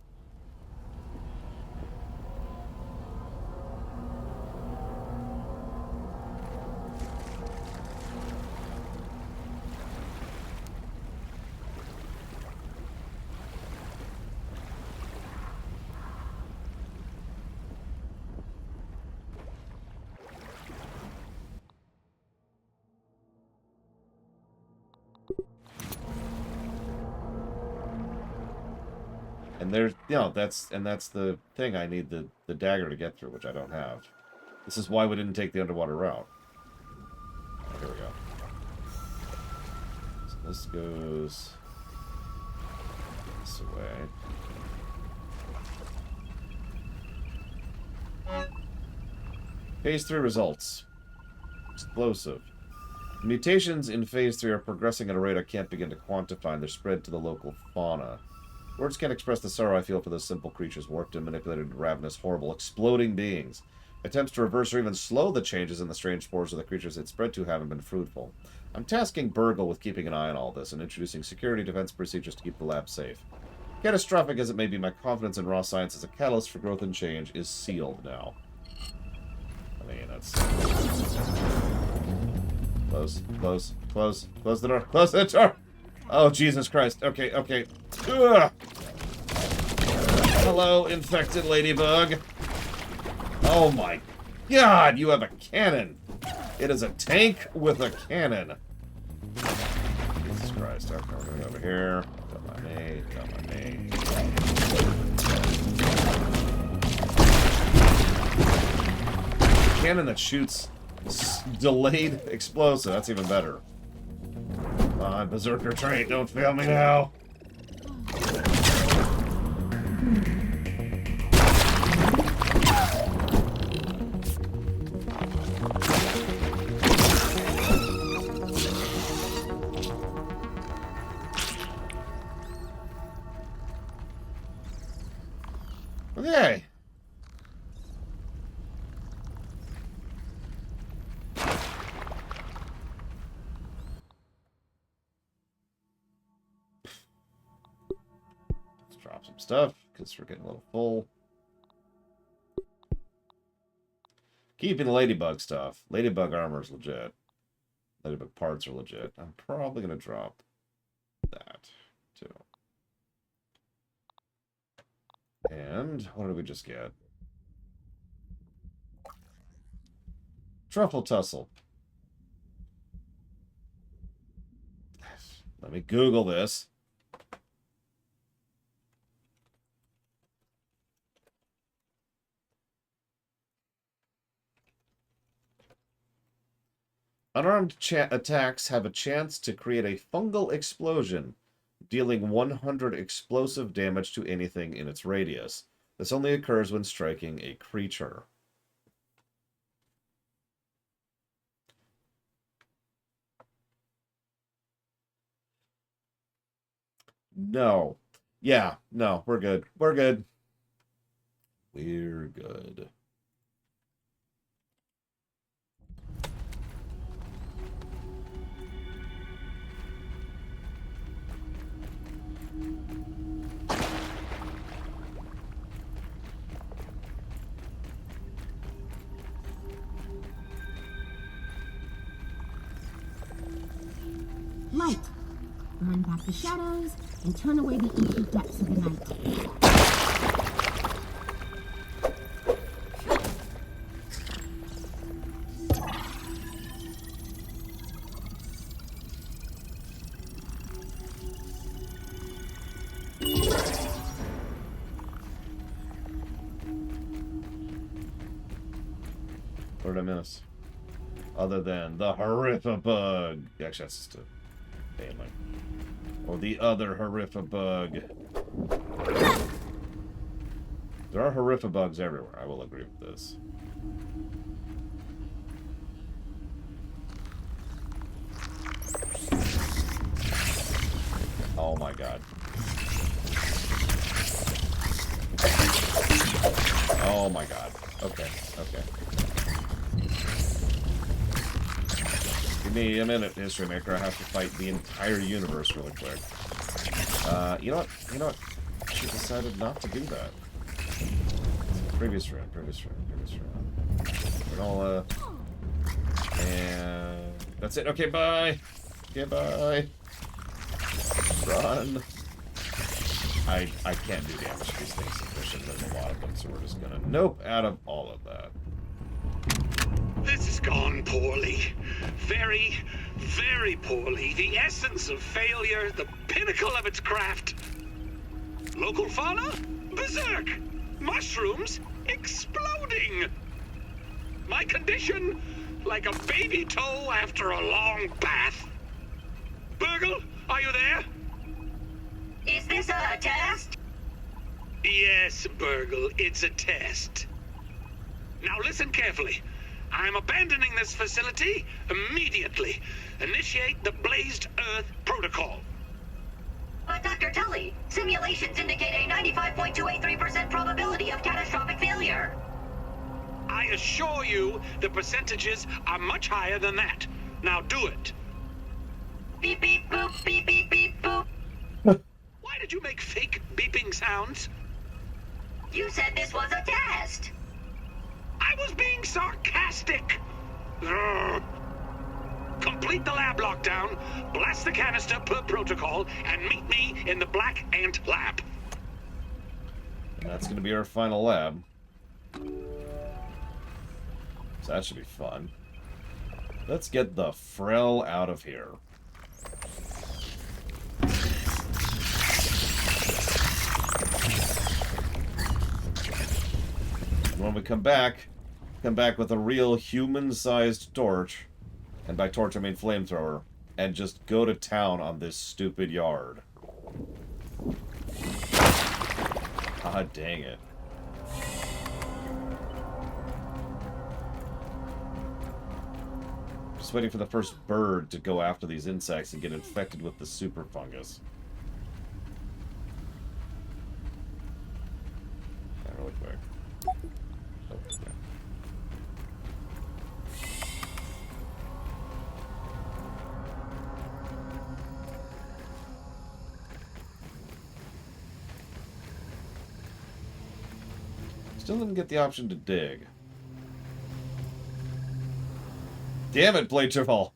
A: And there's, you know, that's the thing I need the dagger to get through, which I don't have. This is why we didn't take the underwater route. Oh, here we go. So this goes this way. Phase 3 results. Explosive. Mutations in Phase 3 are progressing at a rate I can't begin to quantify, and they're spread to the local fauna. Words can't express the sorrow I feel for those simple creatures, warped and manipulated into ravenous, horrible, exploding beings. Attempts to reverse or even slow the changes in the strange spores of the creatures it spread to haven't been fruitful. I'm tasking Burgle with keeping an eye on all this and introducing security defense procedures to keep the lab safe. Catastrophic as it may be, my confidence in raw science as a catalyst for growth and change is sealed now. I mean, that's... Close the door. Close the door! Oh, Jesus Christ. Okay. Ugh. Hello, infected ladybug. Oh my God, you have a cannon. It is a tank with a cannon. Jesus Christ. Okay, we're gonna go over here. Got my mate. Cannon that shoots delayed explosive. That's even better. Come on, Berserker trait, don't fail me now. Okay. Let's drop some stuff, because we're getting a little full. Keeping the ladybug stuff. Ladybug armor is legit. Ladybug parts are legit. I'm probably going to drop that, too. And what did we just get? Truffle tussle. Let me Google this. Unarmed attacks have a chance to create a fungal explosion, dealing 100 explosive damage to anything in its radius. This only occurs when striking a creature. No. Yeah, no, we're good. We're good. We're good.
B: Light. Burn back the shadows and turn away the inky depths of the night.
A: What did I miss? Other than the Horrifabug. Actually, that's just a family. Or the other Horrifabug. There are Horrifabugs everywhere. I will agree with this. Oh my God. Oh my God. Okay. Give me a minute, History Maker. I have to fight the entire universe really quick. You know what? She decided not to do that. Previous round. Granola. And that's it. Okay, bye. Okay, bye. Run. I can't do damage to these things sufficient. There's a lot of them, so we're just gonna nope out of all of that.
F: This has gone poorly. Very, very poorly. The essence of failure, the pinnacle of its craft. Local fauna? Berserk! Mushrooms? Exploding! My condition? Like a baby toe after a long bath. Burgle, are you there?
D: Is this a test?
F: Yes, Burgle, it's a test. Now listen carefully. I'm abandoning this facility immediately. Initiate the Blazed Earth Protocol.
D: But Dr. Tully, simulations indicate a 95.283% probability of catastrophic failure.
F: I assure you the percentages are much higher than that. Now do it.
D: Beep beep boop, beep beep beep boop.
F: Why did you make fake beeping sounds?
D: You said this was a test.
F: I was being sarcastic. Ugh. Complete the lab lockdown, blast the canister per protocol, and meet me in the Black Ant Lab.
A: And that's going to be our final lab. So that should be fun. Let's get the Frel out of here. When we come back with a real human-sized torch, and by torch I mean flamethrower, and just go to town on this stupid yard. God dang it. Just waiting for the first bird to go after these insects and get infected with the super fungus. Yeah, really quick. Oh, yeah. Still didn't get the option to dig. Damn it, Blade Triple!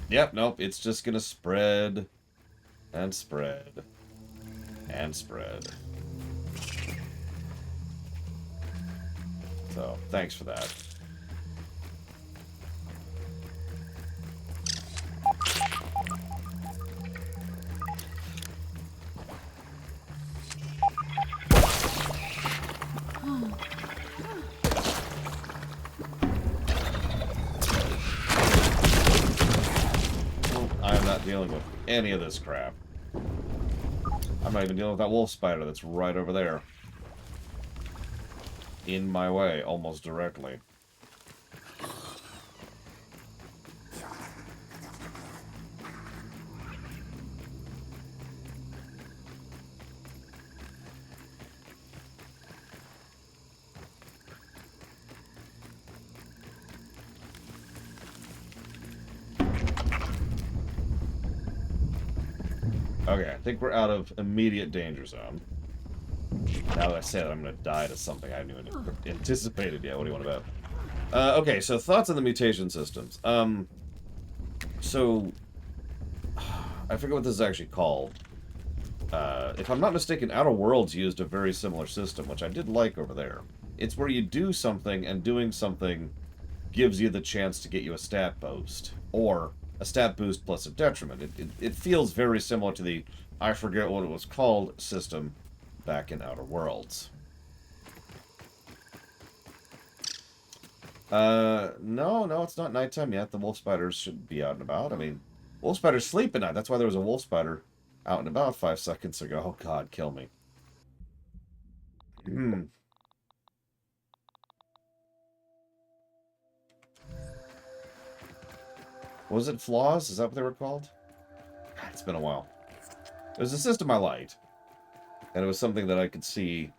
A: Yep, nope, it's just gonna spread and spread and spread. So, thanks for that. I'm not dealing with any of this crap. I'm not even dealing with that wolf spider that's right over there. In my way, almost directly. Okay, I think we're out of immediate danger zone. Now that I say that, I'm going to die to something I haven't even anticipated yet. What do you want about? Okay, so thoughts on the mutation systems. So, I forget what this is actually called. If I'm not mistaken, Outer Worlds used a very similar system, which I did like over there. It's where you do something, and doing something gives you the chance to get you a stat boost. Or a stat boost plus a detriment. It feels very similar to the, I forget what it was called, system back in Outer Worlds. No, it's not nighttime yet. The wolf spiders should be out and about. I mean, wolf spiders sleep at night. That's why there was a wolf spider out and about 5 seconds ago. Oh god, kill me. Was it flaws? Is that what they were called? It's been a while. It was a system I liked. And it was something that I could see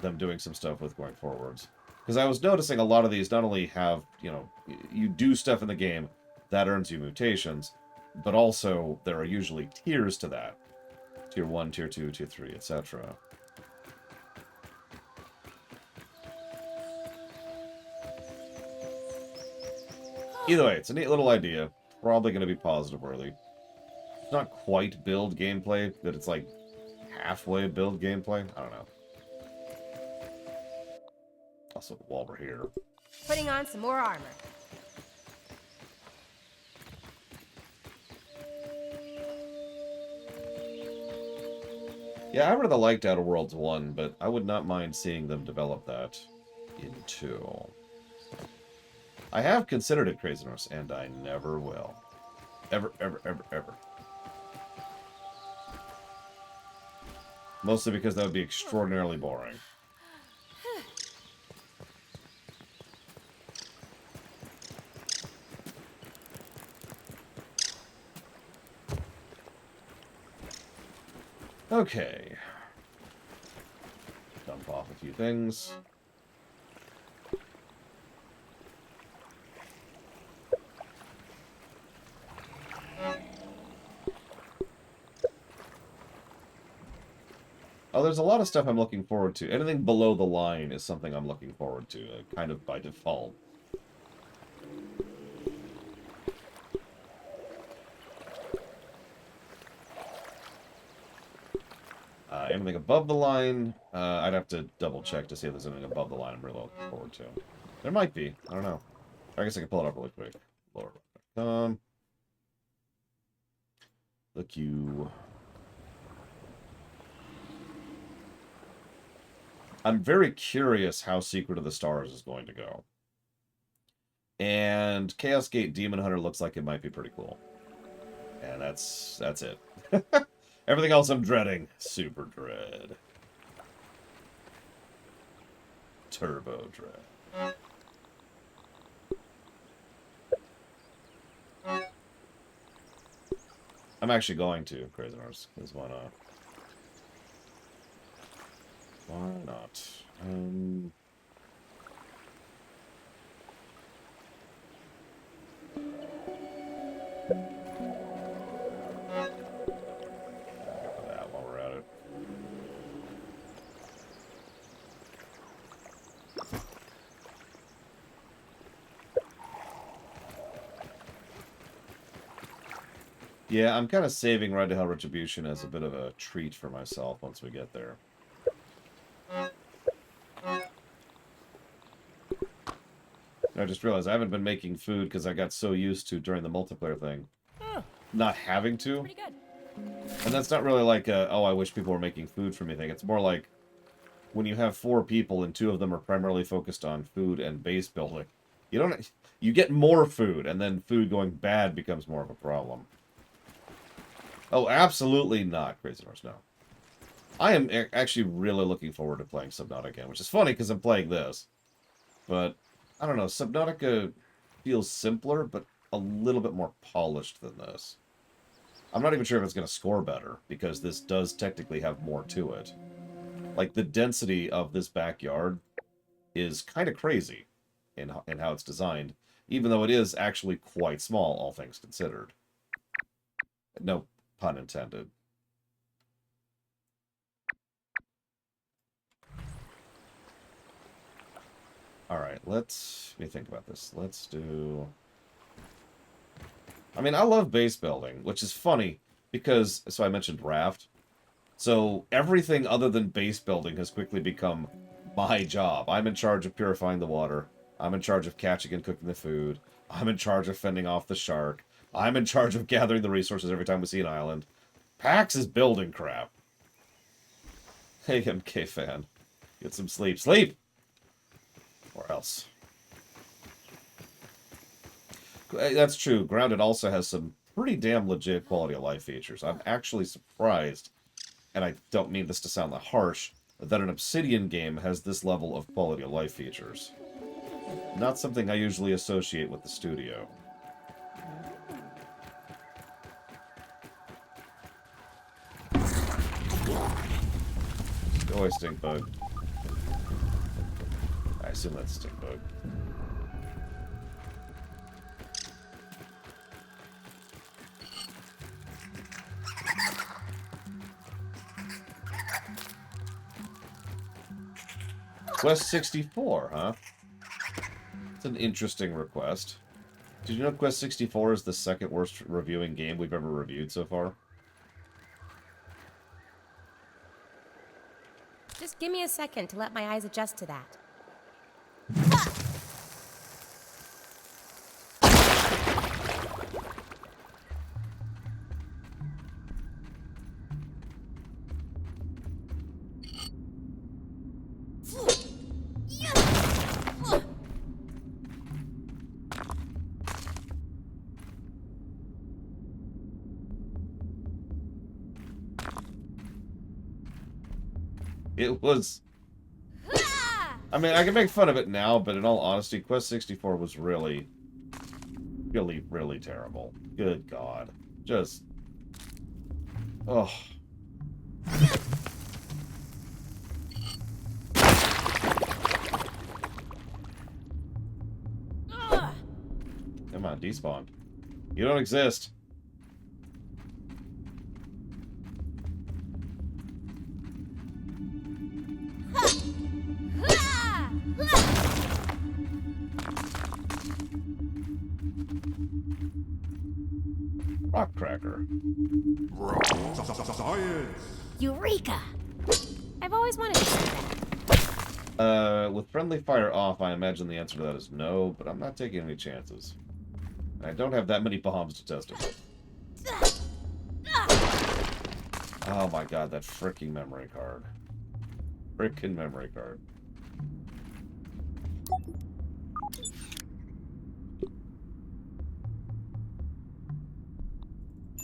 A: them doing some stuff with going forwards. Because I was noticing a lot of these not only have, you know, you do stuff in the game that earns you mutations, but also there are usually tiers to that. Tier 1, Tier 2, Tier 3, etc. Either way, it's a neat little idea. Probably going to be positive worthy. It's not quite build gameplay, but it's like halfway build gameplay. I don't know. Also, while we're here.
C: Putting on some more armor.
A: Yeah, I rather liked Outer Worlds 1, but I would not mind seeing them develop that in 2. I have considered it, Crazy Norse, and I never will. Ever, ever, ever, ever. Mostly because that would be extraordinarily boring. Okay. Dump off a few things. Oh, there's a lot of stuff I'm looking forward to. Anything below the line is something I'm looking forward to, kind of by default. Anything above the line, I'd have to double check to see if there's anything above the line I'm really looking forward to. There might be. I don't know. I guess I can pull it up really quick. Lord. Look you. I'm very curious how Secret of the Stars is going to go. And Chaos Gate Demon Hunter looks like it might be pretty cool. And that's it. Everything else I'm dreading. Super dread. Turbo dread. I'm actually going to, Crazy Norse, because why not? Why not? That while we're at it. Yeah, I'm kind of saving Ride to Hell Retribution as a bit of a treat for myself once we get there. I just realized I haven't been making food because I got so used to, during the multiplayer thing, not having to.
C: Pretty good.
A: And that's not really like a, oh, I wish people were making food for me thing. It's more like when you have 4 people and 2 of them are primarily focused on food and base building. You get more food, and then food going bad becomes more of a problem. Oh, absolutely not, Crazy Norse, no. I am actually really looking forward to playing Subnautica again, which is funny because I'm playing this. But, I don't know, Subnautica feels simpler, but a little bit more polished than this. I'm not even sure if it's going to score better, because this does technically have more to it. Like, the density of this backyard is kind of crazy in how it's designed, even though it is actually quite small, all things considered. No pun intended. Alright, let me think about this. Let's do... I mean, I love base building, which is funny, because, so I mentioned Raft. So, everything other than base building has quickly become my job. I'm in charge of purifying the water. I'm in charge of catching and cooking the food. I'm in charge of fending off the shark. I'm in charge of gathering the resources every time we see an island. PAX is building crap. Hey, MK fan. Get some sleep. Sleep! Or else. That's true. Grounded also has some pretty damn legit quality of life features. I'm actually surprised, and I don't mean this to sound that harsh, that an Obsidian game has this level of quality of life features. Not something I usually associate with the studio. Go away, stink bug. I assume that's stink bug. Quest 64, huh? It's an interesting request. Did you know Quest 64 is the second worst reviewing game we've ever reviewed so far?
C: Just give me a second to let my eyes adjust to that.
A: It was... I mean, I can make fun of it now, but in all honesty, Quest 64 was really, really terrible. Good God. Just... Oh. Come on, despawn. You don't exist. Rock cracker.
E: Science!
C: Eureka! I've always wanted to see that.
A: With friendly fire off, I imagine the answer to that is no, but I'm not taking any chances. I don't have that many bombs to test it. Oh my god, that freaking memory card. Frickin' memory card.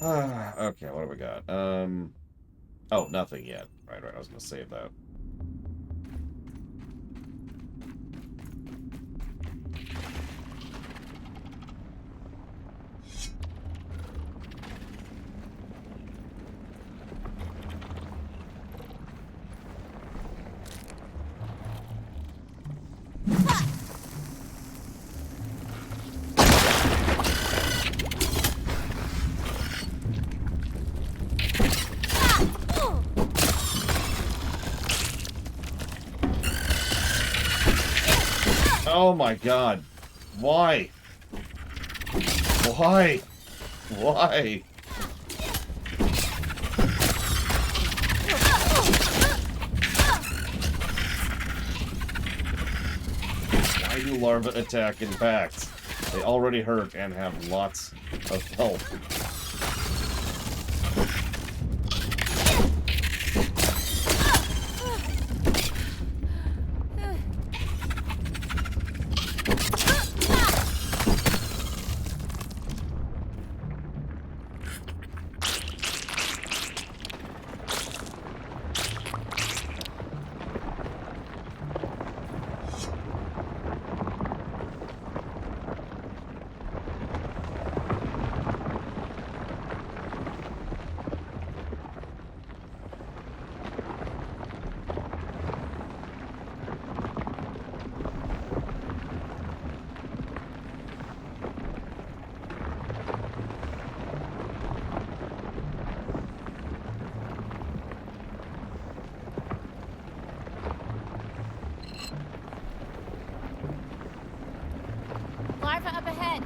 A: Okay, what have we got? Oh, nothing yet. Right, I was gonna save that. Oh my god. Why? Why? Why? Why do larvae attack in packs? They already hurt and have lots of health.
C: Larva up ahead.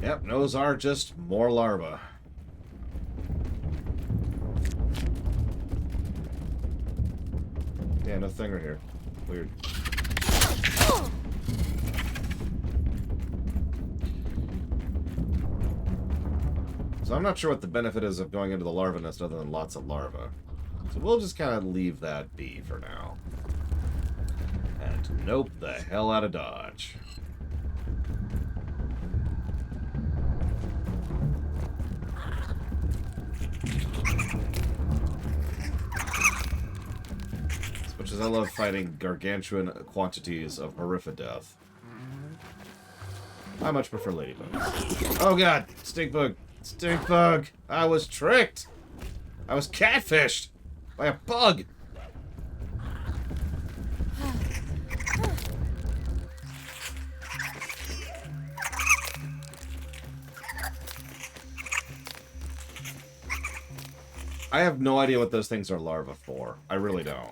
A: Yep, those are just more larvae. Yeah, no thinger here. Weird. So I'm not sure what the benefit is of going into the larva nest other than lots of larvae. So we'll just kind of leave that be for now. And nope the hell out of Dodge. As much as I love fighting gargantuan quantities of Horrifideath, I much prefer Ladybug. Oh god! Stink bug! Stink bug! I was tricked! I was catfished! By a bug! I have no idea what those things are larvae for. I really don't.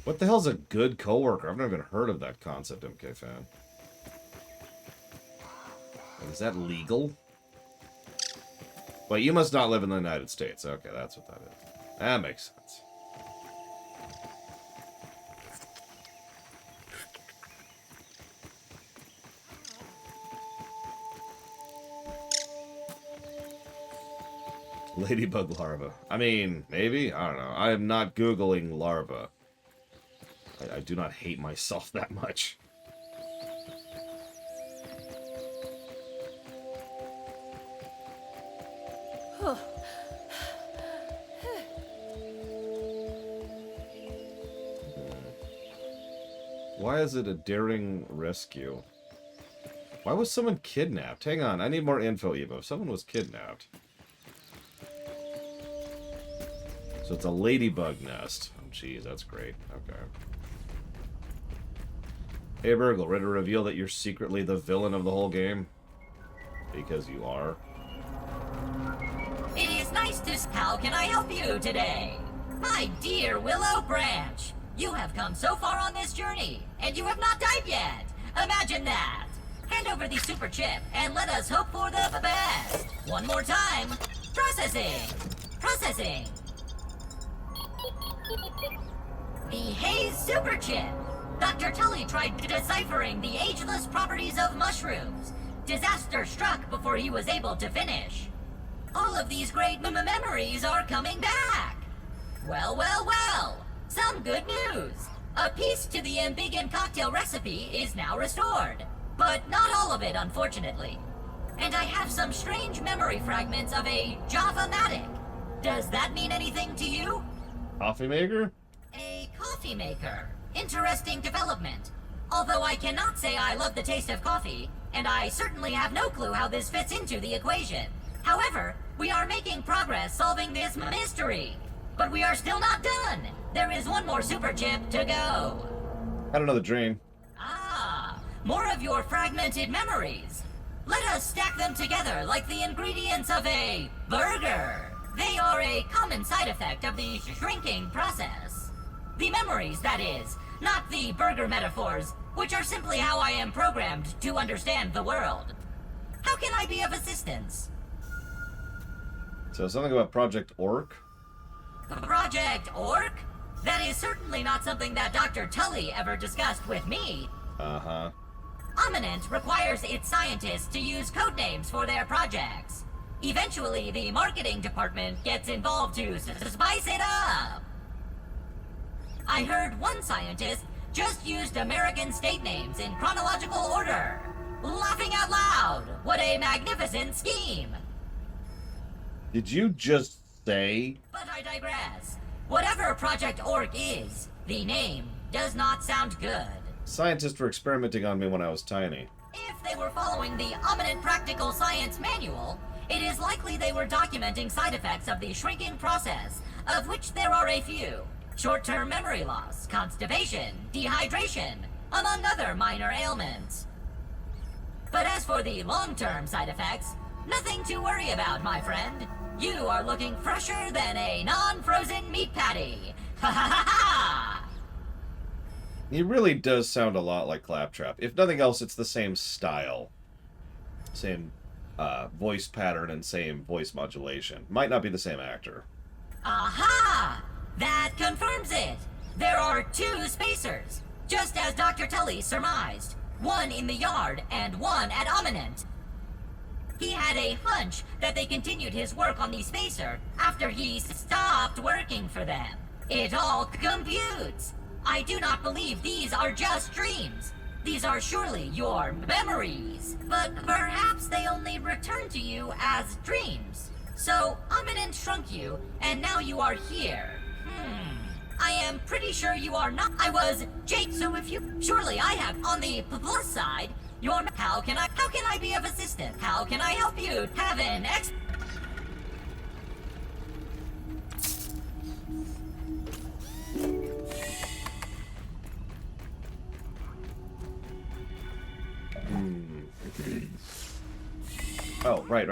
A: What the hell's a good coworker? I've never even heard of that concept, MK fan. Is that legal? Wait, you must not live in the United States. Okay, that's what that is. That makes sense. Ladybug larva. I mean, maybe? I don't know. I am not Googling larva. I do not hate myself that much. Why is it a daring rescue? Why was someone kidnapped? Hang on, I need more info, Evo. Someone was kidnapped. So it's a ladybug nest. Oh, jeez, that's great. Okay. Hey, Burgle, ready to reveal that you're secretly the villain of the whole game? Because you are.
G: It is nice to... How can I help you today? My dear Willow Branch, you have come so far on this journey, and you have not died yet. Imagine that. Hand over the super chip, and let us hope for the best. One more time. Processing. Processing. The Haze super chip. Dr. Tully tried deciphering the ageless properties of mushrooms. Disaster struck before he was able to finish. All of these great memories are coming back. Well, well, well. Some good news. A piece to the Ambiggen cocktail recipe is now restored. But not all of it, unfortunately. And I have some strange memory fragments of a Java-matic. Does that mean anything to you?
A: Coffee maker?
G: A coffee maker. Interesting development. Although I cannot say I love the taste of coffee, and I certainly have no clue how this fits into the equation. However, we are making progress solving this mystery. But we are still not done. There is one more super chip to go.
A: Had another dream.
G: Ah, more of your fragmented memories. Let us stack them together like the ingredients of a burger. They are a common side effect of the shrinking process. The memories, that is, not the burger metaphors, which are simply how I am programmed to understand the world. How can I be of assistance?
A: So something about Project Orc?
G: Project Orc? That is certainly not something that Dr. Tully ever discussed with me.
A: Uh-huh.
G: Ominent requires its scientists to use code names for their projects. Eventually, the marketing department gets involved to spice it up. I heard one scientist just used American state names in chronological order. Laughing out loud! What a magnificent scheme!
A: Did you just say?
G: But I digress. Whatever Project Orc is, the name does not sound good.
A: Scientists were experimenting on me when I was tiny.
G: If they were following the Ominent Practical Science Manual, it is likely they were documenting side effects of the shrinking process, of which there are a few. Short-term memory loss, constipation, dehydration, among other minor ailments. But as for the long-term side effects, nothing to worry about, my friend. You are looking fresher than a non-frozen meat patty. Ha ha ha ha!
A: He really does sound a lot like Claptrap. If nothing else, it's the same style. Same voice pattern and same voice modulation. Might not be the same actor.
G: Aha! That confirms it! There are two spacers, just as Dr. Tully surmised. One in the yard and one at Ominent. He had a hunch that they continued his work on the spacer after he stopped working for them. It all computes. I do not believe these are just dreams. These are surely your memories. But perhaps they only return to you as dreams. So, Ominent shrunk you, and now you are here. I am pretty sure you are not. I was Jake, so if you... Surely I have, on the plus side, your... How can I be of assistance? How can I help you? Have an
A: Oh, right.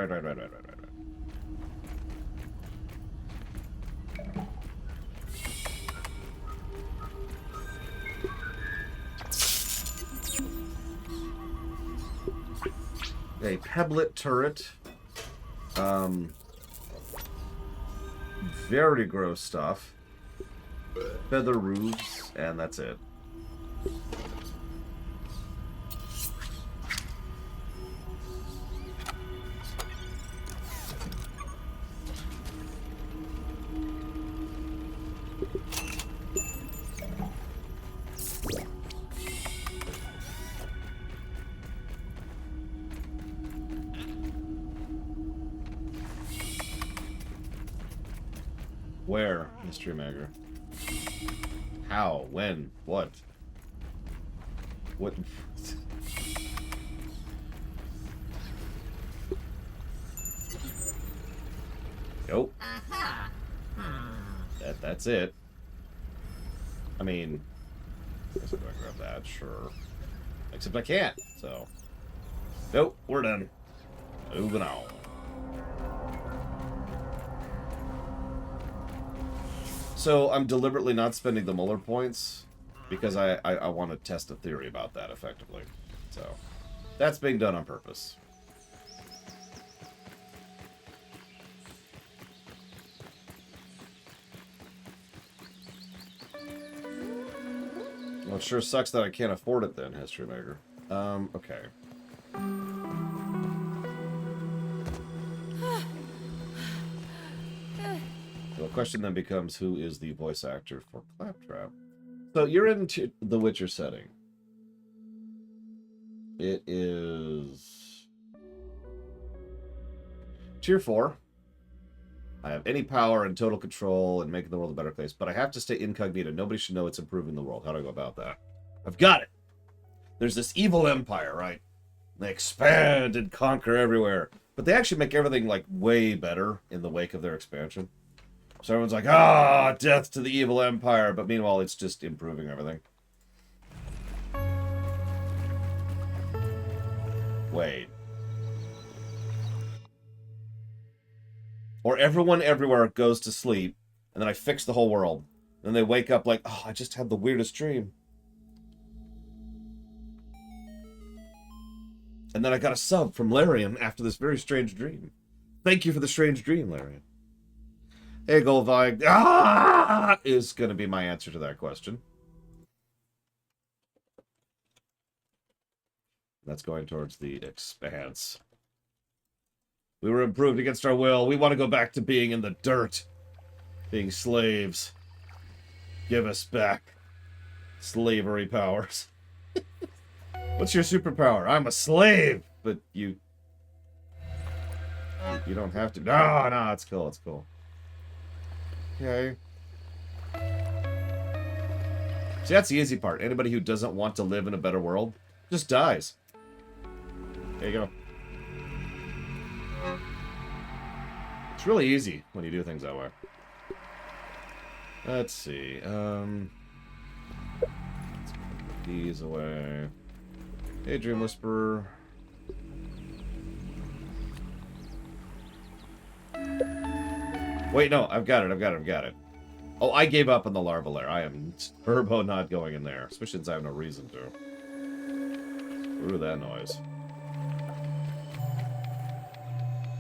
A: A pebblet turret. Very gross stuff. Feather roofs, and that's it. Where, Mystery Magger? How? When? What? What? Nope. That's it. I mean, I guess I'm gonna grab that, sure. Except I can't, so. Nope, we're done. Moving on. So I'm deliberately not spending the Muller points because I want to test a theory about that effectively. So that's being done on purpose. Well, it sure sucks that I can't afford it then, History Maker. Okay. So the question then becomes, who is the voice actor for Claptrap? So you're in the Witcher setting. It is Tier 4. I have any power and total control and making the world a better place, but I have to stay incognito. Nobody should know it's improving the world. How do I go about that? I've got it. There's this evil empire, right? They expand and conquer everywhere, but they actually make everything like way better in the wake of their expansion. So everyone's like, ah, death to the evil empire. But meanwhile, it's just improving everything. Wait. Or everyone everywhere goes to sleep, and then I fix the whole world. Then they wake up like, oh, I just had the weirdest dream. And then I got a sub from Larian after this very strange dream. Thank you for the strange dream, Larian. Egelvig is going to be my answer to that question. That's going towards the expanse. We were improved against our will. We want to go back to being in the dirt. Being slaves. Give us back slavery powers. What's your superpower? I'm a slave! But you don't have to. No, it's cool, it's cool. Okay. See, that's the easy part. Anybody who doesn't want to live in a better world just dies. There you go. It's really easy when you do things that way. Let's see. Let's put these away. Hey, Dream Whisperer. Wait, no, I've got it. Oh, I gave up on the larva lair. I am turbo not going in there, especially since I have no reason to. Ooh, that noise.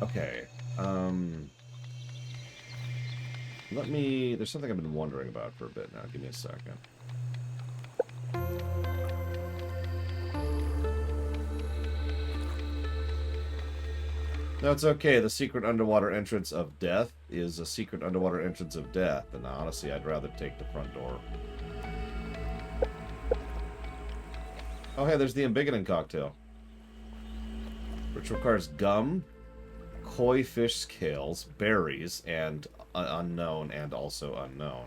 A: Okay, there's something I've been wondering about for a bit now. Give me a second. No, it's okay. The secret underwater entrance of death is a secret underwater entrance of death, and honestly, I'd rather take the front door. Oh, hey, there's the embiggening cocktail, which requires gum, koi fish scales, berries, and unknown, and also unknown.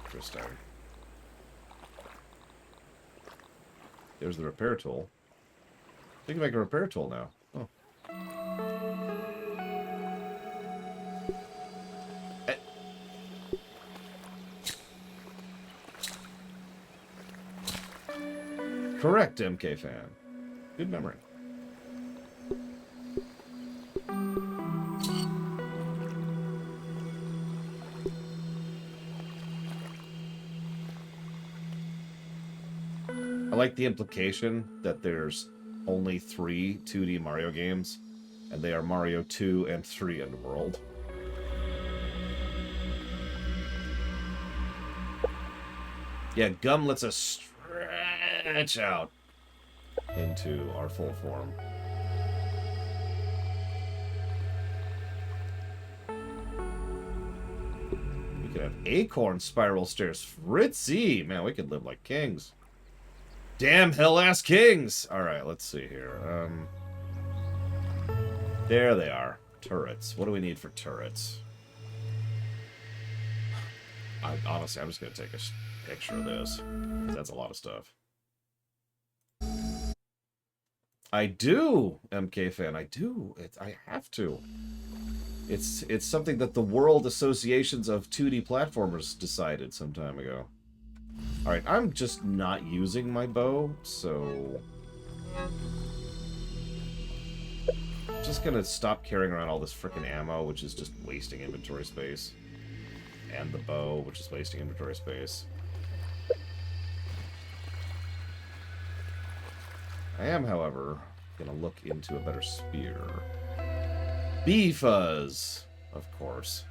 A: Interesting. There's the repair tool. You can make a repair tool now. Oh. Correct, MK fan. Good memory. I like the implication that there's only 3 2D Mario games, and they are Mario 2 and 3 and World. Yeah, Gum lets us stretch out into our full form. We could have acorn spiral stairs. Fritzy! Man, we could live like kings. Damn hell-ass kings! Alright, let's see here. There they are. Turrets. What do we need for turrets? Honestly, I'm just going to take a picture of this. That's a lot of stuff. I do, MK fan. I do. I have to. It's something that the World Associations of 2D Platformers decided some time ago. Alright, I'm just not using my bow, so... I'm just gonna stop carrying around all this frickin' ammo, which is just wasting inventory space. And the bow, which is wasting inventory space. I am, however, gonna look into a better spear. Bee-Fuzz, of course.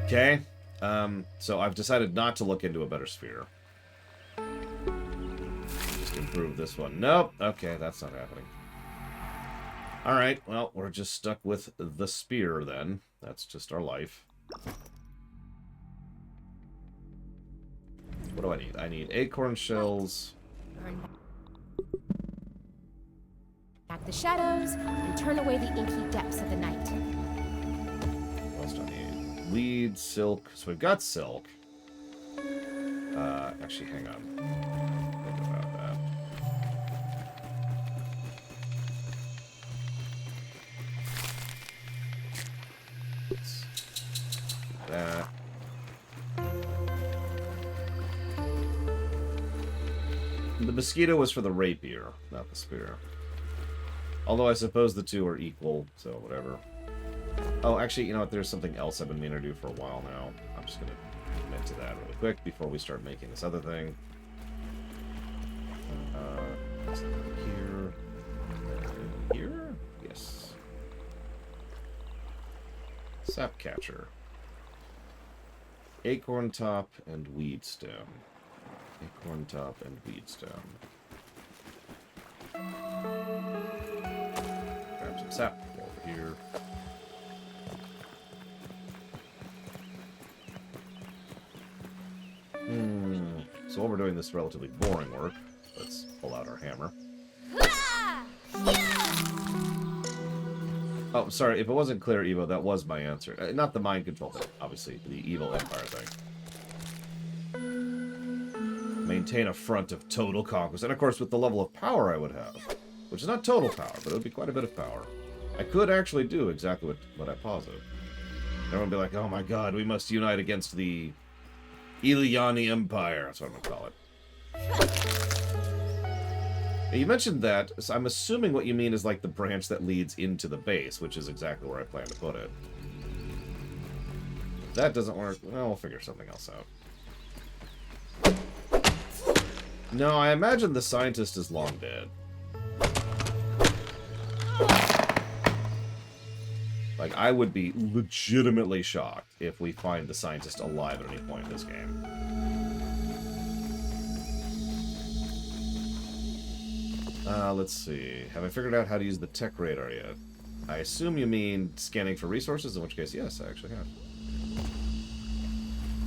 A: Okay, so I've decided not to look into a better sphere. Just improve this one. Nope, okay, that's not happening. Alright, well, we're just stuck with the spear then. That's just our life. What do I need? I need acorn shells.
C: Burn back the shadows and turn away the inky depths of the night.
A: What else do I need? Lead, silk. So we've got silk. Actually, hang on. Think about that. Let's do that. The mosquito was for the rapier, not the spear. Although I suppose the two are equal, so whatever. Oh, actually, you know what? There's something else I've been meaning to do for a while now. I'm just going to commit to that really quick before we start making this other thing. Here. Here? Yes. Sap catcher. Acorn top and weed stem. Acorn top and weed stem. Grab some sap over here. So while we're doing this relatively boring work, let's pull out our hammer. Oh, sorry, if it wasn't clear, Evo, that was my answer. Not the mind control thing, obviously, the evil empire thing. Maintain a front of total conquest. And of course, with the level of power I would have, which is not total power, but it would be quite a bit of power, I could actually do exactly what I posited. Everyone would be like, oh my god, we must unite against the Iliani Empire. That's what I'm going to call it. Now, you mentioned that, so I'm assuming what you mean is like the branch that leads into the base, which is exactly where I plan to put it. If that doesn't work, well, we'll figure something else out. No, I imagine the scientist is long dead. Like, I would be legitimately shocked if we find the scientist alive at any point in this game. Let's see. Have I figured out how to use the tech radar yet? I assume you mean scanning for resources, in which case, yes, I actually have.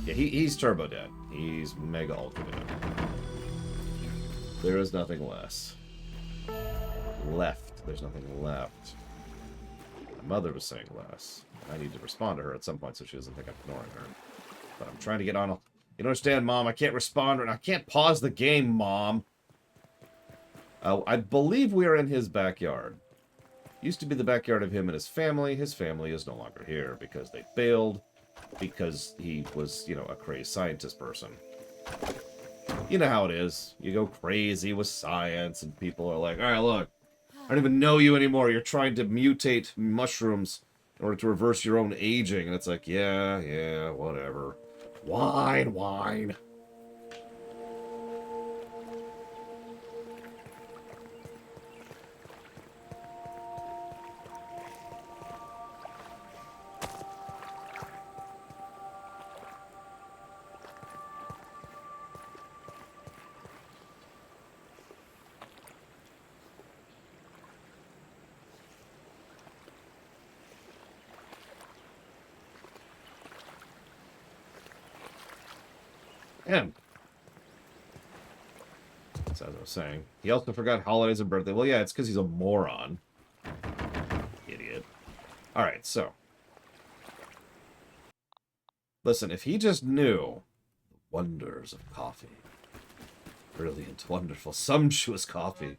A: Yeah, he's turbo dead. He's mega ultra dead. There is nothing less. Left. There's nothing left. My mother was saying less. I need to respond to her at some point so she doesn't think I'm ignoring her. But I'm trying to get on a... You understand, Mom? I can't respond right now. I can't pause the game, Mom. I believe we are in his backyard. Used to be the backyard of him and his family. His family is no longer here because they failed. Because he was, you know, a crazy scientist person. You know how it is. You go crazy with science and people are like, alright, look. I don't even know you anymore. You're trying to mutate mushrooms in order to reverse your own aging. And it's like, yeah, whatever. Wine, wine. And as I was saying, he also forgot holidays and birthday. Well, yeah, it's because he's a moron. Idiot. All right, so listen, if he just knew the wonders of coffee, brilliant, wonderful, sumptuous coffee,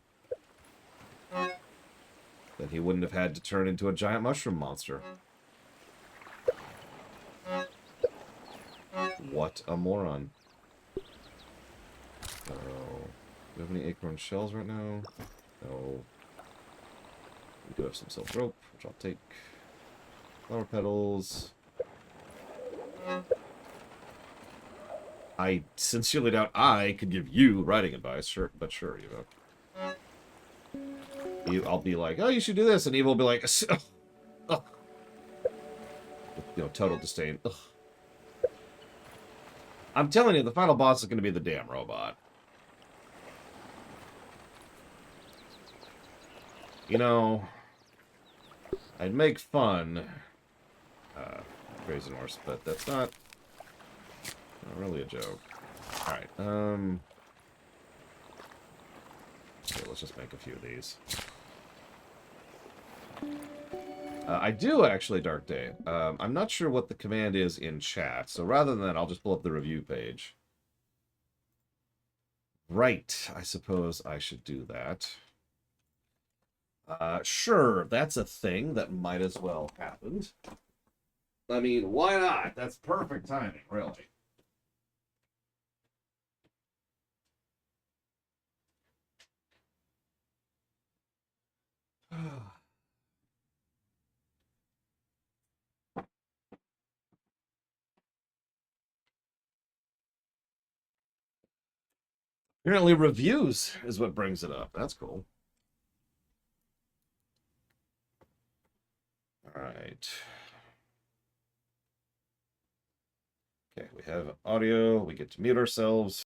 A: then he wouldn't have had to turn into a giant mushroom monster. What a moron. Oh, do we have any acorn shells right now? No. We do have some silk rope, which I'll take. Flower petals. I sincerely doubt I could give you writing advice, sure, but sure, I'll be like, oh, you should do this, and Eva will be like, ugh. Total disdain. Ugh. I'm telling you, the final boss is going to be the damn robot. I'd make fun, Crazy Norse, but that's not really a joke. Alright, okay, let's just make a few of these. I do, actually, Dark Day. I'm not sure what the command is in chat, so rather than that, I'll just pull up the review page. Right, I suppose I should do that. Sure, that's a thing that might as well happen. I mean, why not? That's perfect timing, really. Apparently reviews is what brings it up. That's cool. Alright. Okay, we have audio. We get to mute ourselves.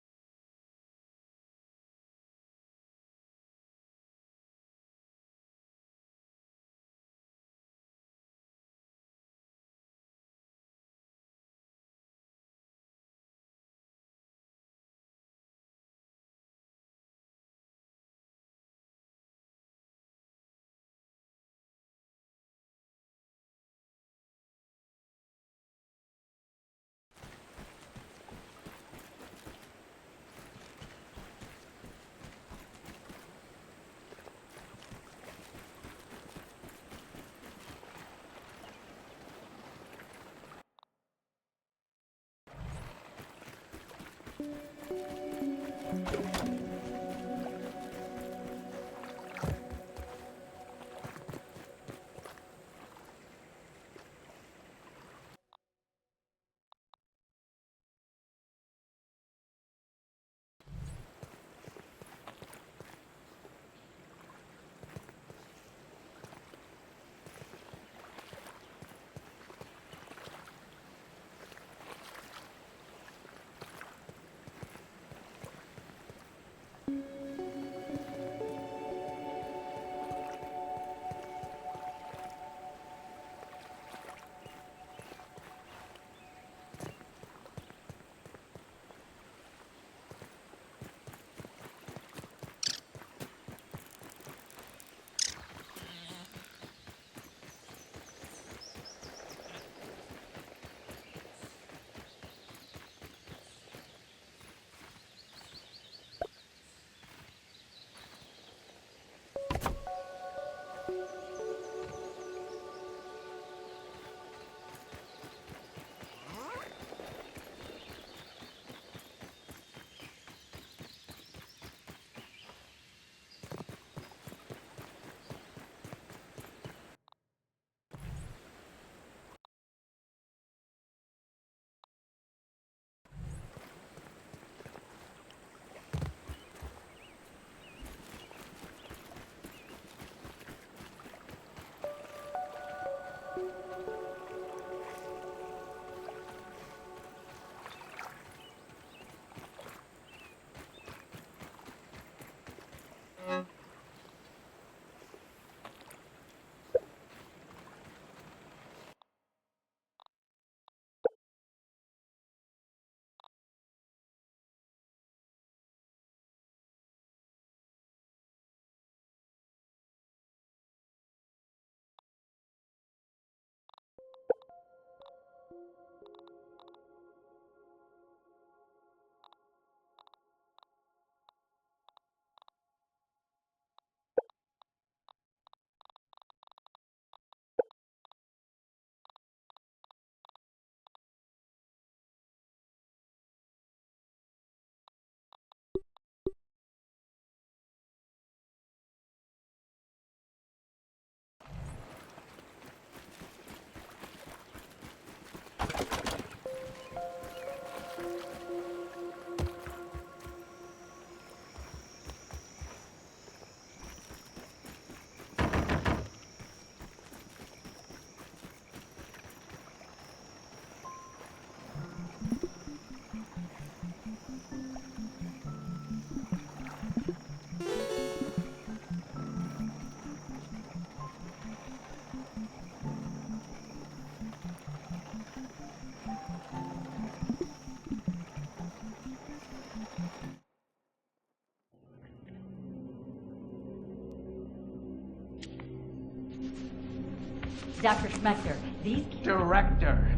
H: Dr. Schmechter, these...
E: Director.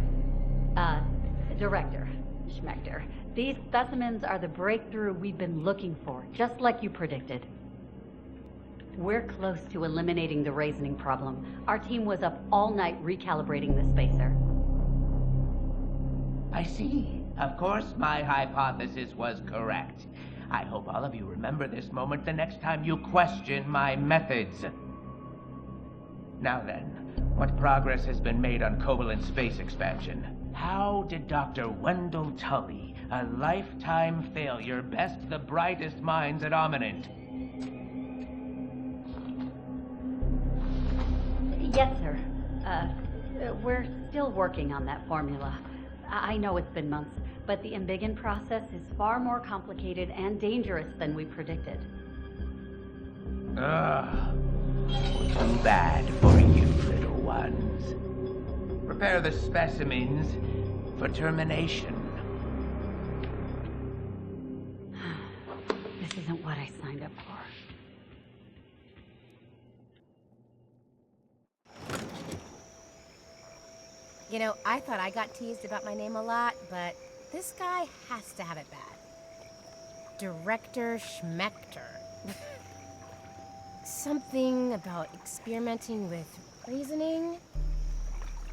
H: Director Schmechter. These specimens are the breakthrough we've been looking for, just like you predicted. We're close to eliminating the raisoning problem. Our team was up all night recalibrating the spacer.
I: I see. Of course, my hypothesis was correct. I hope all of you remember this moment the next time you question my methods. Now then, what progress has been made on Kobolin space expansion? How did Dr. Wendell Tully, a lifetime failure, best the brightest minds at Ominent?
H: Yes, sir. We're still working on that formula. I know it's been months, but the Embiggen process is far more complicated and dangerous than we predicted.
I: Too bad for you, little ones. Prepare the specimens for termination.
H: This isn't what I signed up for.
C: You know, I thought I got teased about my name a lot, but this guy has to have it bad. Director Schmechter. Something about experimenting with reasoning?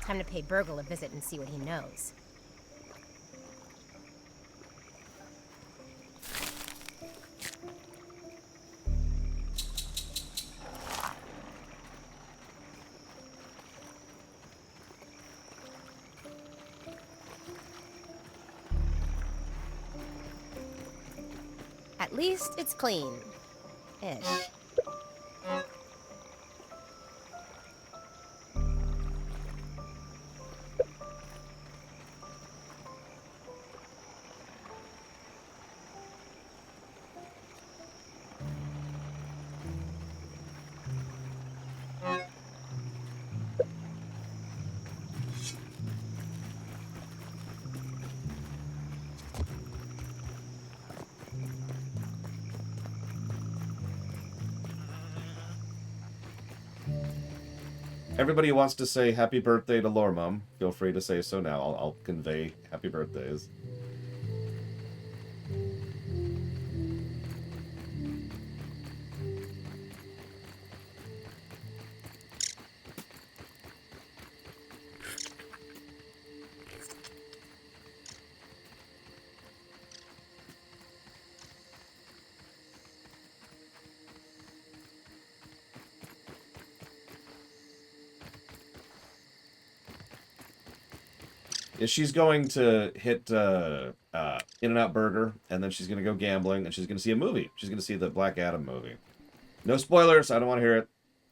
C: Time to pay Burgle a visit and see what he knows. At least it's clean. Ish.
A: Everybody who wants to say happy birthday to Lore Mum, feel free to say so now. I'll convey happy birthdays. Is she's going to hit In-N-Out Burger, and then she's going to go gambling, and she's going to see a movie. She's going to see the Black Adam movie. No spoilers. I don't want to hear it.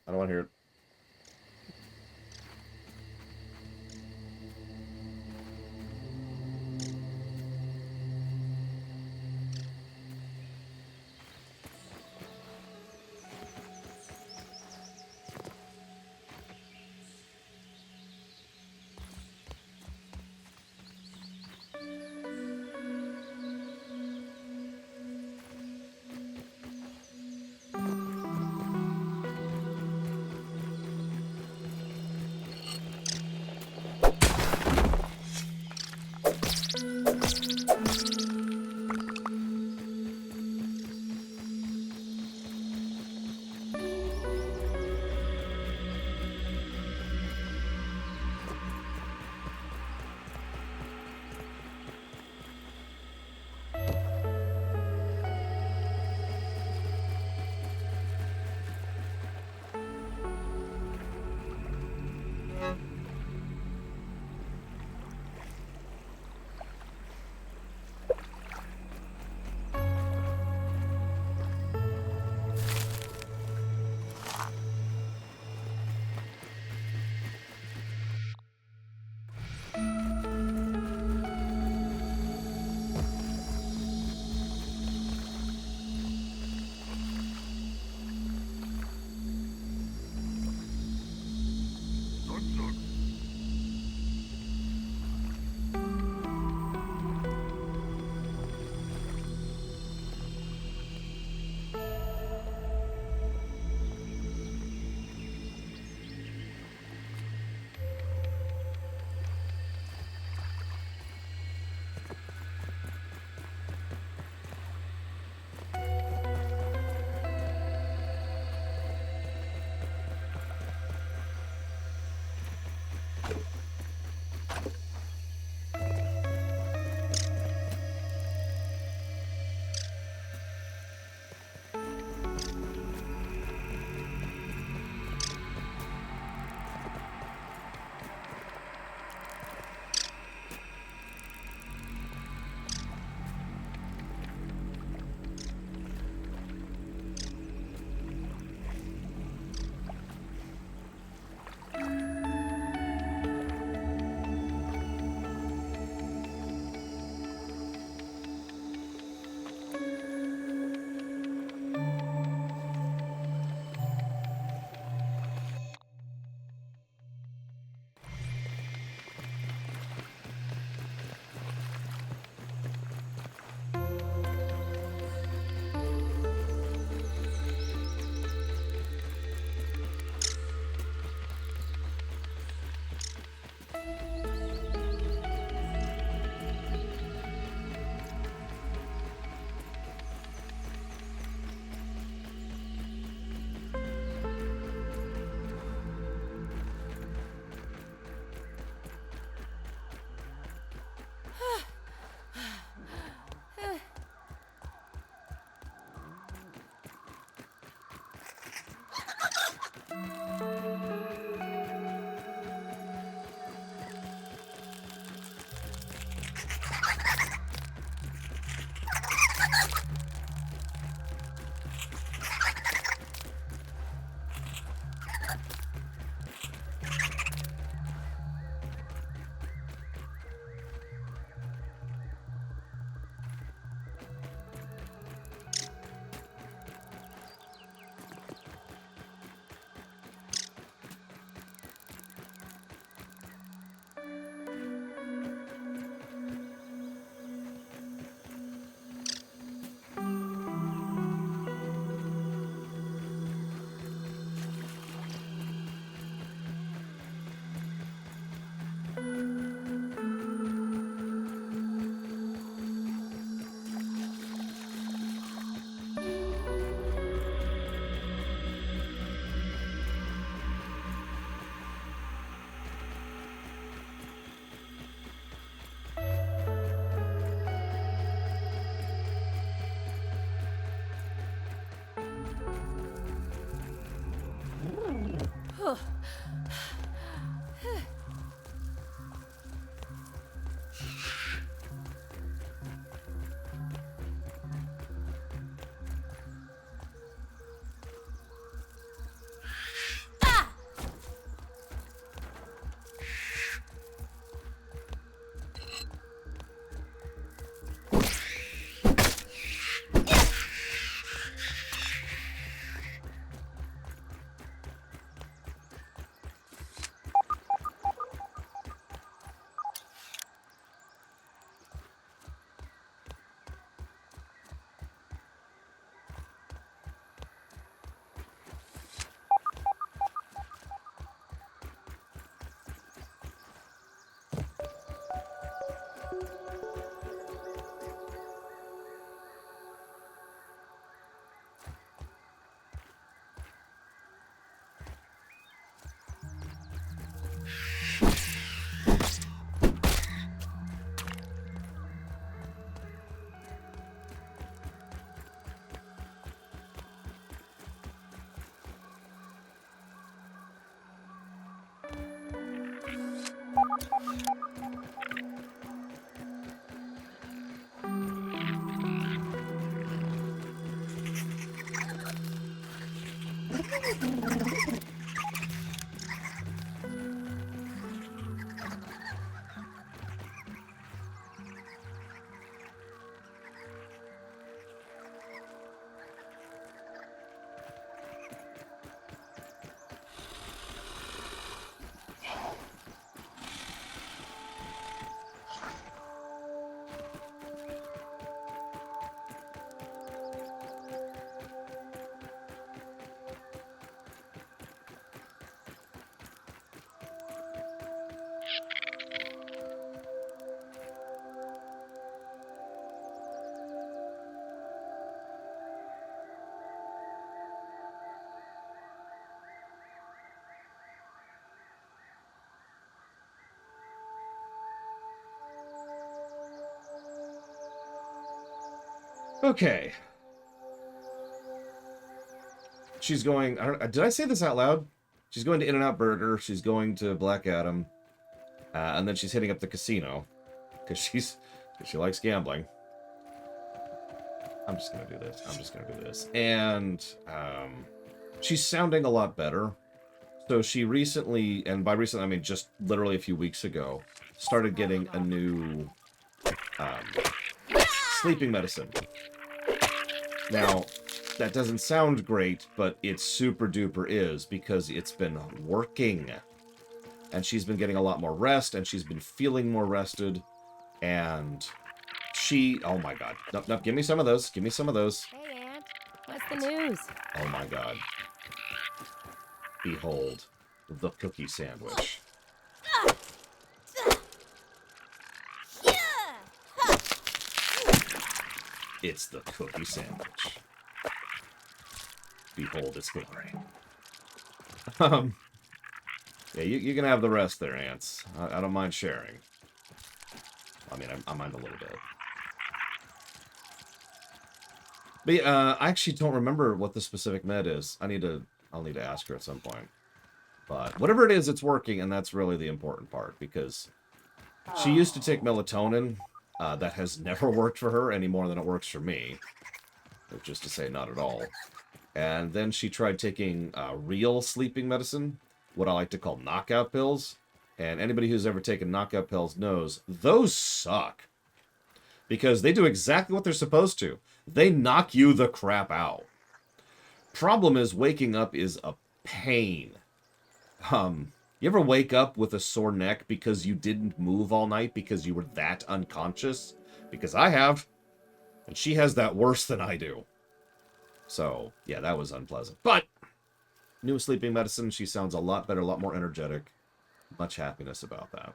A: I don't want to hear it. Okay. She's going... did I say this out loud? She's going to In-N-Out Burger. She's going to Black Adam. And then she's hitting up the casino. Because she likes gambling. I'm just going to do this. And she's sounding a lot better. So she recently, and by recently I mean just literally a few weeks ago, started getting a new sleeping medicine. Now, that doesn't sound great, but it super duper is, because it's been working. And she's been getting a lot more rest, and she's been feeling more rested. And she... oh my god. No, give me some of those. Give me some of those.
C: Hey, Aunt. What's the news?
A: Oh my god. Behold, the cookie sandwich. It's the cookie sandwich. Behold its glory. Yeah, you can have the rest there, Ants. I don't mind sharing. I mean, I mind a little bit. But yeah, I actually don't remember what the specific med is. I'll need to ask her at some point. But whatever it is, it's working, and that's really the important part, because she used to take melatonin. That has never worked for her any more than it works for me. Just to say, not at all. And then she tried taking real sleeping medicine, what I like to call knockout pills. And anybody who's ever taken knockout pills knows those suck. Because they do exactly what they're supposed to. They knock you the crap out. Problem is, waking up is a pain. You ever wake up with a sore neck because you didn't move all night because you were that unconscious? Because I have. And she has that worse than I do. So, yeah, that was unpleasant. But, new sleeping medicine, she sounds a lot better, a lot more energetic. Much happiness about that.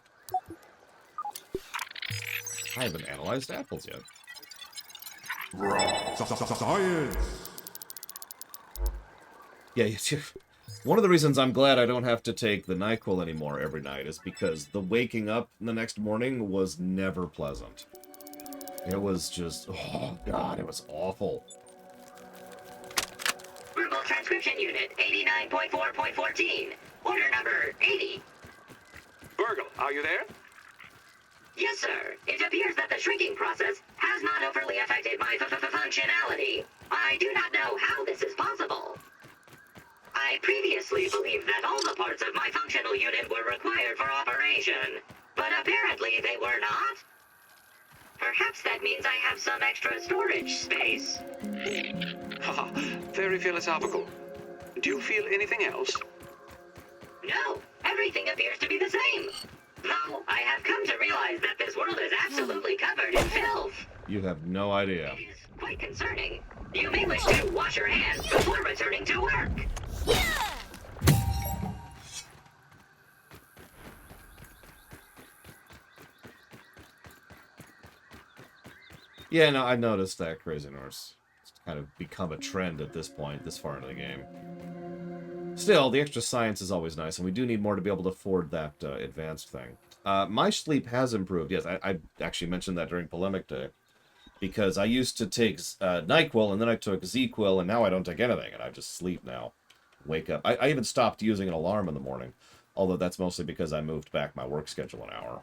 A: I haven't analyzed apples yet.
E: Science!
A: Yeah, one of the reasons I'm glad I don't have to take the NyQuil anymore every night is because the waking up the next morning was never pleasant. It was just, oh god, it was awful.
D: Verbal transcription unit 89.4.14. Order number 80.
F: Virgil, are you there?
D: Yes, sir. It appears that the shrinking process has not overly affected my functionality. I do not know how this is possible. I previously believed that all the parts of my functional unit were required for operation, but apparently they were not. Perhaps that means I have some extra storage space.
F: Haha, very philosophical. Do you feel anything else?
D: No, everything appears to be the same. Though I have come to realize that this world is absolutely covered in filth.
A: You have no idea.
D: It is quite concerning. You may wish to wash your hands before returning to work.
A: Yeah, no, I've noticed that, Crazy Norse. It's kind of become a trend at this point, this far into the game. Still, the extra science is always nice, and we do need more to be able to afford that advanced thing. My sleep has improved. Yes, I actually mentioned that during Polemic Day. Because I used to take NyQuil, and then I took ZQuil, and now I don't take anything, and I just sleep now. Wake up. I even stopped using an alarm in the morning. Although that's mostly because I moved back my work schedule an hour.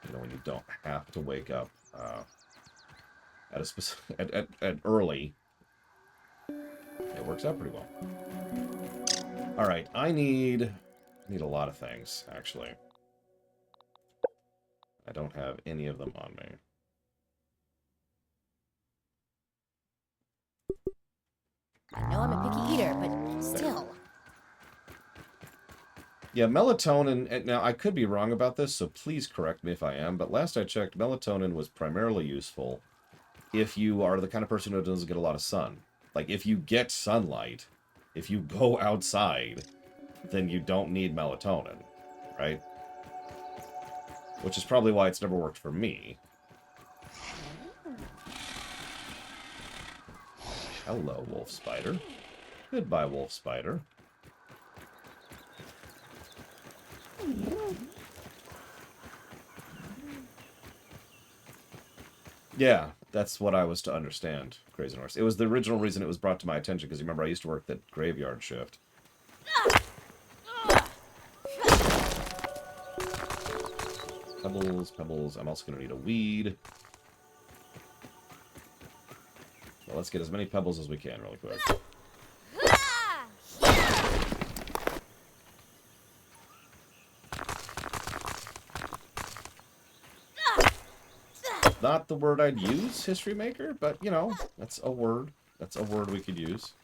A: You know, when you don't have to wake up at a specific at early, it works out pretty well. All right, I need a lot of things actually. I don't have any of them on me.
C: I know I'm a picky eater, but still.
A: Yeah, melatonin, and now I could be wrong about this, so please correct me if I am, but last I checked, melatonin was primarily useful if you are the kind of person who doesn't get a lot of sun. Like, if you get sunlight, if you go outside, then you don't need melatonin, right? Which is probably why it's never worked for me. Hello, wolf spider. Goodbye, wolf spider. Yeah, that's what I was to understand, Crazy Norse. It was the original reason it was brought to my attention, because you remember I used to work that graveyard shift. Pebbles, pebbles. I'm also going to need a weed. So let's get as many pebbles as we can really quick. Not the word I'd use, History Maker, but, you know, that's a word. That's a word we could use.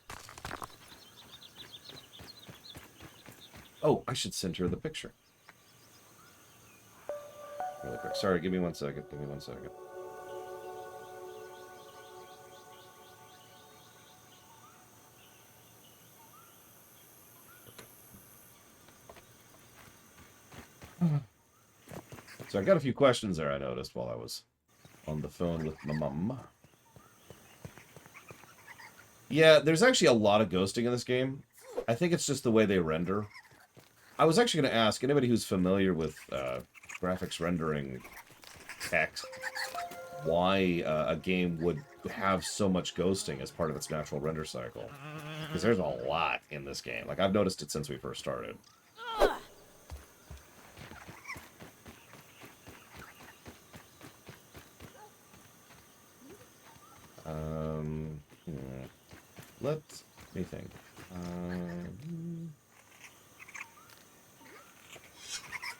A: Oh, I should send her the picture. Really quick. Sorry, give me 1 second. Give me 1 second. So I got a few questions there I noticed while I was on the phone with my mum. Yeah, there's actually a lot of ghosting in this game. I think it's just the way they render. I was actually going to ask anybody who's familiar with graphics rendering text why a game would have so much ghosting as part of its natural render cycle. Because there's a lot in this game. Like, I've noticed it since we first started. Let me think.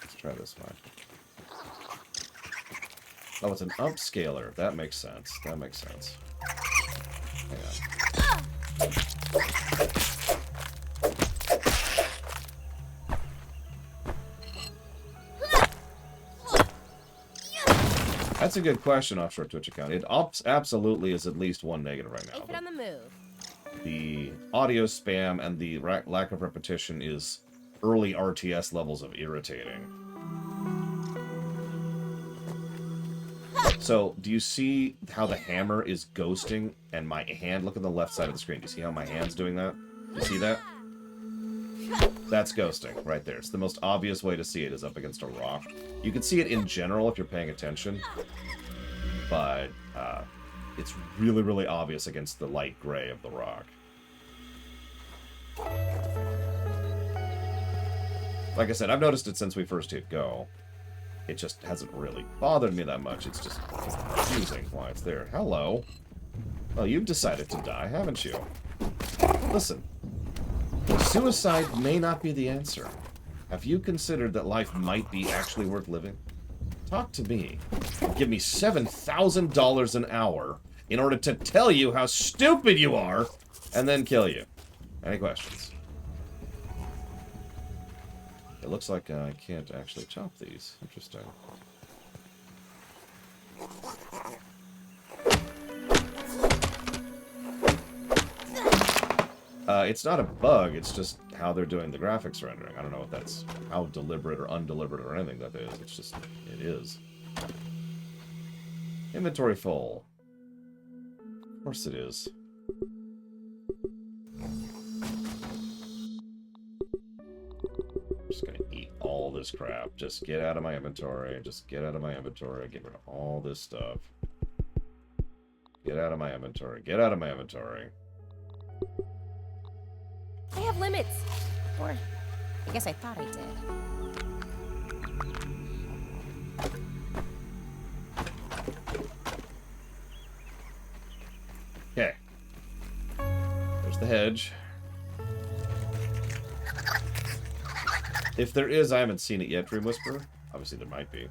A: Let's try this one. Oh, it's an upscaler. That makes sense. That makes sense. Hang on. That's a good question, Offshore Twitch account. It absolutely is at least one negative right now.
C: Keep it on the move.
A: The audio spam and the lack of repetition is early RTS levels of irritating. So, do you see how the hammer is ghosting and my hand? Look at the left side of the screen. Do you see how my hand's doing that? Do you see that? That's ghosting right there. It's the most obvious way to see it is up against a rock. You can see it in general if you're paying attention, but it's really, really obvious against the light gray of the rock. Like I said, I've noticed it since we first hit go. It just hasn't really bothered me that much. It's just confusing why it's there. Hello. Well, you've decided to die, haven't you? Listen. Suicide may not be the answer. Have you considered that life might be actually worth living? Talk to me. Give me $7,000 an hour in order to tell you how stupid you are, and then kill you. Any questions? It looks like I can't actually chop these. Interesting. It's not a bug, it's just how they're doing the graphics rendering. I don't know if that's how deliberate or undeliberate or anything that is. It's just, it is. Inventory full. Of course it is. I'm just gonna eat all this crap. Just get out of my inventory. Just get out of my inventory. Get rid of all this stuff. Get out of my inventory. Get out of my inventory.
C: I have limits. Or I guess I thought I did.
A: Okay. There's the hedge. If there is, I haven't seen it yet, Dream Whisperer. Obviously, there might be.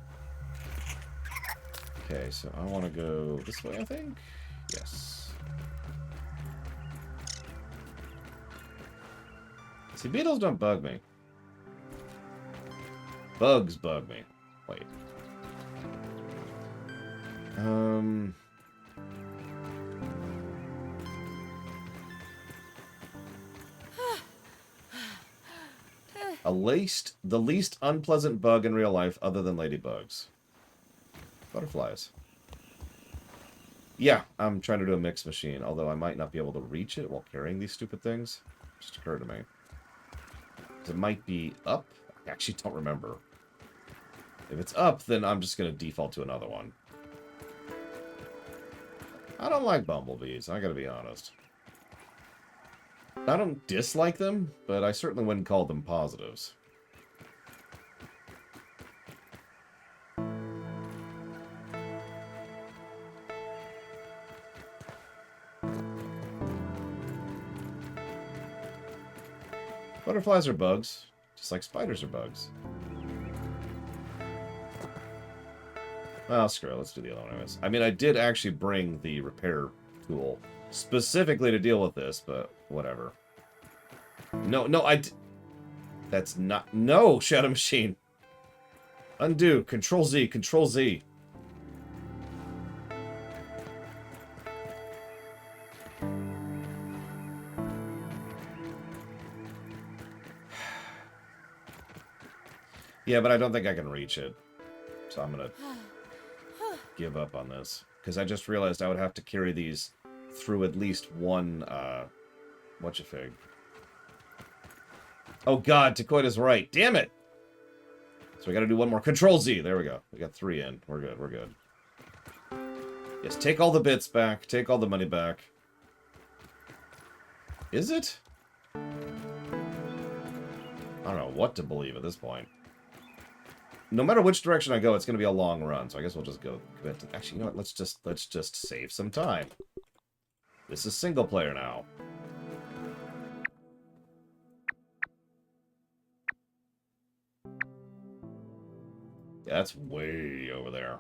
A: Okay, so I want to go this way, I think? Yes. See, beetles don't bug me. Bugs bug me. Wait. The least unpleasant bug in real life other than ladybugs. Butterflies. Yeah, I'm trying to do a mix machine, although I might not be able to reach it while carrying these stupid things. Just occurred to me. It might be up. I actually don't remember. If it's up, then I'm just going to default to another one. I don't like bumblebees, I gotta be honest. I don't dislike them, but I certainly wouldn't call them positives. Butterflies are bugs, just like spiders are bugs. Well, screw it, let's do the other one anyways. I mean, I did actually bring the repair tool specifically to deal with this, but whatever. No, that's not... No, Shadow Machine! Undo, Control Z, Control Z. Yeah, but I don't think I can reach it. So I'm gonna give up on this. Because I just realized I would have to carry these through at least one, whatcha-fig. Oh god, Takoida's right. Damn it! So we gotta do one more. Control Z! There we go. We got 3 in. We're good, we're good. Yes, take all the bits back. Take all the money back. Is it? I don't know what to believe at this point. No matter which direction I go, it's going to be a long run, so I guess we'll just go commit to... Actually, you know what? Let's just save some time. This is single player now. Yeah, that's way over there.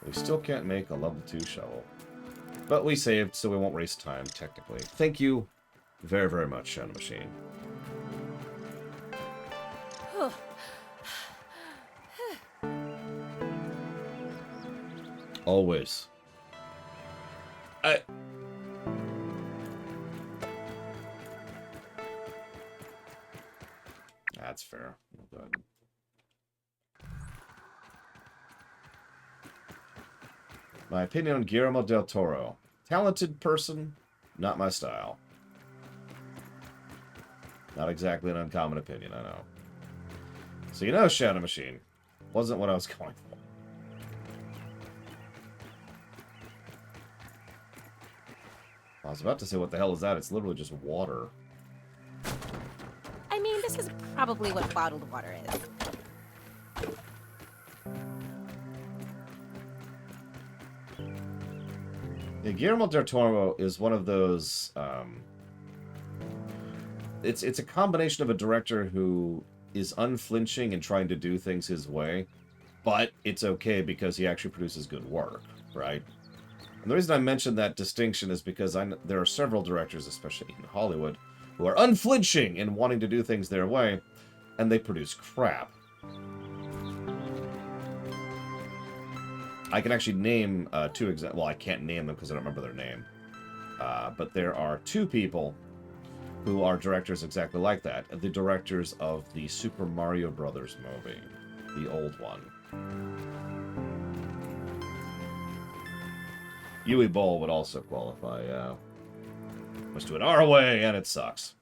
A: We still can't make a level 2 shovel. But we saved, so we won't waste time, technically. Thank you very, very much, Shadow Machine. Always. That's fair. Well done. My opinion on Guillermo del Toro. Talented person, not my style. Not exactly an uncommon opinion, I know. So you know, Shadow Machine. Wasn't what I was going for. I was about to say, what the hell is that? It's literally just water.
C: I mean, this is probably what bottled water is.
A: Yeah, Guillermo del Toro is one of those... It's a combination of a director who is unflinching and trying to do things his way, but it's okay because he actually produces good work, right? And the reason I mention that distinction is because there are several directors, especially in Hollywood, who are unflinching in wanting to do things their way, and they produce crap. I can actually name 2 examples. Well, I can't name them because I don't remember their name. But there are 2 people who are directors exactly like that. The directors of the Super Mario Brothers movie. The old one. Uwe Boll would also qualify, yeah. Let's do it our way, and it sucks.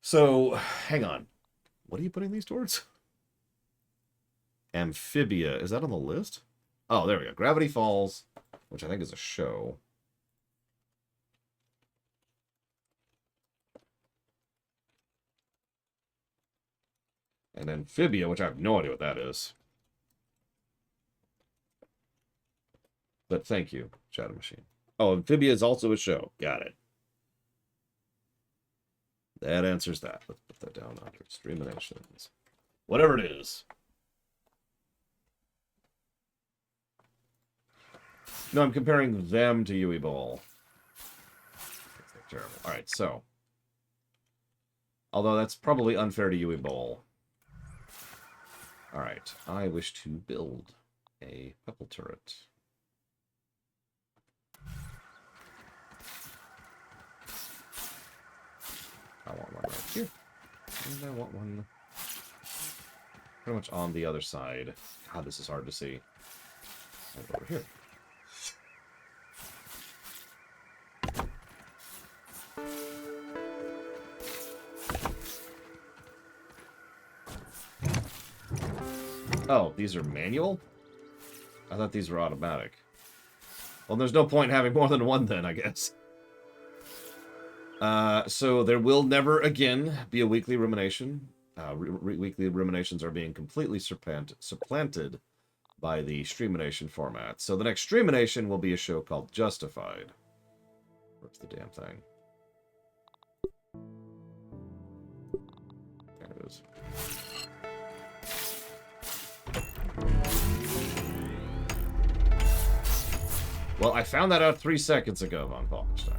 A: So, hang on. What are you putting these towards? Amphibia. Is that on the list? Oh, there we go. Gravity Falls, which I think is a show. And Amphibia, which I have no idea what that is. But thank you, Shadow Machine. Oh, Amphibia is also a show. Got it. That answers that. Let's put that down under Streamations. Whatever it is. No, I'm comparing them to Yui Bowl. That's terrible. Alright, so. Although that's probably unfair to Yui Bowl. Alright, I wish to build a pebble turret. I want one right here. And I want one pretty much on the other side. God, this is hard to see. And over here. Oh, these are manual? I thought these were automatic. Well, there's no point in having more than one then, I guess. So there will never again be a weekly rumination. Weekly ruminations are being completely supplanted by the Streamination format. So the next Streamination will be a show called Justified. Where's the damn thing? There it is. Well, I found that out 3 seconds ago, Von Falkenstein.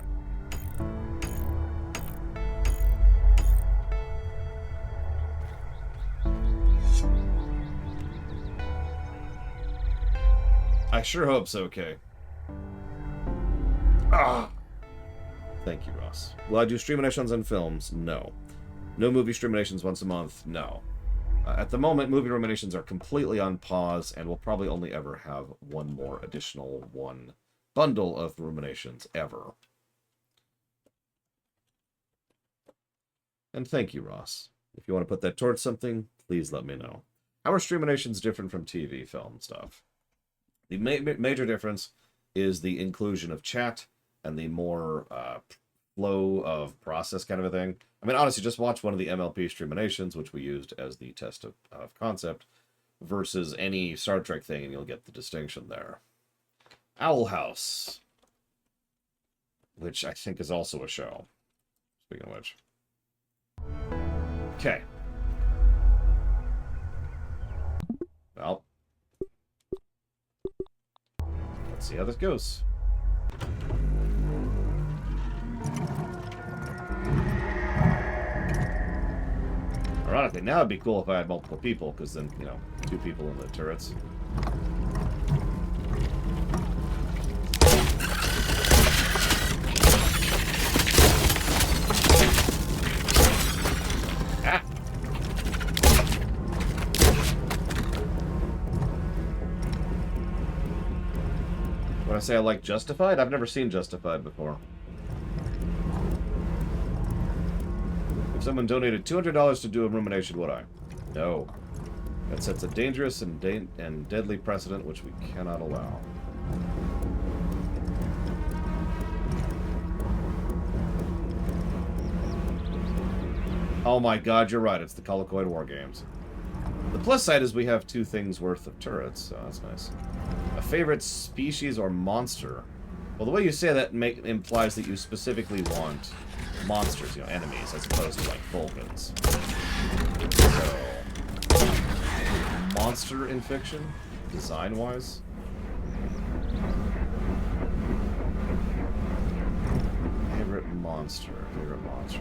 A: I sure hope so, okay. Ah! Thank you, Ross. Will I do Streaminations and films? No. No movie Streaminations once a month? No. At the moment, movie ruminations are completely on pause, and we'll probably only ever have one more additional bundle of ruminations ever. And thank you, Ross. If you want to put that towards something, please let me know. How are Streaminations different from TV, film stuff? The major difference is the inclusion of chat and the more flow of process kind of a thing. I mean, honestly, just watch one of the MLP Streaminations, which we used as the test of concept, versus any Star Trek thing, and you'll get the distinction there. Owl House, which I think is also a show. Speaking of which. Okay. Well. Let's see how this goes. Ironically, now it'd be cool if I had multiple people, because then, you know, 2 people in the turrets. Ah! When I say I like Justified, I've never seen Justified before. If someone donated $200 to do a rumination, would I? No. That sets a dangerous and deadly precedent which we cannot allow. Oh my god, you're right. It's the Colicoid War Games. The plus side is we have 2 things worth of turrets, so that's nice. A favorite species or monster? Well, the way you say that implies that you specifically want monsters, you know, enemies, as opposed to, like, Vulcans. So, monster in fiction, design-wise. Favorite monster.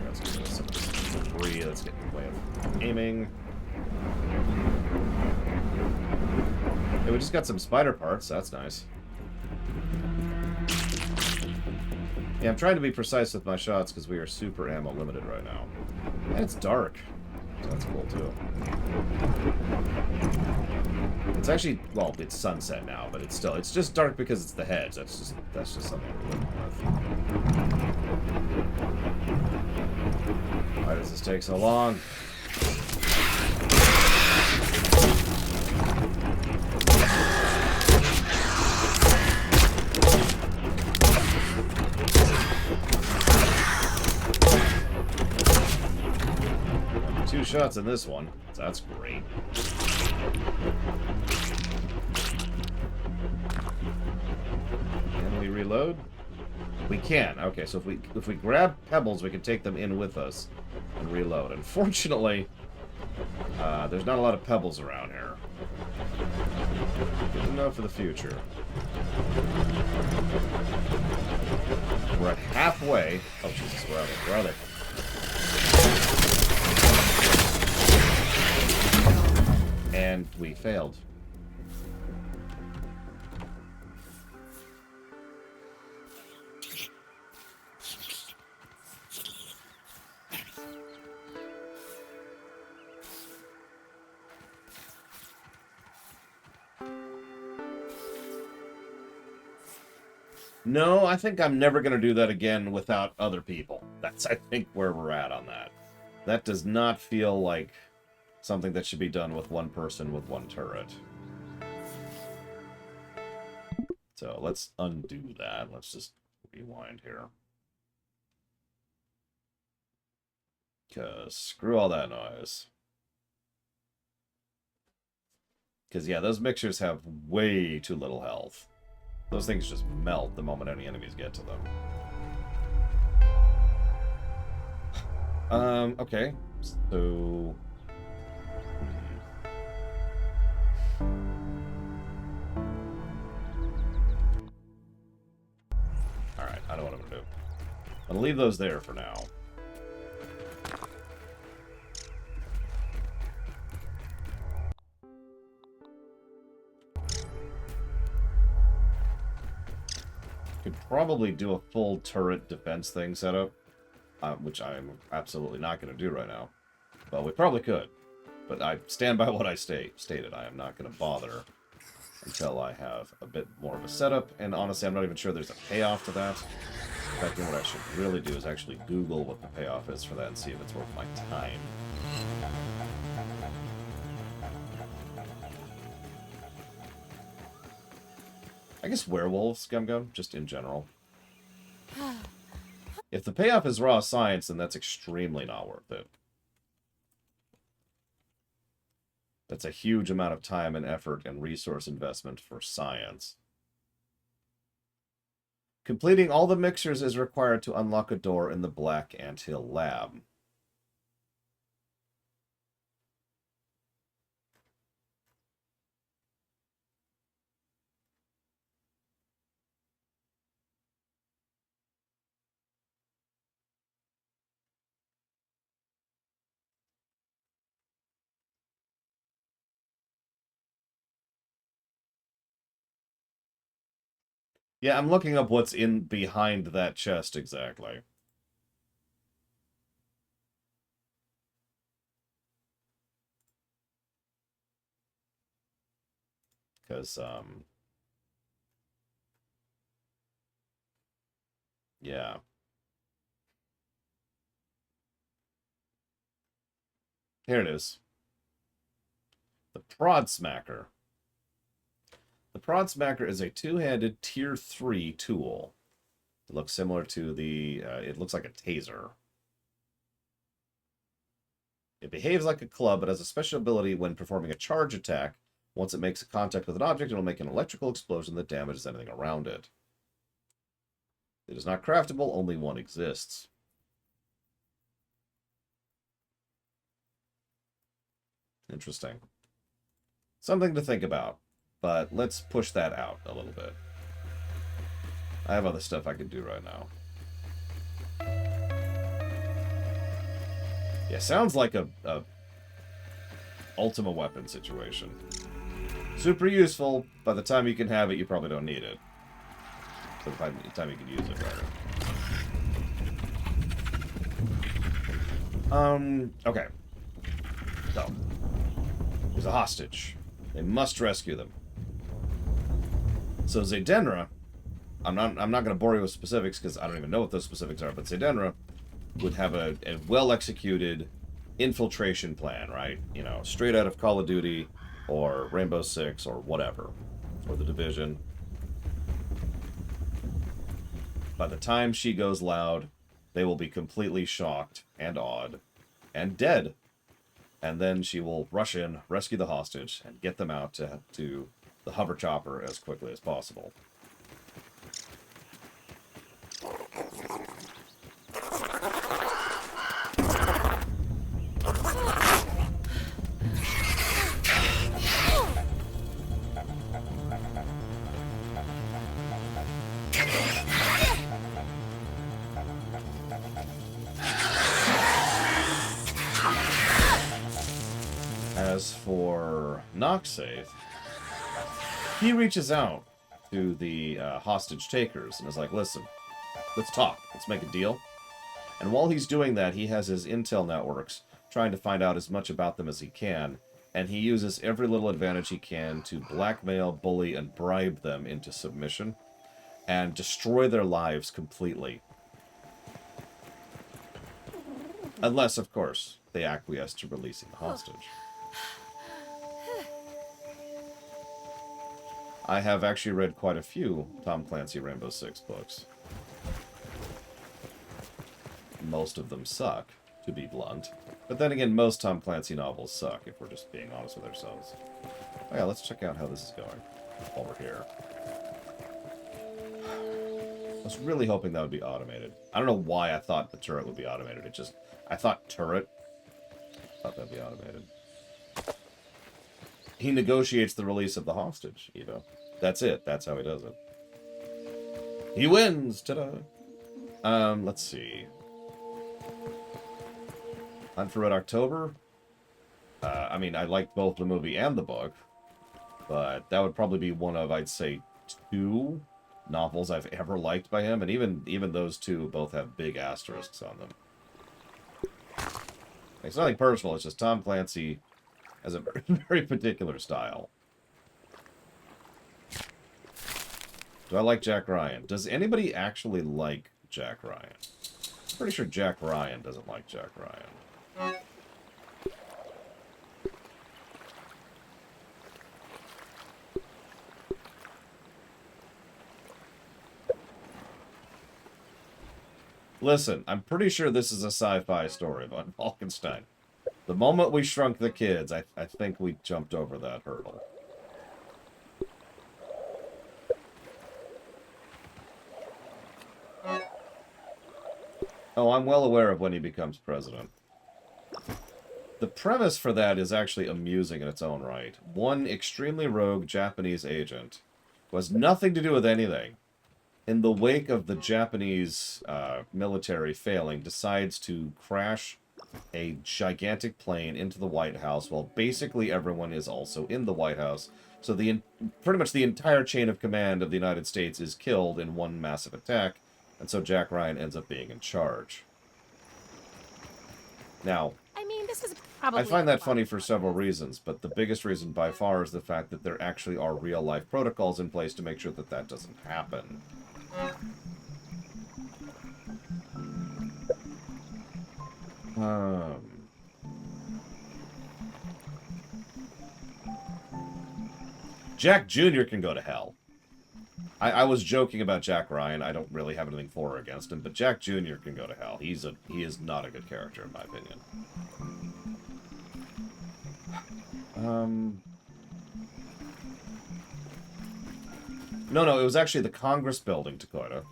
A: That's gonna be some of this debris that's getting in the way of aiming. Hey, we just got some spider parts. That's nice. Yeah, I'm trying to be precise with my shots because we are super ammo limited right now. And it's dark. So that's cool too. It's actually, well, it's sunset now, but it's just dark because it's the hedge. That's just something we're living with. Why does this take so long? 2 shots in this one, so that's great. Can we reload? We can. Okay, so if we grab pebbles, we can take them in with us and reload. Unfortunately, there's not a lot of pebbles around here. Good to know for the future. We're at halfway. Oh, Jesus, where are they? Where are they? And we failed. No, I think I'm never going to do that again without other people. That's, I think, where we're at on that. That does not feel like something that should be done with one person with one turret. So let's undo that. Let's just rewind here. Because screw all that noise. Because, yeah, those mixers have way too little health. Those things just melt the moment any enemies get to them. Okay. So... Alright, I know what I'm gonna do. I'm gonna leave those there for now. Could probably do a full turret defense thing setup, which I'm absolutely not going to do right now. Well, we probably could, but I stand by what I stated. I am not going to bother until I have a bit more of a setup, and honestly, I'm not even sure there's a payoff to that. In fact, what I should really do is actually Google what the payoff is for that and see if it's worth my time. I guess werewolves, Gum, just in general. If the payoff is raw science, then that's extremely not worth it. That's a huge amount of time and effort and resource investment for science. Completing all the mixers is required to unlock a door in the Black Anthill lab. Yeah, I'm looking up what's in behind that chest exactly. Because, yeah. Here it is. The Prod Smacker. The Prod Smacker is a two-handed Tier 3 tool. It looks similar to the... it looks like a taser. It behaves like a club, but has a special ability when performing a charge attack. Once it makes contact with an object, it will make an electrical explosion that damages anything around it. It is not craftable, only one exists. Interesting. Something to think about. But let's push that out a little bit. I have other stuff I can do right now. Yeah, sounds like a Ultima weapon situation. Super useful. By the time you can have it, you probably don't need it. By the time you can use it, rather. Okay. So, there's a hostage. They must rescue them. So Zaydenra, I'm not going to bore you with specifics because I don't even know what those specifics are, but Zaydenra would have a well-executed infiltration plan, right? You know, straight out of Call of Duty or Rainbow Six or whatever, or The Division. By the time she goes loud, they will be completely shocked and awed and dead. and then she will rush in, rescue the hostage, and get them out to the hover chopper as quickly as possible. As for Noxaith, he reaches out to the hostage takers and is like, listen, let's talk. Let's make a deal. And while he's doing that, he has his intel networks trying to find out as much about them as he can. And he uses every little advantage he can to blackmail, bully, and bribe them into submission and destroy their lives completely. Unless, of course, they acquiesce to releasing the hostage. I have actually read quite a few Tom Clancy Rainbow Six books. Most of them suck, to be blunt. But then again, most Tom Clancy novels suck, if we're just being honest with ourselves. Oh yeah, let's check out how this is going while we're here. I was really hoping that would be automated. I don't know why I thought the turret would be automated. I thought turret. Thought that'd be automated. He negotiates the release of the hostage, Evo. That's it. That's how he does it. He wins! Ta-da! Let's see. Hunt for Red October. I mean, I liked both the movie and the book. But that would probably be one of, I'd say, 2 novels I've ever liked by him. And even those 2 both have big asterisks on them. It's nothing personal. It's just Tom Clancy has a very, very particular style. Do I like Jack Ryan? Does anybody actually like Jack Ryan? I'm pretty sure Jack Ryan doesn't like Jack Ryan. Listen, I'm pretty sure this is a sci-fi story about Falkenstein. The moment we shrunk the kids, I think we jumped over that hurdle. Oh, I'm well aware of when he becomes president. The premise for that is actually amusing in its own right. One extremely rogue Japanese agent, who has nothing to do with anything, in the wake of the Japanese military failing, decides to crash a gigantic plane into the White House while basically everyone is also in the White House. So pretty much the entire chain of command of the United States is killed in one massive attack, and so Jack Ryan ends up being in charge. Now,
C: I mean, this is probably...
A: I find that funny for several reasons, but the biggest reason by far is the fact that there actually are real-life protocols in place to make sure that that doesn't happen. Jack Jr. can go to hell. I was joking about Jack Ryan. I don't really have anything for or against him, but Jack Jr. can go to hell. He is not a good character, in my opinion. No, it was actually the Congress building, Dakota.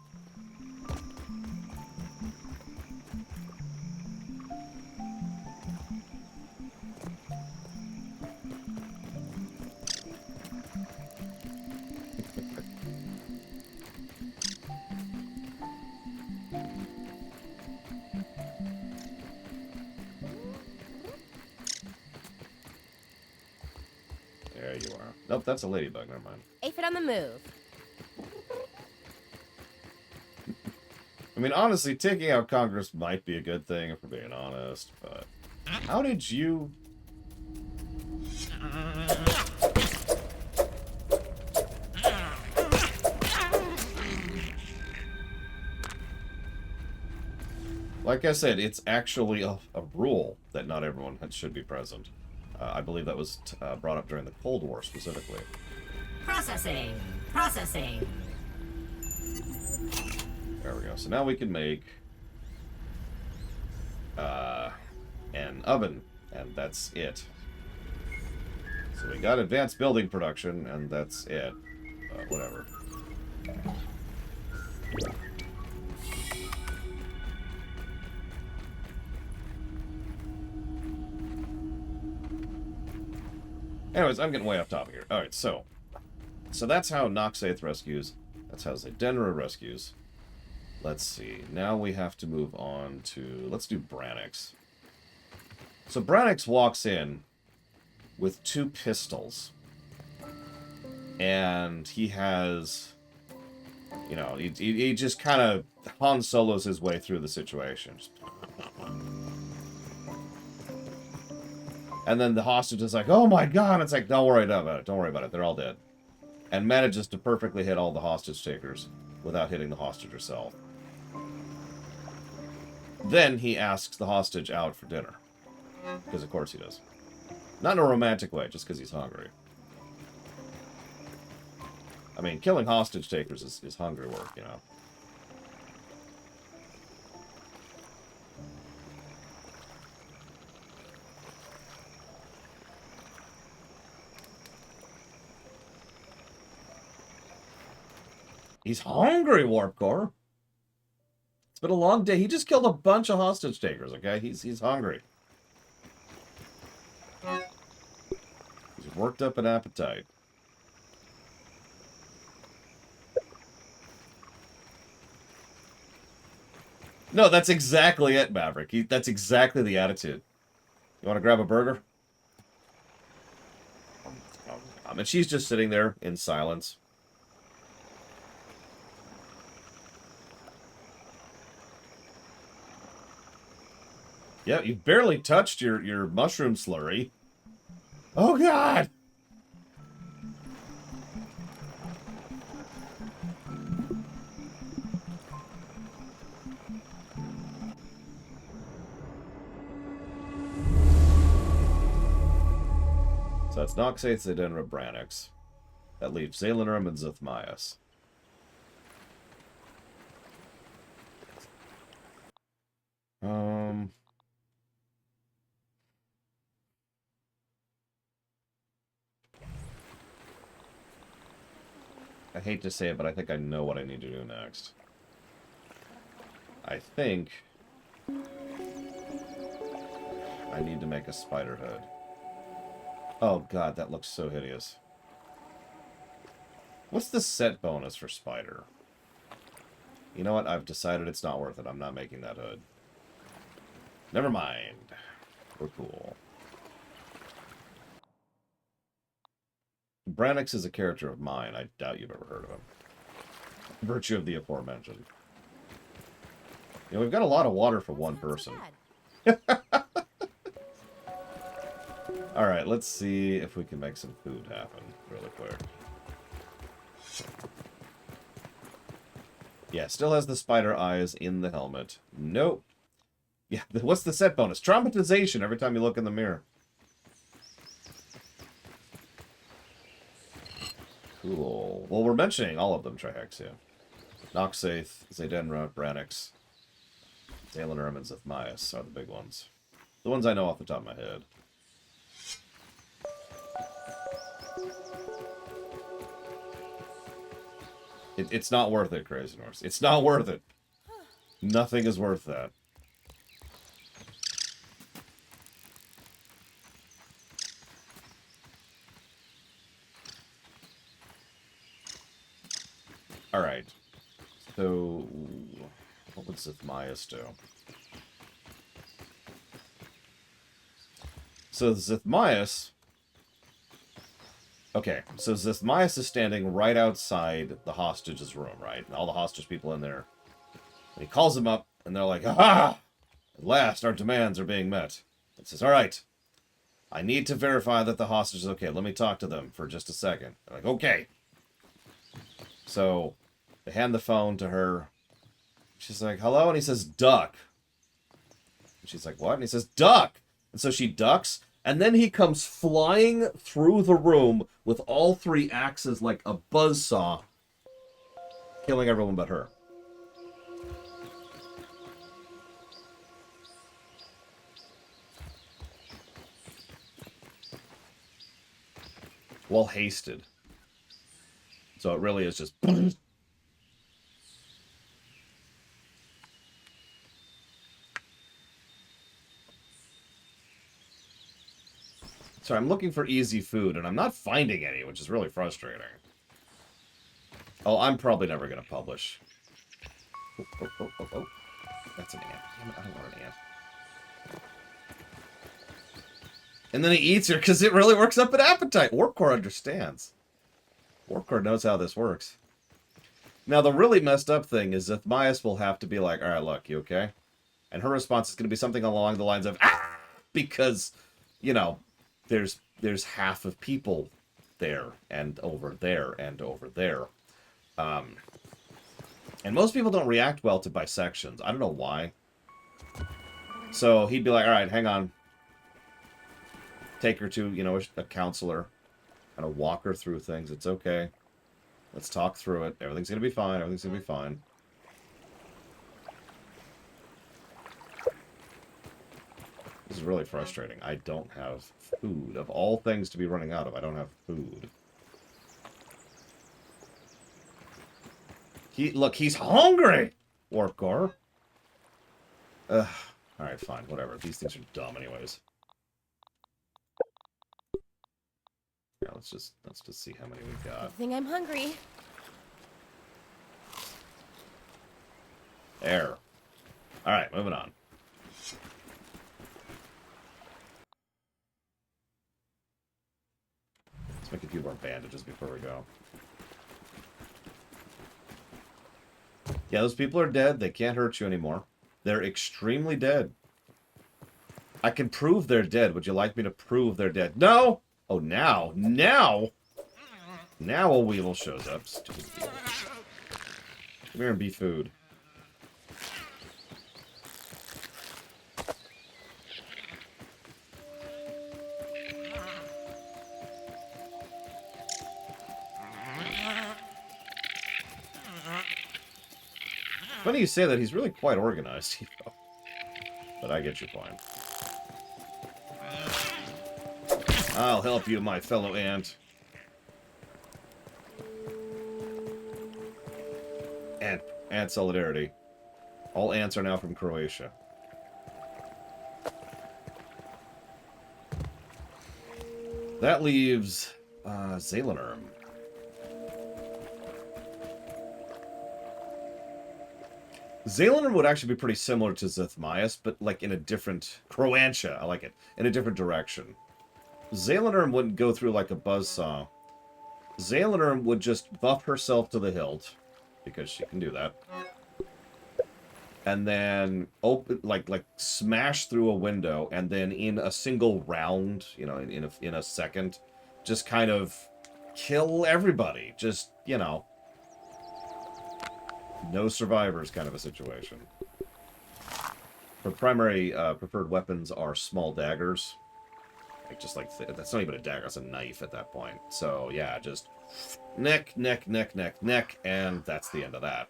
A: There you are. Nope, that's a ladybug, never mind.
C: Aphid on the move.
A: I mean, honestly, taking out Congress might be a good thing, if we're being honest, but... How did you... Like I said, it's actually a rule that not everyone should be present. I believe that was brought up during the Cold War, specifically.
G: Processing.
A: There we go. So now we can make an oven And that's it. So we got advanced building production, and that's it. Whatever. Anyways, I'm getting way off topic here. Alright, so that's how Noxaith rescues. That's how Zedenra rescues. Let's see. Now we have to move on to... Let's do Branix. So Branix walks in with 2 pistols. And he has... You know, he just kind of Han Solos his way through the situation. And then the hostage is like, oh my god! It's like, don't worry about it. Don't worry about it. They're all dead. And manages to perfectly hit all the hostage takers without hitting the hostage herself. Then he asks the hostage out for dinner. Because of course he does. Not in a romantic way, just because he's hungry. I mean, killing hostage takers is hungry work, you know. He's hungry, Warp Core. It's been a long day. He just killed a bunch of hostage takers, okay? He's hungry. He's worked up an appetite. No, that's exactly it, Maverick. That's exactly the attitude. You want to grab a burger? And she's just sitting there in silence. Yeah, you barely touched your mushroom slurry. Oh, God! So that's Noxaith, Zedenra, Branix. That leaves Zalanorm and Zuthmaeus. I hate to say it, but I think I know what I need to do next. I think I need to make a spider hood. Oh god, that looks so hideous. What's the set bonus for spider? You know what? I've decided it's not worth it. I'm not making that hood. Never mind. We're cool. Branix is a character of mine. I doubt you've ever heard of him. Virtue of the aforementioned. You know, we've got a lot of water for one person. Alright, let's see if we can make some food happen really quick. Yeah, still has the spider eyes in the helmet. Nope. Yeah, what's the set bonus? Traumatization every time you look in the mirror. Cool. Well, we're mentioning all of them, Trihexia. Noxaith, Zedenra, Branix, Zalanorm, and Zuthmaeus are the big ones. The ones I know off the top of my head. It's not worth it, Crazy Norse. It's not worth it. Nothing is worth that. Alright. So, what would Zuthmaeus do? So Zuthmaeus... Okay, so Zuthmaeus is standing right outside the hostage's room, right? And all the hostage people in there. And he calls them up, and they're like, aha! At last, our demands are being met. He says, alright, I need to verify that the hostage is okay. Let me talk to them for just a second. They're like, okay. So, they hand the phone to her. She's like, hello? And he says, duck. And she's like, what? And he says, duck! And so she ducks, and then he comes flying through the room with all 3 axes like a buzzsaw, killing everyone but her. Well hasted. So it really is just... So I'm looking for easy food, and I'm not finding any, which is really frustrating. Oh, I'm probably never going to publish. Oh. That's an ant. Damn it, I don't want an ant. And then he eats her, because it really works up an appetite. Warpcore understands. Warpcore knows how this works. Now, the really messed up thing is Zethmias will have to be like, alright, look, you okay? And her response is going to be something along the lines of, ah! Because, you know... There's half of people there, and over there, and over there. And most people don't react well to bisections. I don't know why. So he'd be like, alright, hang on. Take her to, you know, a counselor. Kind of walk her through things. It's okay. Let's talk through it. Everything's gonna be fine. Everything's gonna be fine. This is really frustrating. I don't have food. Of all things to be running out of, I don't have food. Look, he's hungry! Warpcore. Ugh. Alright, fine. Whatever. These things are dumb anyways. Yeah, let's just see how many we've got.
C: I think I'm hungry.
A: There. Alright, moving on. Let's make a few more bandages before we go. Yeah, those people are dead. They can't hurt you anymore. They're extremely dead. I can prove they're dead. Would you like me to prove they're dead? No! Oh, now! Now! Now a Weevil shows up. Stupid Weevil. Come here and be food. Funny you say that, he's really quite organized, you know. But I get your point. I'll help you, my fellow ant. Ant solidarity. All ants are now from Croatia. That leaves Zalanerm. Zalanerm would actually be pretty similar to Zethmias, but like in a different... Croatia, I like it. In a different direction. Zalanerm wouldn't go through like a buzzsaw. Zalanerm would just buff herself to the hilt, because she can do that. And then open, like smash through a window, and then in a single round, you know, in a second, just kind of kill everybody. Just, you know, no survivors kind of a situation. Her primary preferred weapons are small daggers. Like, just like, that's not even a dagger, it's a knife at that point. So, yeah, just neck, and that's the end of that.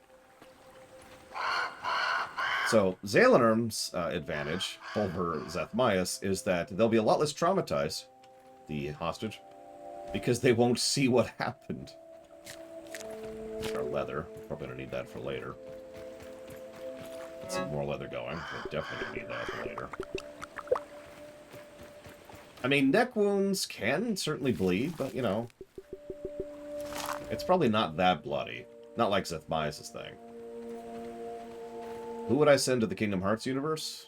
A: So, Zalanerm's advantage over Zethmias is that they'll be a lot less traumatized, the hostage, because they won't see what happened. Our leather. We're probably going to need that for later. Get some more leather going. We're definitely going to need that for later. I mean, neck wounds can certainly bleed, but, you know, it's probably not that bloody. Not like Zethmias' thing. Who would I send to the Kingdom Hearts universe?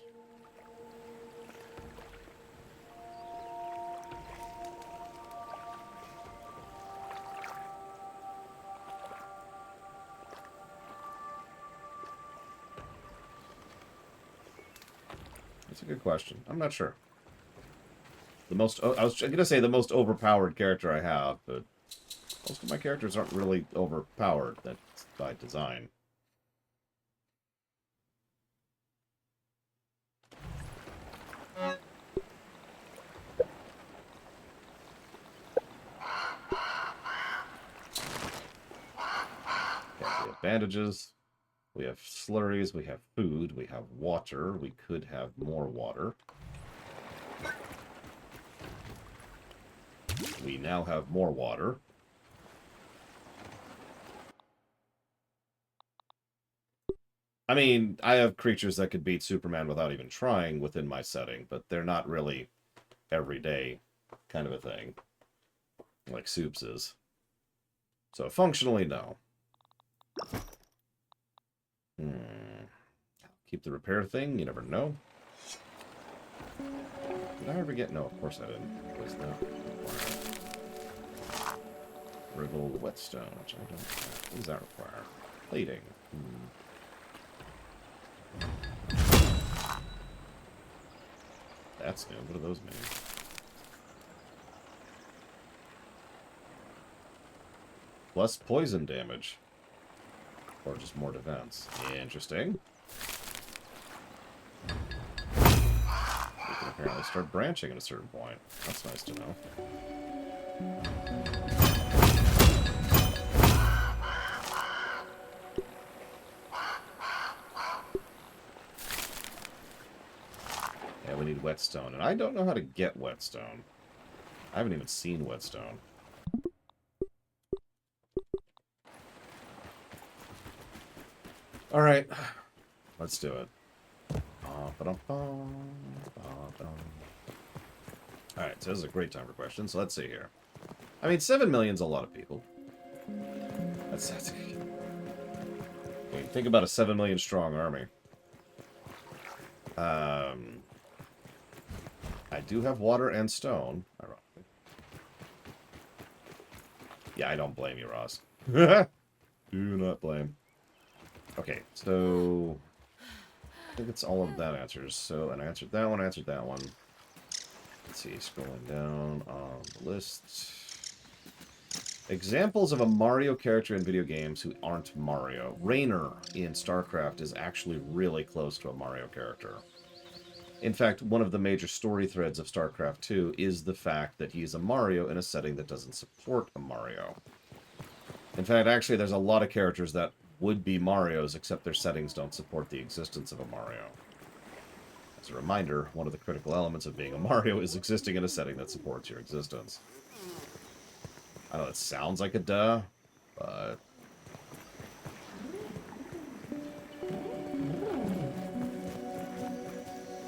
A: That's a good question. I'm not sure. The most... I was going to say the most overpowered character I have, but most of my characters aren't really overpowered. That's by design. Okay, we have bandages. We have slurries. We have food. We have water. We could have more water. we now have more water. I mean, I have creatures that could beat Superman without even trying within my setting, but they're not really everyday kind of a thing, like Soups is. So functionally, no. Keep the repair thing, you never know. Did I ever get... No, of course I didn't. What was that? Wriggle whetstone, which I don't... What does that require? Plating. That's new. What do those mean? Plus poison damage. Or just more defense. Interesting. We can apparently start branching at a certain point. That's nice to know. Yeah, we need whetstone. And I don't know how to get whetstone. I haven't even seen whetstone. Alright. Let's do it. Alright, so this is a great time for questions. So let's see here. I mean, 7 million's a lot of people. That's okay, think about a 7 million strong army. I do have water and stone. Ironically. Yeah, I don't blame you, Ross. Do not blame. Okay, so I think it's all of that answers. So, and I answered that one, Let's see, scrolling down on the list. Examples of a Mario character in video games who aren't Mario. Raynor in StarCraft is actually really close to a Mario character. In fact, one of the major story threads of StarCraft 2 is the fact that he's a Mario in a setting that doesn't support a Mario. In fact, actually, there's a lot of characters that would be Marios, except their settings don't support the existence of a Mario. As a reminder, one of the critical elements of being a Mario is existing in a setting that supports your existence. I know it sounds like a duh, but...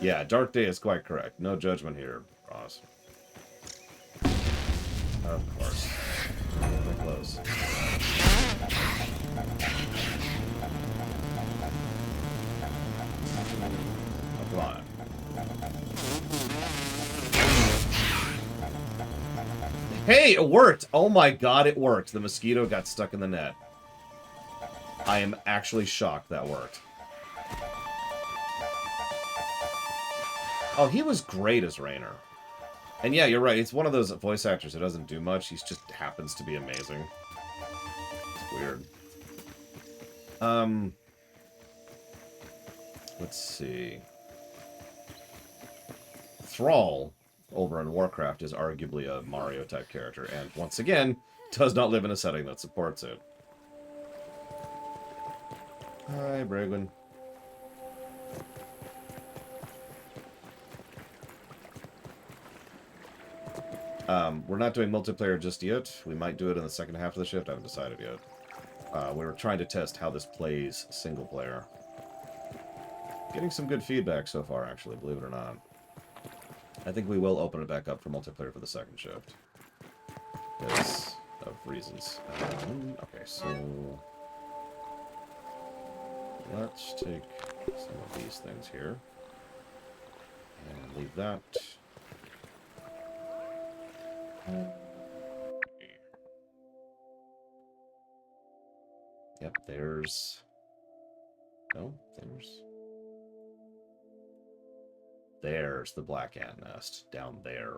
A: Yeah, Dark Day is quite correct. No judgment here, Ross. Of course. Very close. Oh, come on. Hey, it worked! Oh my god, it worked. The mosquito got stuck in the net. I am actually shocked that worked. Oh, he was great as Raynor. And yeah, you're right. It's one of those voice actors who doesn't do much. He just happens to be amazing. It's weird. Let's see. Thrall over in Warcraft is arguably a Mario-type character, and once again, does not live in a setting that supports it. Hi, Bragwin. We're not doing multiplayer just yet. We might do it in the second half of the shift. I haven't decided yet. We were trying to test how this plays single player. Getting some good feedback so far, actually, believe it or not. I think we will open it back up for multiplayer for the second shift. Because of reasons. Okay, so... let's take some of these things here. And leave that. Yep, there's... no, there's the black ant nest down there.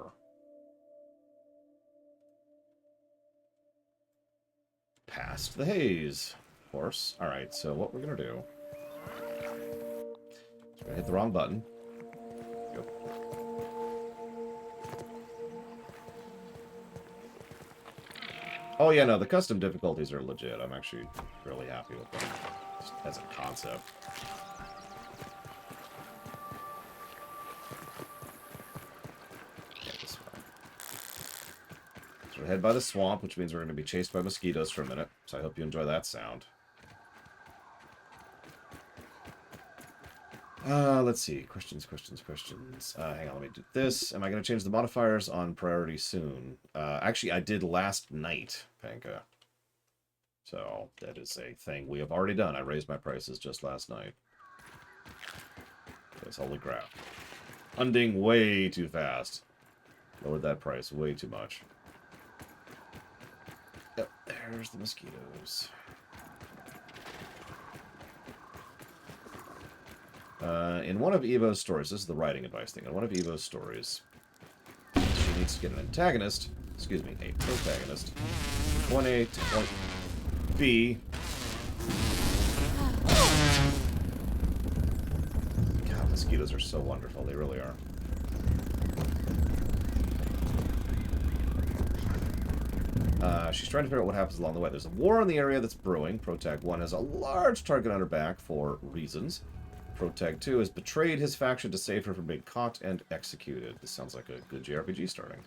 A: Past the haze, of course. Alright, so what we're gonna do... we're gonna hit the wrong button. Go. Oh yeah, no, the custom difficulties are legit. I'm actually really happy with them, just as a concept. Yeah, this way. We're headed by the swamp, which means we're going to be chased by mosquitoes for a minute. So I hope you enjoy that sound. Let's see. Questions. Hang on, let me do this. Am I going to change the modifiers on priority soon? Actually, I did last night, Panka. So, that is a thing we have already done. I raised my prices just last night. Because, holy crap. Funding way too fast. Lowered that price way too much. Yep, there's the mosquitoes. In one of Evo's stories, this is the writing advice thing. In one of Evo's stories, she needs to get an antagonist, excuse me, a protagonist, point A to point B. God, mosquitoes are so wonderful. They really are. She's trying to figure out what happens along the way. There's a war in the area that's brewing. Protag 1 has a large target on her back for reasons. Protag 2 has betrayed his faction to save her from being caught and executed. This sounds like a good JRPG starting.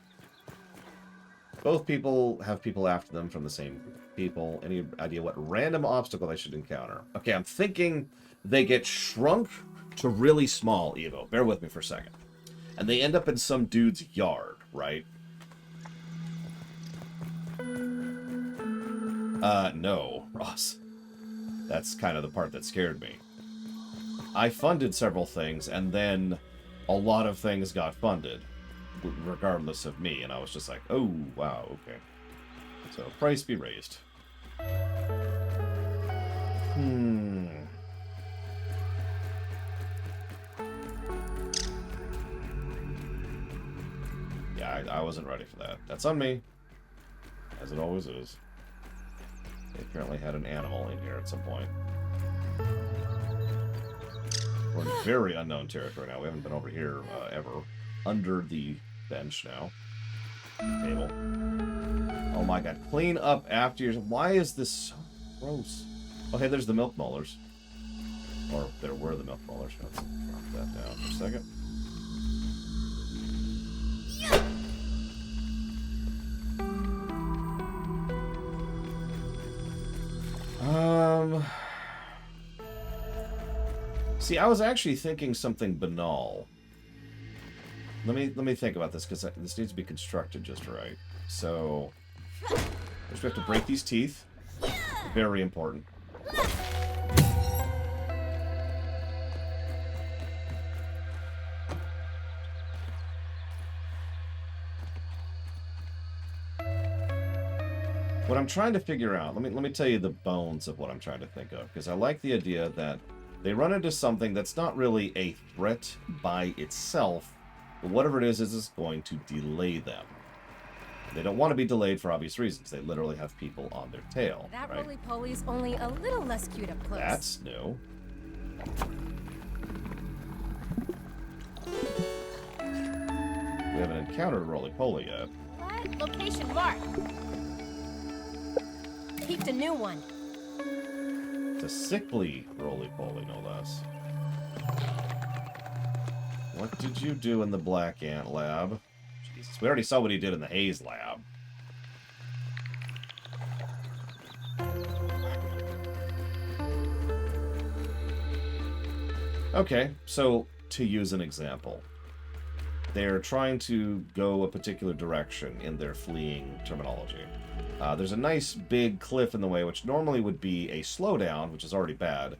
A: Both people have people after them from the same people. Any idea what random obstacle they should encounter? Okay, I'm thinking they get shrunk to really small, Evo. Bear with me for a second. And they end up in some dude's yard, right? No, Ross. That's kind of the part that scared me. I funded several things, and then a lot of things got funded, regardless of me, and I was just like, oh, wow, okay. So, price be raised. Yeah, I wasn't ready for that. That's on me, as it always is. They apparently had an animal in here at some point. We're in very unknown territory now. We haven't been over here ever. Under the bench now. Table. Oh my god. Clean up after yours. Why is this so gross? Oh, hey, there's the milk molars. Or there were the milk molars. Let's drop that down for a second. See, I was actually thinking something banal. Let me think about this, because this needs to be constructed just right. So, first we have to break these teeth. Very important. What I'm trying to figure out, let me tell you the bones of what I'm trying to think of, because I like the idea that they run into something that's not really a threat by itself, but whatever it is going to delay them. They don't want to be delayed for obvious reasons. They literally have people on their tail.
C: That
A: right?
C: roly-poly's only a little less cute up close.
A: That's new. We haven't encountered a roly-poly yet.
C: What? Location mark. Peeped a new one.
A: It's a sickly roly-poly, no less. What did you do in the Black Ant lab? Jesus, we already saw what he did in the Haze lab. Okay, so to use an example, they're trying to go a particular direction in their fleeing terminology. There's a nice big cliff in the way, which normally would be a slowdown, which is already bad,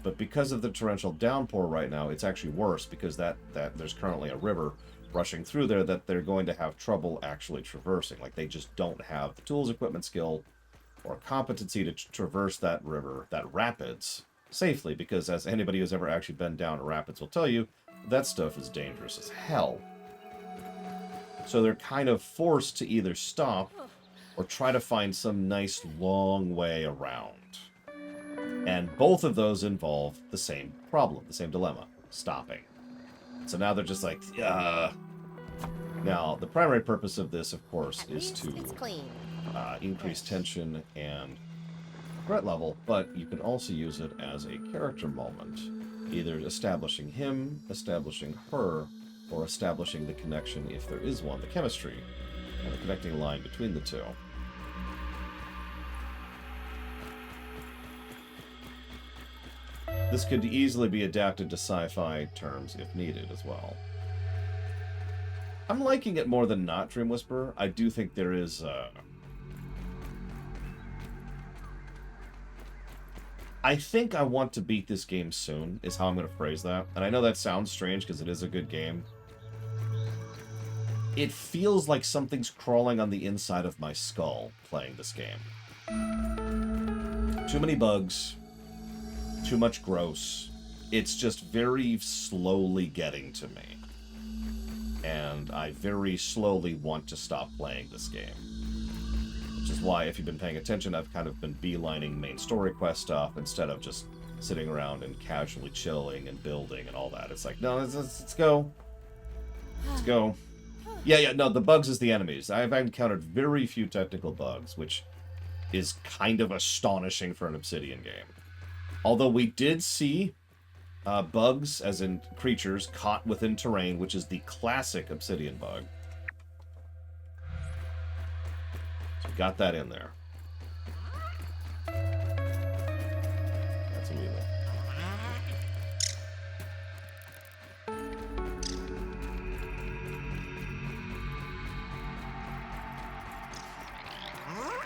A: but because of the torrential downpour right now, it's actually worse, because that there's currently a river rushing through there that they're going to have trouble actually traversing. Like, they just don't have the tools, equipment, skill, or competency to traverse that river, that rapids, safely, because as anybody who's ever actually been down a rapids will tell you, that stuff is dangerous as hell. So they're kind of forced to either stop or try to find some nice long way around. And both of those involve the same problem, the same dilemma, stopping. So now they're just like, Now, the primary purpose of this, of course, is to increase tension and threat level, but you can also use it as a character moment, either establishing him, establishing her, or establishing the connection, if there is one, the chemistry and the connecting line between the two. This could easily be adapted to sci-fi terms if needed as well. I'm liking it more than not Dream Whisperer. I do think there is... I think I want to beat this game soon, is how I'm going to phrase that. And I know that sounds strange because it is a good game. It feels like something's crawling on the inside of my skull playing this game. Too many bugs. Too much gross. It's just very slowly getting to me. And I very slowly want to stop playing this game. Which is why, if you've been paying attention, I've kind of been beelining main story quest stuff instead of just sitting around and casually chilling and building and all that. It's like, no, let's go. Let's go. Yeah, no, the bugs is the enemies. I've encountered very few technical bugs, which is kind of astonishing for an Obsidian game. Although we did see bugs, as in creatures, caught within terrain, which is the classic Obsidian bug. So got that in there. That's a weevil.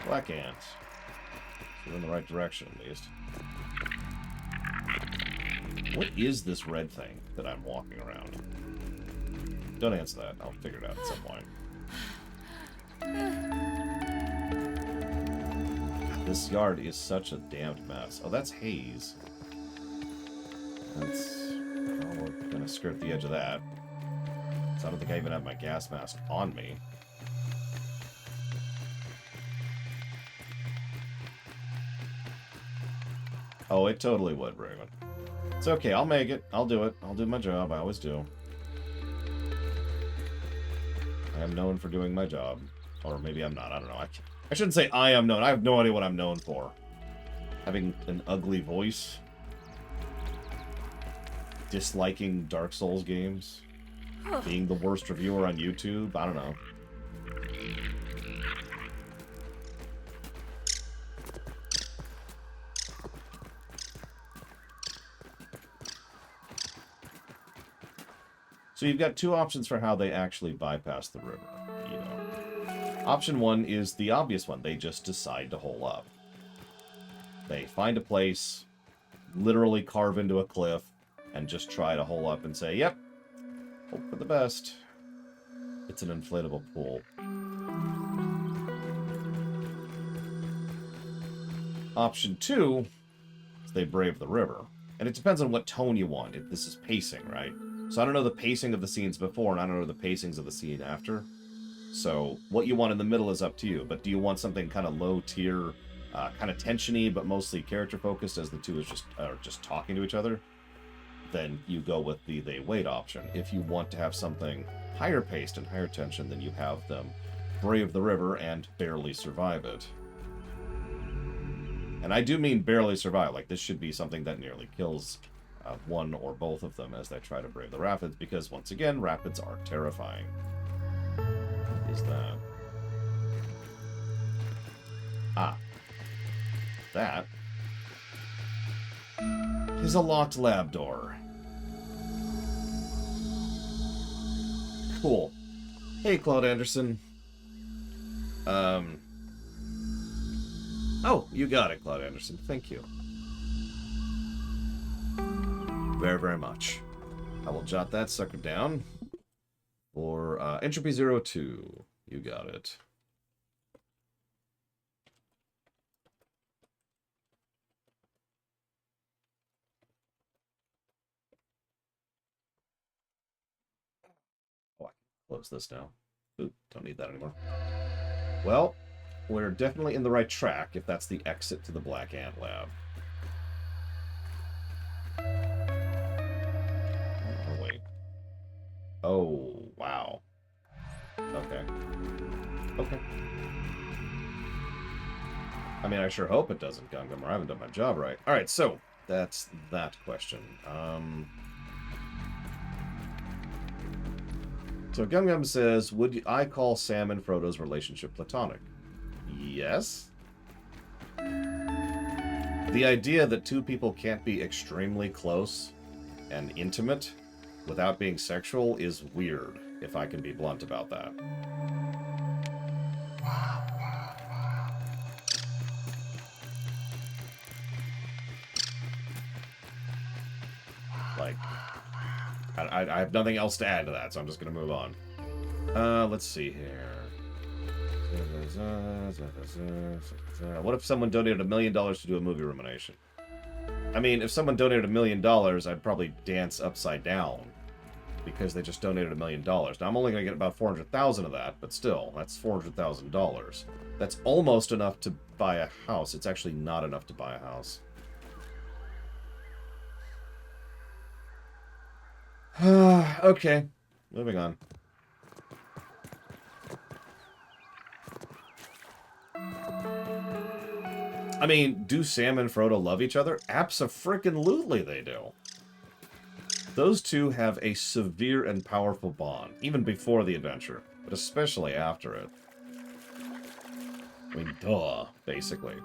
A: Black ants. So we're in the right direction, at least. What is this red thing that I'm walking around? Don't answer that. I'll figure it out at some point. God, this yard is such a damned mess. Oh, that's haze. That's... Oh, we're gonna skirt the edge of that. So I don't think I even have my gas mask on me. Oh, it totally would, Raven. It's okay, I'll make it. I'll do it. I'll do my job. I always do. I am known for doing my job. Or maybe I'm not. I don't know. I shouldn't say I am known. I have no idea what I'm known for. Having an ugly voice. Disliking Dark Souls games. Being the worst reviewer on YouTube. I don't know. So you've got two options for how they actually bypass the river. You know. Option one is the obvious one. They just decide to hole up. They find a place, literally carve into a cliff, and just try to hole up and say, yep, hope for the best. It's an inflatable pool. Option two is they brave the river. And it depends on what tone you want. If this is pacing, right? So I don't know the pacing of the scenes before, and I don't know the pacings of the scene after. So what you want in the middle is up to you. But do you want something kind of low tier, kind of tension-y, but mostly character focused, as the two are just talking to each other? Then you go with the they wait option. If you want to have something higher paced and higher tension, then you have them brave the river and barely survive it. And I do mean barely survive. Like, this should be something that nearly kills one or both of them as they try to brave the rapids, because once again, rapids are terrifying. What is that? Ah. That is a locked lab door. Cool. Hey, Claude Anderson. Oh, you got it, Claude Anderson. Thank you. Very, very much. I will jot that sucker down for Entropy 02. You got it. Oh, I can close this now. Oop, don't need that anymore. Well, we're definitely in the right track if that's the exit to the Black Ant Lab. Oh, wait. Oh, wow. Okay. Okay. I mean, I sure hope it doesn't, Gungam, or I haven't done my job right. Alright, so, that's that question. So Gum Gum says, would I call Sam and Frodo's relationship platonic? Yes. The idea that two people can't be extremely close and intimate without being sexual is weird, if I can be blunt about that. Like, I have nothing else to add to that, so I'm just going to move on. Let's see here. What if someone donated $1 million to do a movie rumination? I mean, if someone donated $1 million, I'd probably dance upside down because they just donated $1 million. Now, I'm only going to get about 400,000 of that, but still, that's $400,000. That's almost enough to buy a house. It's actually not enough to buy a house. Okay, moving on. I mean, do Sam and Frodo love each other? Abso-frickin-lutely they do. Those two have a severe and powerful bond, even before the adventure, but especially after it. I mean, duh, basically.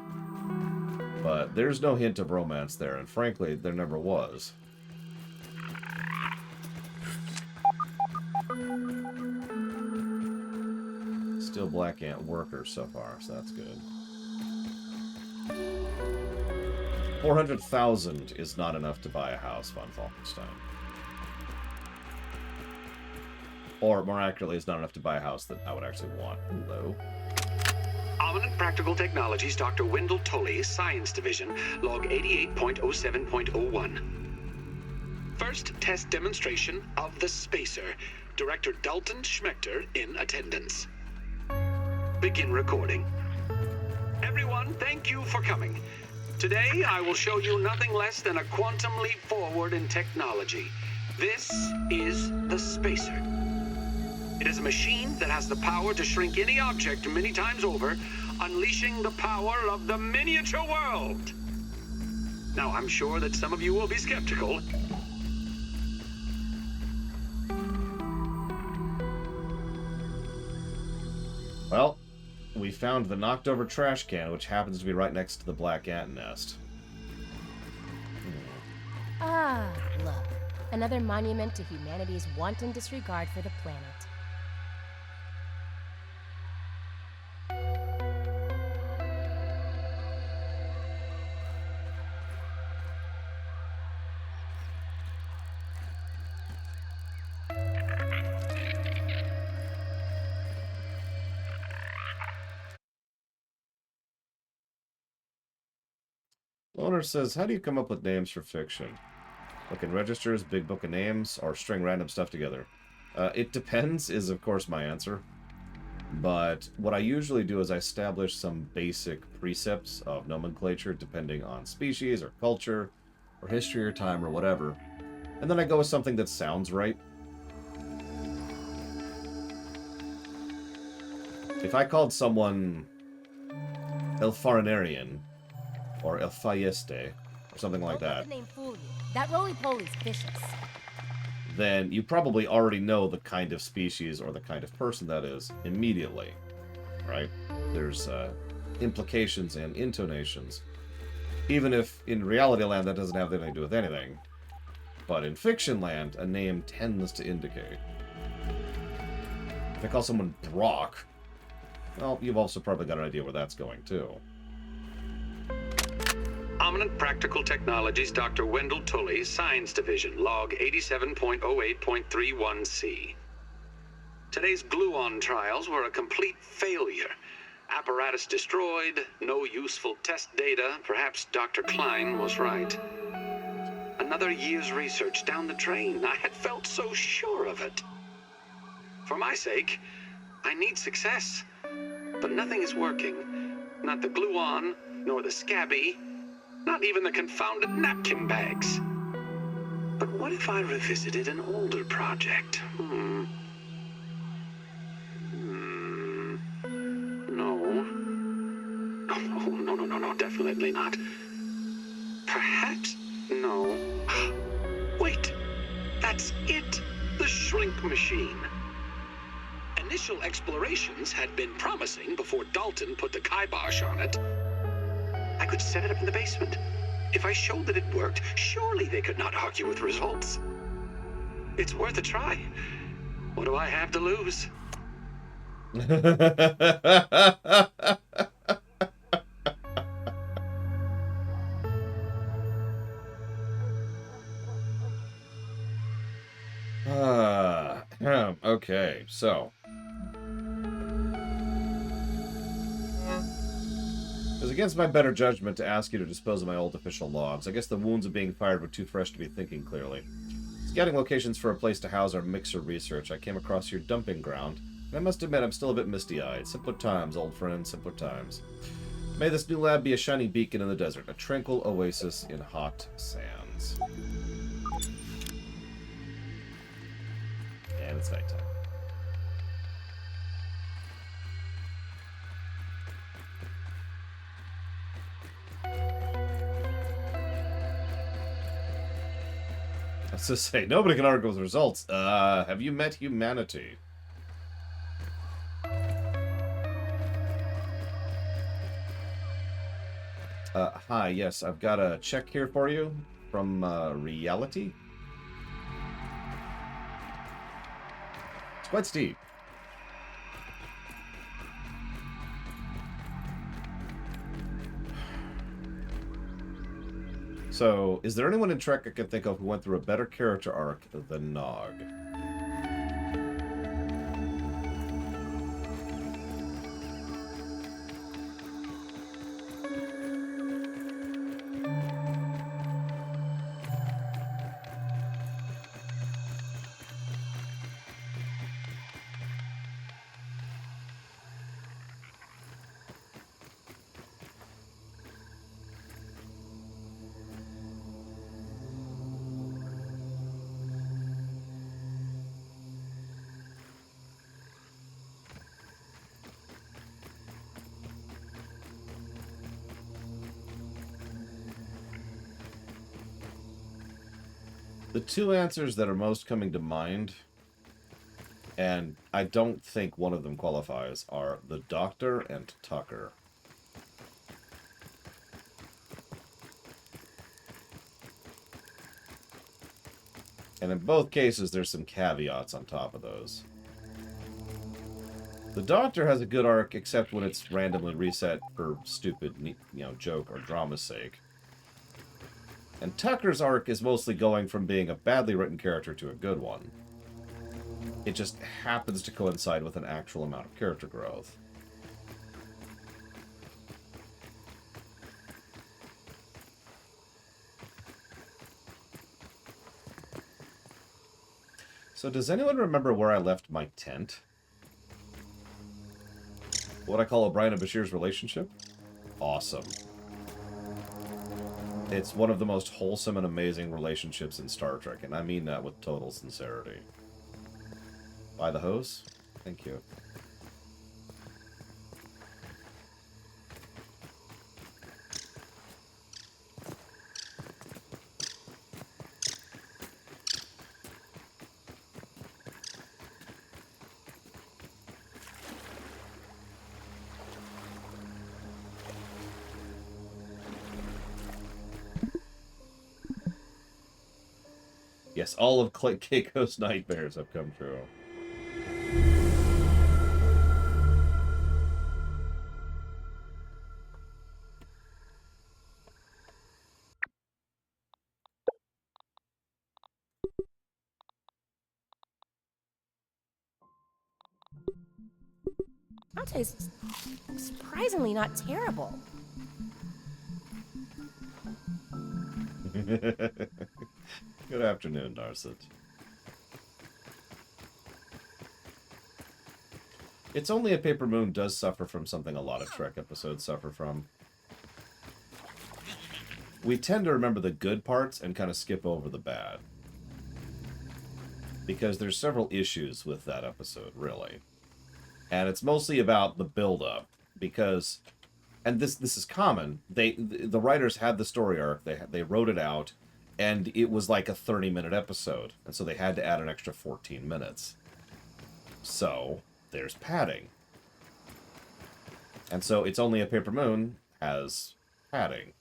A: But there's no hint of romance there, and frankly, there never was. Still Black Ant workers so far, so that's good. 400,000 is not enough to buy a house, Von Falkenstein. Or, more accurately, it's not enough to buy a house that I would actually want. Hello.
F: Ominent Practical Technologies, Dr. Wendell Tully, Science Division, log 88.07.01. First test demonstration of the spacer. Director Dalton Schmechter in attendance. Begin recording. Everyone, thank you for coming. Today, I will show you nothing less than a quantum leap forward in technology. This is the spacer. It is a machine that has the power to shrink any object many times over, unleashing the power of the miniature world. Now, I'm sure that some of you will be skeptical.
A: Well, we found the knocked over trash can, which happens to be right next to the Black Ant nest.
C: Ah, look. Another monument to humanity's wanton disregard for the planet.
A: Loner says, how do you come up with names for fiction? Look in registers, big book of names, or string random stuff together? It depends is, of course, my answer. But what I usually do is I establish some basic precepts of nomenclature depending on species or culture or history or time or whatever. And then I go with something that sounds right. If I called someone Elfarinarian, or El Fayeste, or something like that.
C: Don't let the name fool you. That roly-poly's vicious.
A: Then you probably already know the kind of species or the kind of person that is immediately, right? There's implications and intonations. Even if in reality land that doesn't have anything to do with anything. But in fiction land, a name tends to indicate. If I call someone Brock, well, you've also probably got an idea where that's going too.
F: Ominent Practical Technologies, Dr. Wendell Tully, Science Division, log 87.08.31C. Today's gluon trials were a complete failure. Apparatus destroyed, no useful test data. Perhaps Dr. Klein was right. Another year's research down the drain. I had felt so sure of it. For my sake, I need success. But nothing is working. Not the gluon, nor the scabby, not even the confounded napkin bags. But what if I revisited an older project? No. No, definitely not. Perhaps, no. Wait, that's it! The shrink machine. initial explorations had been promising before Dalton put the kibosh on it. I could set it up in the basement. If I showed that it worked, surely they could not argue with results. It's worth a try. What do I have to lose?
A: Okay, so. It was against my better judgment to ask you to dispose of my old official logs. I guess the wounds of being fired were too fresh to be thinking clearly. Scouting locations for a place to house our mixer research, I came across your dumping ground, and I must admit I'm still a bit misty-eyed. Simpler times, old friend, simpler times. May this new lab be a shining beacon in the desert, a tranquil oasis in hot sands. And it's nighttime. I was to say, nobody can argue with results. Have you met humanity? Hi, yes, I've got a check here for you from, Reality. It's quite steep. So, is there anyone in Trek I can think of who went through a better character arc than Nog? The two answers that are most coming to mind, and I don't think one of them qualifies, are the Doctor and Tucker. And in both cases, there's some caveats on top of those. The Doctor has a good arc, except when it's randomly reset for stupid, joke or drama's sake. And Tucker's arc is mostly going from being a badly written character to a good one. It just happens to coincide with an actual amount of character growth. So does anyone remember where I left my tent? What I call O'Brien and Bashir's relationship? Awesome. It's one of the most wholesome and amazing relationships in Star Trek, and I mean that with total sincerity. Buy the hose? Thank you. Yes, all of Keiko's nightmares have come true.
C: Dante's surprisingly not terrible.
A: Good afternoon, Narset. It's Only a Paper Moon does suffer from something a lot of Trek episodes suffer from. We tend to remember the good parts and kind of skip over the bad. Because there's several issues with that episode, really. And it's mostly about the build-up. Because, and this is common, the writers had the story arc, they wrote it out, and it was like a 30-minute episode. And so they had to add an extra 14 minutes. So, there's padding. And so It's Only a Paper Moon has padding.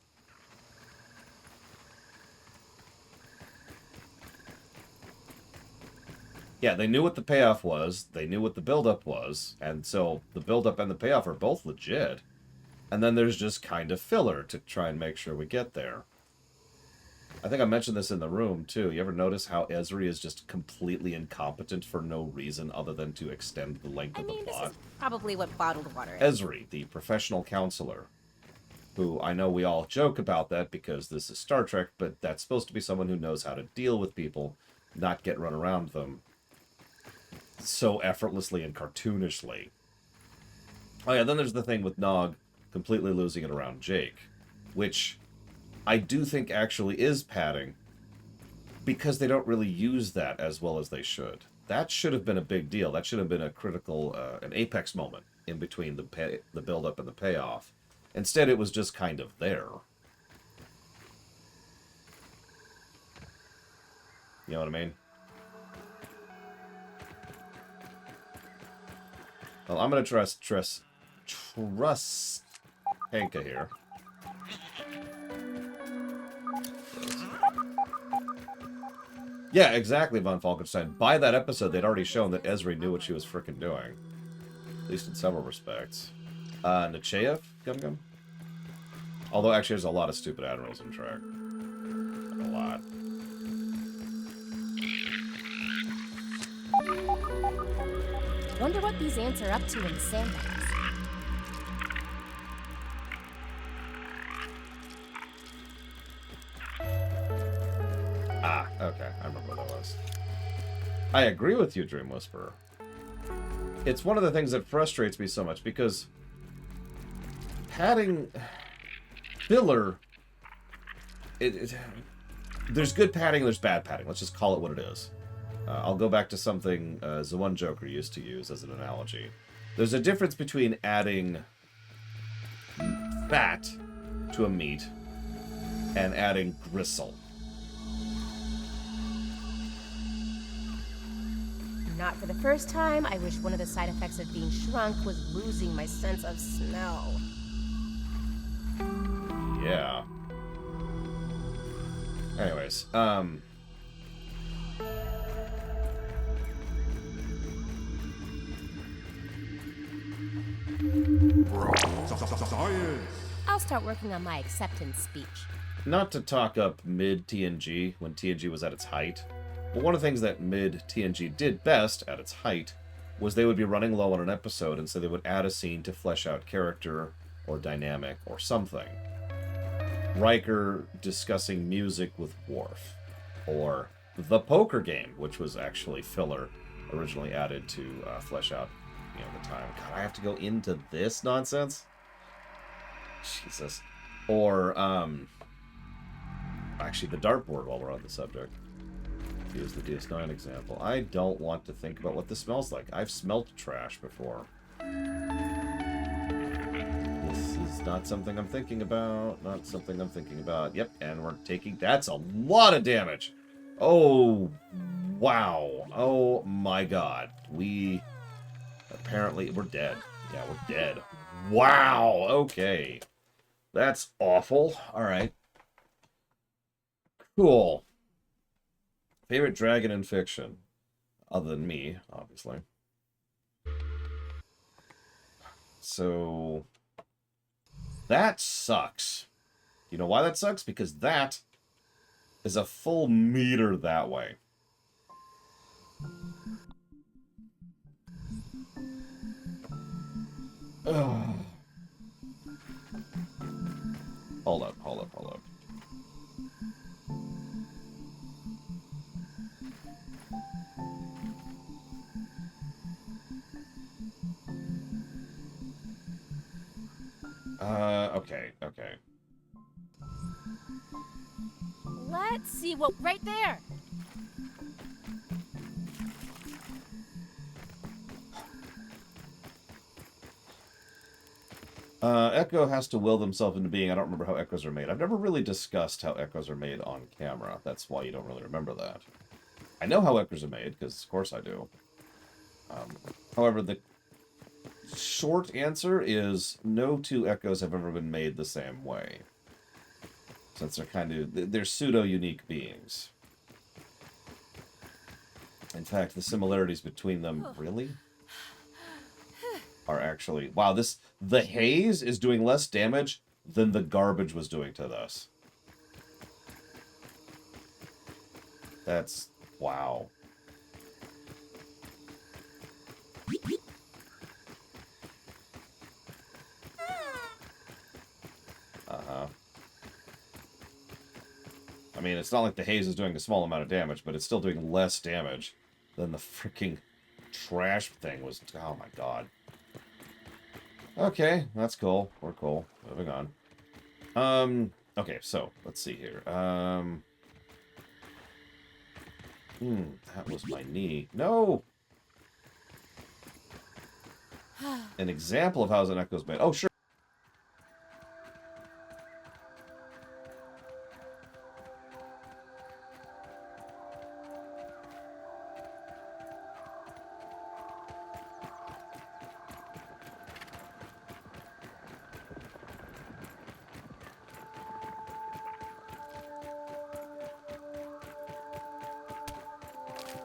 A: Yeah, they knew what the payoff was, they knew what the build-up was, and so the build-up and the payoff are both legit. And then there's just kind of filler to try and make sure we get there. I think I mentioned this in the room, too. You ever notice how Ezri is just completely incompetent for no reason other than to extend the length of the plot?
C: This is probably what bottled water is.
A: Ezri, the professional counselor, who I know we all joke about that because this is Star Trek, but that's supposed to be someone who knows how to deal with people, not get run around them so effortlessly and cartoonishly. Oh yeah, then there's the thing with Nog completely losing it around Jake, which I do think actually is padding, because they don't really use that as well as they should. That should have been a big deal. That should have been a critical, an apex moment in between the build-up and the payoff. Instead, it was just kind of there. You know what I mean? Well, I'm going to trust Henka here. Yeah, exactly, Von Falkenstein. By that episode, they'd already shown that Ezri knew what she was frickin' doing. At least in several respects. Nechayev? Gum? Although, actually, there's a lot of stupid admirals in Trek. Like, a lot.
C: Wonder what these ants are up to in the sandbox.
A: Ah, okay. I remember what that was. I agree with you, Dream Whisperer. It's one of the things that frustrates me so much, because padding... filler... there's good padding and there's bad padding. Let's just call it what it is. I'll go back to something the one Joker used to use as an analogy. There's a difference between adding fat to a meat and adding gristle.
C: Not for the first time, I wish one of the side effects of being shrunk was losing my sense of smell.
A: Yeah. Anyways,
E: Science!
C: I'll start working on my acceptance speech.
A: not to talk up mid-TNG, when TNG was at its height, but one of the things that mid-TNG did best at its height was they would be running low on an episode, and so they would add a scene to flesh out character or dynamic or something. Riker discussing music with Worf, or the poker game, which was actually filler, originally added to flesh out, the time. God, I have to go into this nonsense? Jesus. Or, actually, the dartboard, while we're on the subject. Use the DS9 example. I don't want to think about what this smells like. I've smelt trash before. This is not something I'm thinking about. Not something I'm thinking about. Yep, and we're taking... That's a lot of damage! Oh, wow. Oh, my God. We... Apparently, we're dead. Yeah, we're dead. Wow, okay. That's awful. Alright. Cool. Favorite dragon in fiction? Other than me, obviously. So... that sucks. You know why that sucks? Because that is a full meter that way. Ugh. Hold up. Okay.
C: Let's see what... Right there!
A: Echo has to will themselves into being. I don't remember how echoes are made. I've never really discussed how echoes are made on camera. That's why you don't really remember that. I know how echoes are made, because of course I do. However, the short answer is no two echoes have ever been made the same way. Since they're pseudo-unique beings. In fact, the similarities between them, really, are actually... Wow, the haze is doing less damage than the garbage was doing to us. That's... wow. Uh-huh. I mean, it's not like the haze is doing a small amount of damage, but it's still doing less damage than the freaking trash thing was. Oh my god. Okay, that's cool. We're cool. Moving on. Okay, so, let's see here. That was my knee. No! An example of how an echo's made. Oh, sure.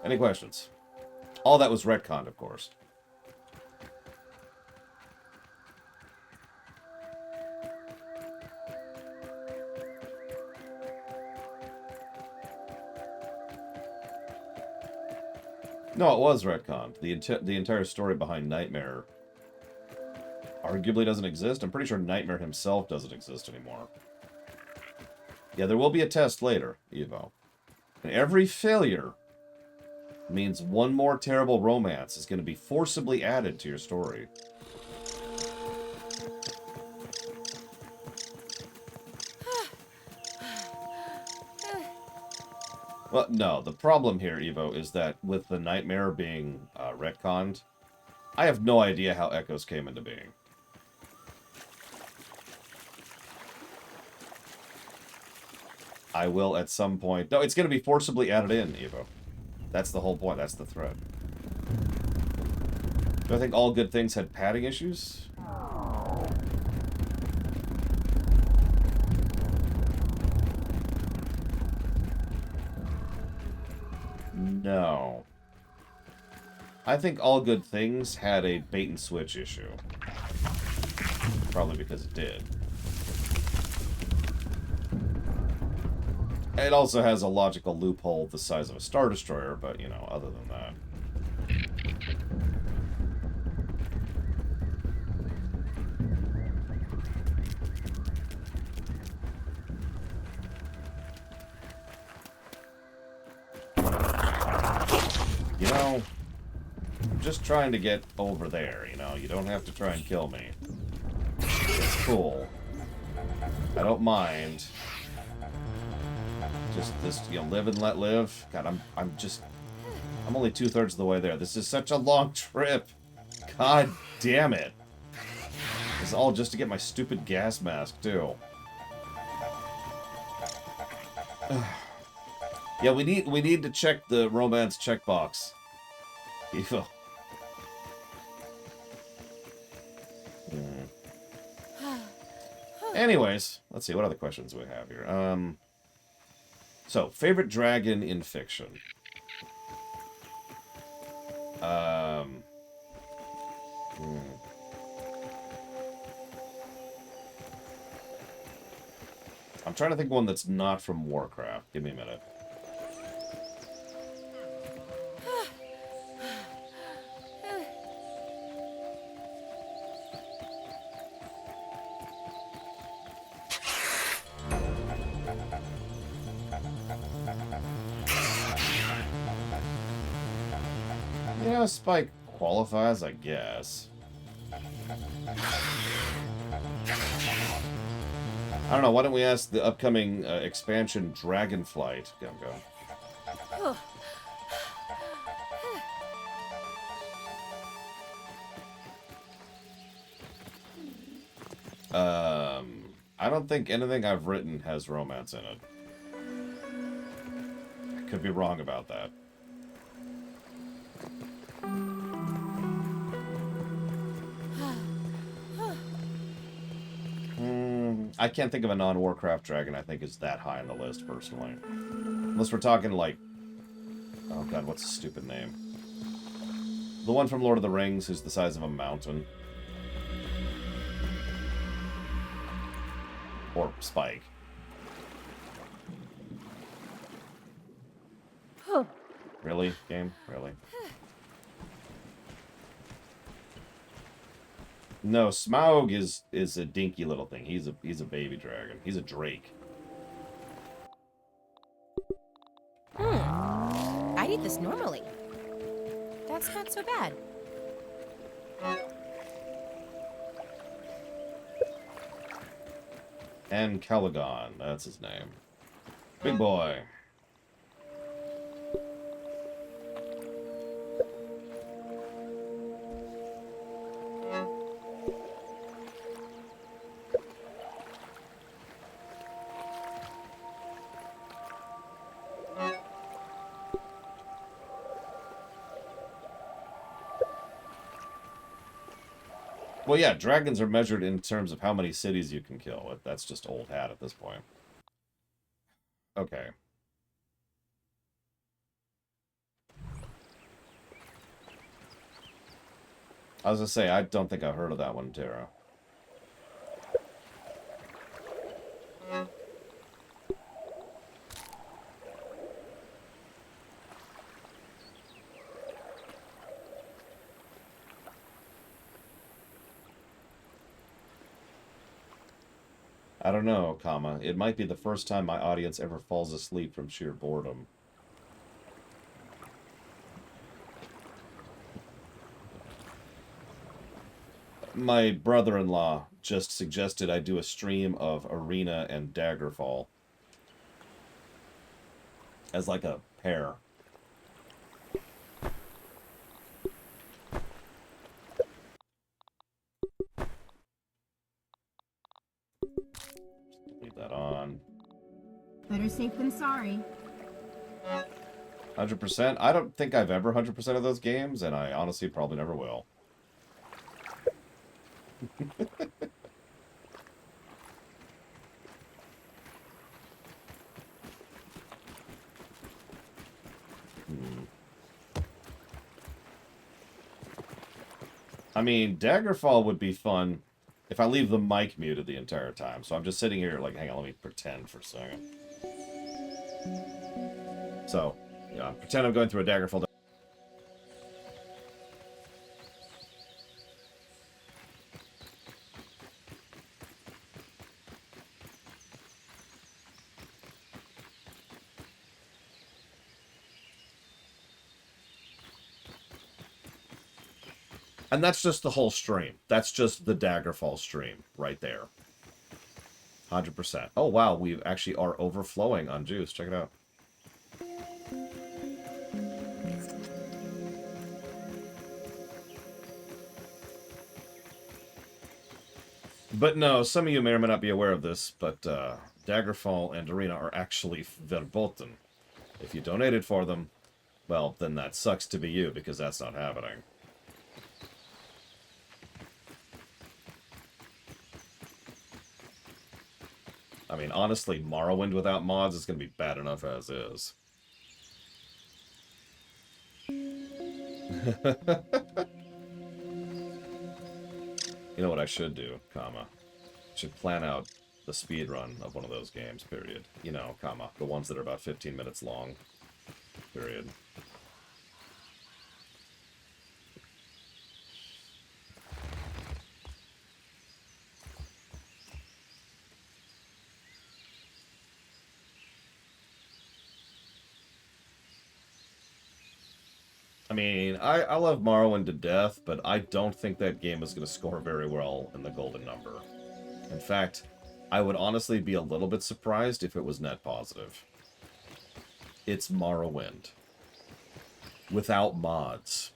A: Any questions? All that was retconned, of course. No, it was retconned. The entire story behind Nightmare arguably doesn't exist. I'm pretty sure Nightmare himself doesn't exist anymore. Yeah, there will be a test later, Evo. And every failure means one more terrible romance is going to be forcibly added to your story. Well, no, the problem here, Evo, is that with the Nightmare being retconned, I have no idea how Echoes came into being. I will at some point... No, it's going to be forcibly added in, Evo. That's the whole point. That's the thread. Do I think All Good Things had padding issues? No. I think All Good Things had a bait and switch issue. Probably because it did. It also has a logical loophole the size of a Star Destroyer, but, you know, other than that. You know, I'm just trying to get over there, you know? You don't have to try and kill me. It's cool. I don't mind. Just this, you know, live and let live. God, I'm only 2/3 of the way there. This is such a long trip. God damn it. This is all just to get my stupid gas mask, too. Yeah, we need to check the romance checkbox. Evo. Anyways, let's see what other questions we have here. So, favorite dragon in fiction. I'm trying to think of one that's not from Warcraft. Give me a minute. Yeah, Spike qualifies, I guess. I don't know, why don't we ask the upcoming expansion Dragonflight? Go. I don't think anything I've written has romance in it. I could be wrong about that. I can't think of a non-Warcraft dragon I think is that high on the list, personally. Unless we're talking, like... Oh god, what's his stupid name? The one from Lord of the Rings who's the size of a mountain. Or Spike. Really, game? Really? No, Smaug is a dinky little thing. He's a baby dragon. He's a drake.
C: I'd eat this normally. That's not so bad.
A: And Caligon, that's his name. Big boy. Well, yeah, dragons are measured in terms of how many cities you can kill. That's just old hat at this point. Okay. I was gonna say, I don't think I've heard of that one, Tara. I don't know, comma. It might be the first time my audience ever falls asleep from sheer boredom. My brother-in-law just suggested I do a stream of Arena and Daggerfall. As like a pair. Leave that on.
B: Better safe than sorry.
A: 100%? I don't think I've ever 100% of those games, and I honestly probably never will. I mean, Daggerfall would be fun if I leave the mic muted the entire time. So I'm just sitting here like, hang on, let me pretend for a second. So, yeah, pretend I'm going through a Daggerfall. And that's just the whole stream. That's just the Daggerfall stream right there. 100%. Oh, wow. We actually are overflowing on juice. Check it out. But no, some of you may or may not be aware of this, but Daggerfall and Arena are actually verboten. If you donated for them, well, then that sucks to be you, because that's not happening. I mean, honestly, Morrowind without mods is going to be bad enough as is. You know what I should do, comma? I should plan out the speed run of one of those games, period. You know, comma, the ones that are about 15 minutes long, period. I mean, I love Morrowind to death, but I don't think that game is going to score very well in the golden number. In fact, I would honestly be a little bit surprised if it was net positive. It's Morrowind. Without mods.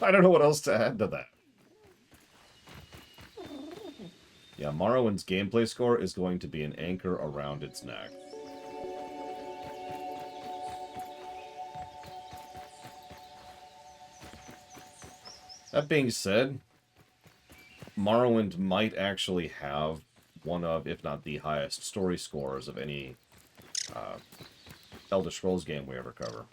A: I don't know what else to add to that. Yeah, Morrowind's gameplay score is going to be an anchor around its neck. That being said, Morrowind might actually have one of, if not the highest story scores of any Elder Scrolls game we ever cover.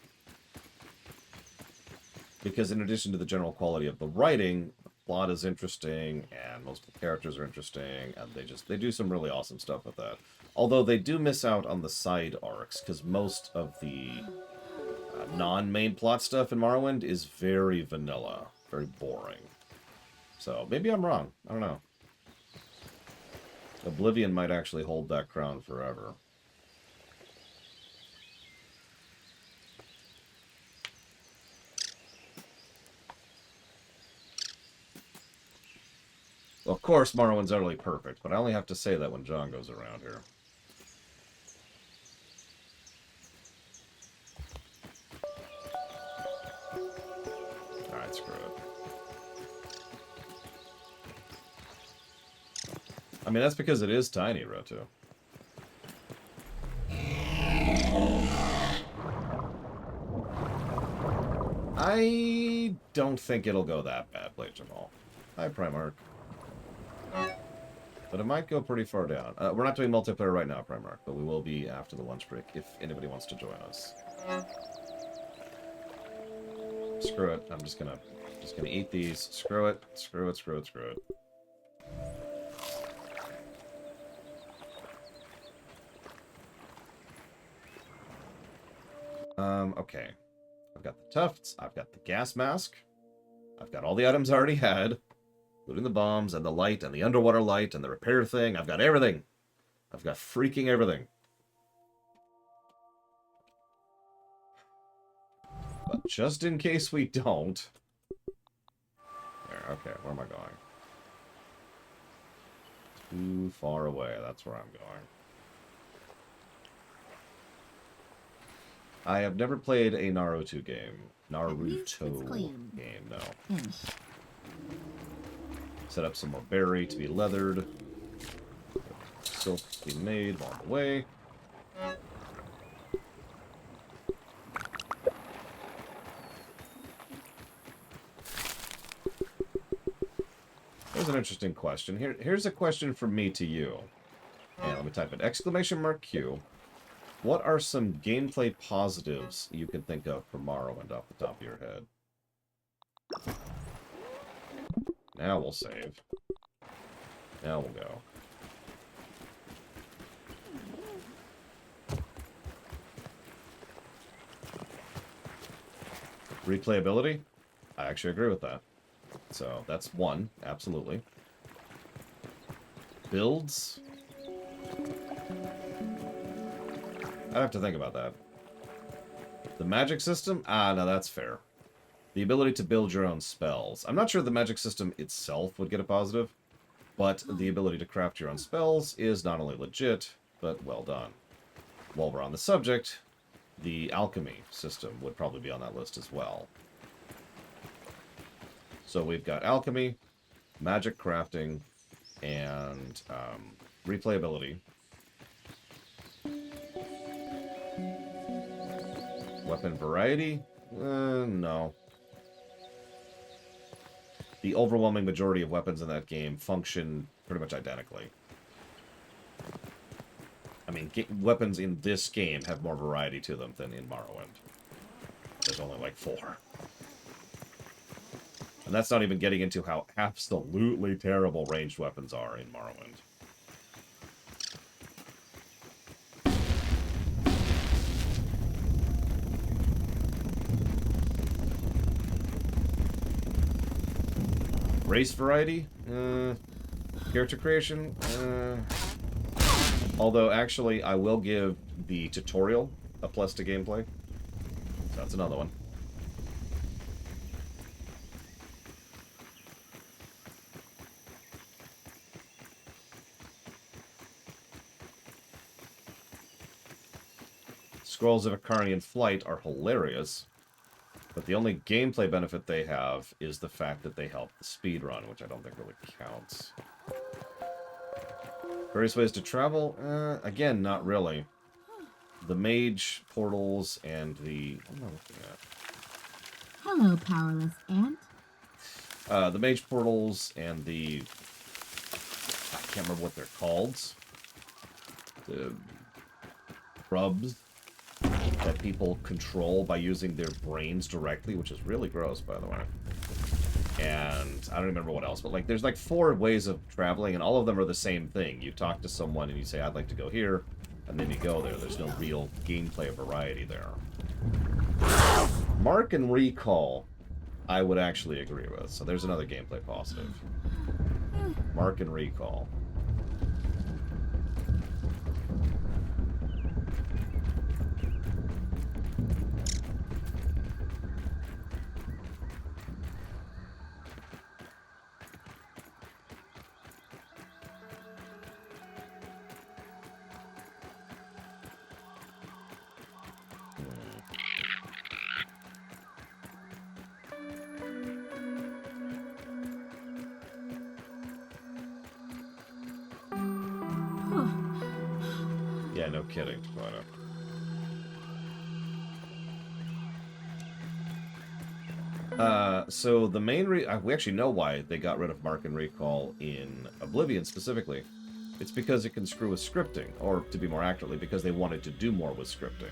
A: Because in addition to the general quality of the writing, the plot is interesting, and most of the characters are interesting, and they do some really awesome stuff with that. Although they do miss out on the side arcs, because most of the non-main plot stuff in Morrowind is very vanilla, very boring. So, maybe I'm wrong. I don't know. Oblivion might actually hold that crown forever. Well, of course, Morrowind's utterly perfect, but I only have to say that when John goes around here. Alright, screw it. I mean, that's because it is tiny, Roto. I don't think it'll go that bad, Blade Jamal. Hi, Primarch. But it might go pretty far down. We're not doing multiplayer right now, Primarch, but we will be after the lunch break if anybody wants to join us. Screw it. I'm just gonna eat these. Screw it. Screw it. Screw it. Screw it. Okay. I've got the tufts. I've got the gas mask. I've got all the items I already had, including the bombs and the light and the underwater light and the repair thing. I've got everything. I've got freaking everything. But just in case we don't... There, okay, where am I going? Too far away, that's where I'm going. I have never played a Naruto game. Naruto game, no. Set up some more berry to be leathered. Silk to be made along the way. Here's an interesting question. Here's a question from me to you. And let me type it. !Q. What are some gameplay positives you can think of for Morrowind off the top of your head? Now we'll save. Now we'll go. Replayability? I actually agree with that. So that's one, absolutely. Builds? I'd have to think about that. The magic system? Ah, no, that's fair. The ability to build your own spells. I'm not sure the magic system itself would get a positive, but the ability to craft your own spells is not only legit, but well done. While we're on the subject, the alchemy system would probably be on that list as well. So we've got alchemy, magic crafting, and replayability. Weapon variety? No. The overwhelming majority of weapons in that game function pretty much identically. I mean, weapons in this game have more variety to them than in Morrowind. There's only like 4. And that's not even getting into how absolutely terrible ranged weapons are in Morrowind. Race variety? Character creation? Although, actually, I will give the tutorial a plus to gameplay. So that's another one. Scrolls of Acarnian Flight are hilarious, but the only gameplay benefit they have is the fact that they help the speedrun, which I don't think really counts. Various ways to travel? Again, not really. The mage portals and the... What am I looking at?
B: Hello, powerless ant.
A: The mage portals and the... I can't remember what they're called. The rubs that people control by using their brains directly, which is really gross, by the way. And I don't remember what else, but like there's like 4 ways of traveling, and all of them are the same thing. You talk to someone and you say, I'd like to go here, and then you go there. There's no real gameplay variety there. Mark and Recall, I would actually agree with. So there's another gameplay positive. Mark and Recall. Yeah, no kidding, so the main we actually know why they got rid of Mark and Recall in Oblivion specifically. It's because it can screw with scripting, or to be more accurately, because they wanted to do more with scripting.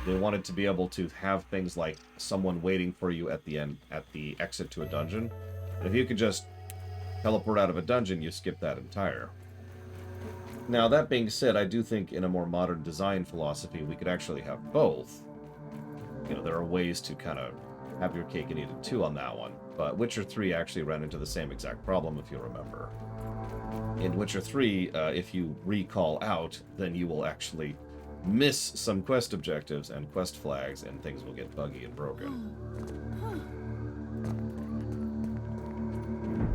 A: They wanted to be able to have things like someone waiting for you at the end, at the exit to a dungeon. And if you could just teleport out of a dungeon, you skip that entire. Now, that being said, I do think in a more modern design philosophy, we could actually have both. You know, there are ways to kind of have your cake and eat it too on that one. But Witcher 3 actually ran into the same exact problem, if you remember. In Witcher 3, if you recall out, then you will actually miss some quest objectives and quest flags, and things will get buggy and broken.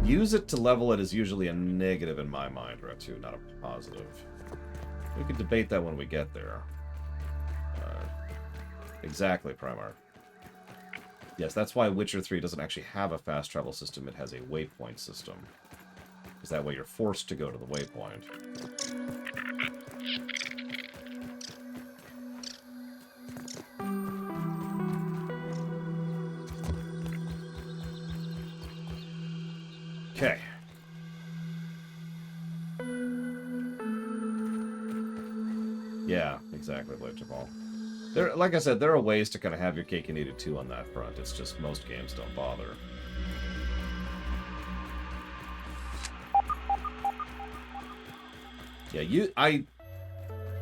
A: Use it to level it is usually a negative in my mind, Ratu, not a positive. We could debate that when we get there. Exactly, Primarch. Yes, that's why Witcher 3 doesn't actually have a fast travel system. It has a waypoint system. Because that way you're forced to go to the waypoint. Okay. Yeah, exactly, Blade Jabal. There, like I said, there are ways to kind of have your cake and eat it too on that front. It's just most games don't bother. Yeah, I'd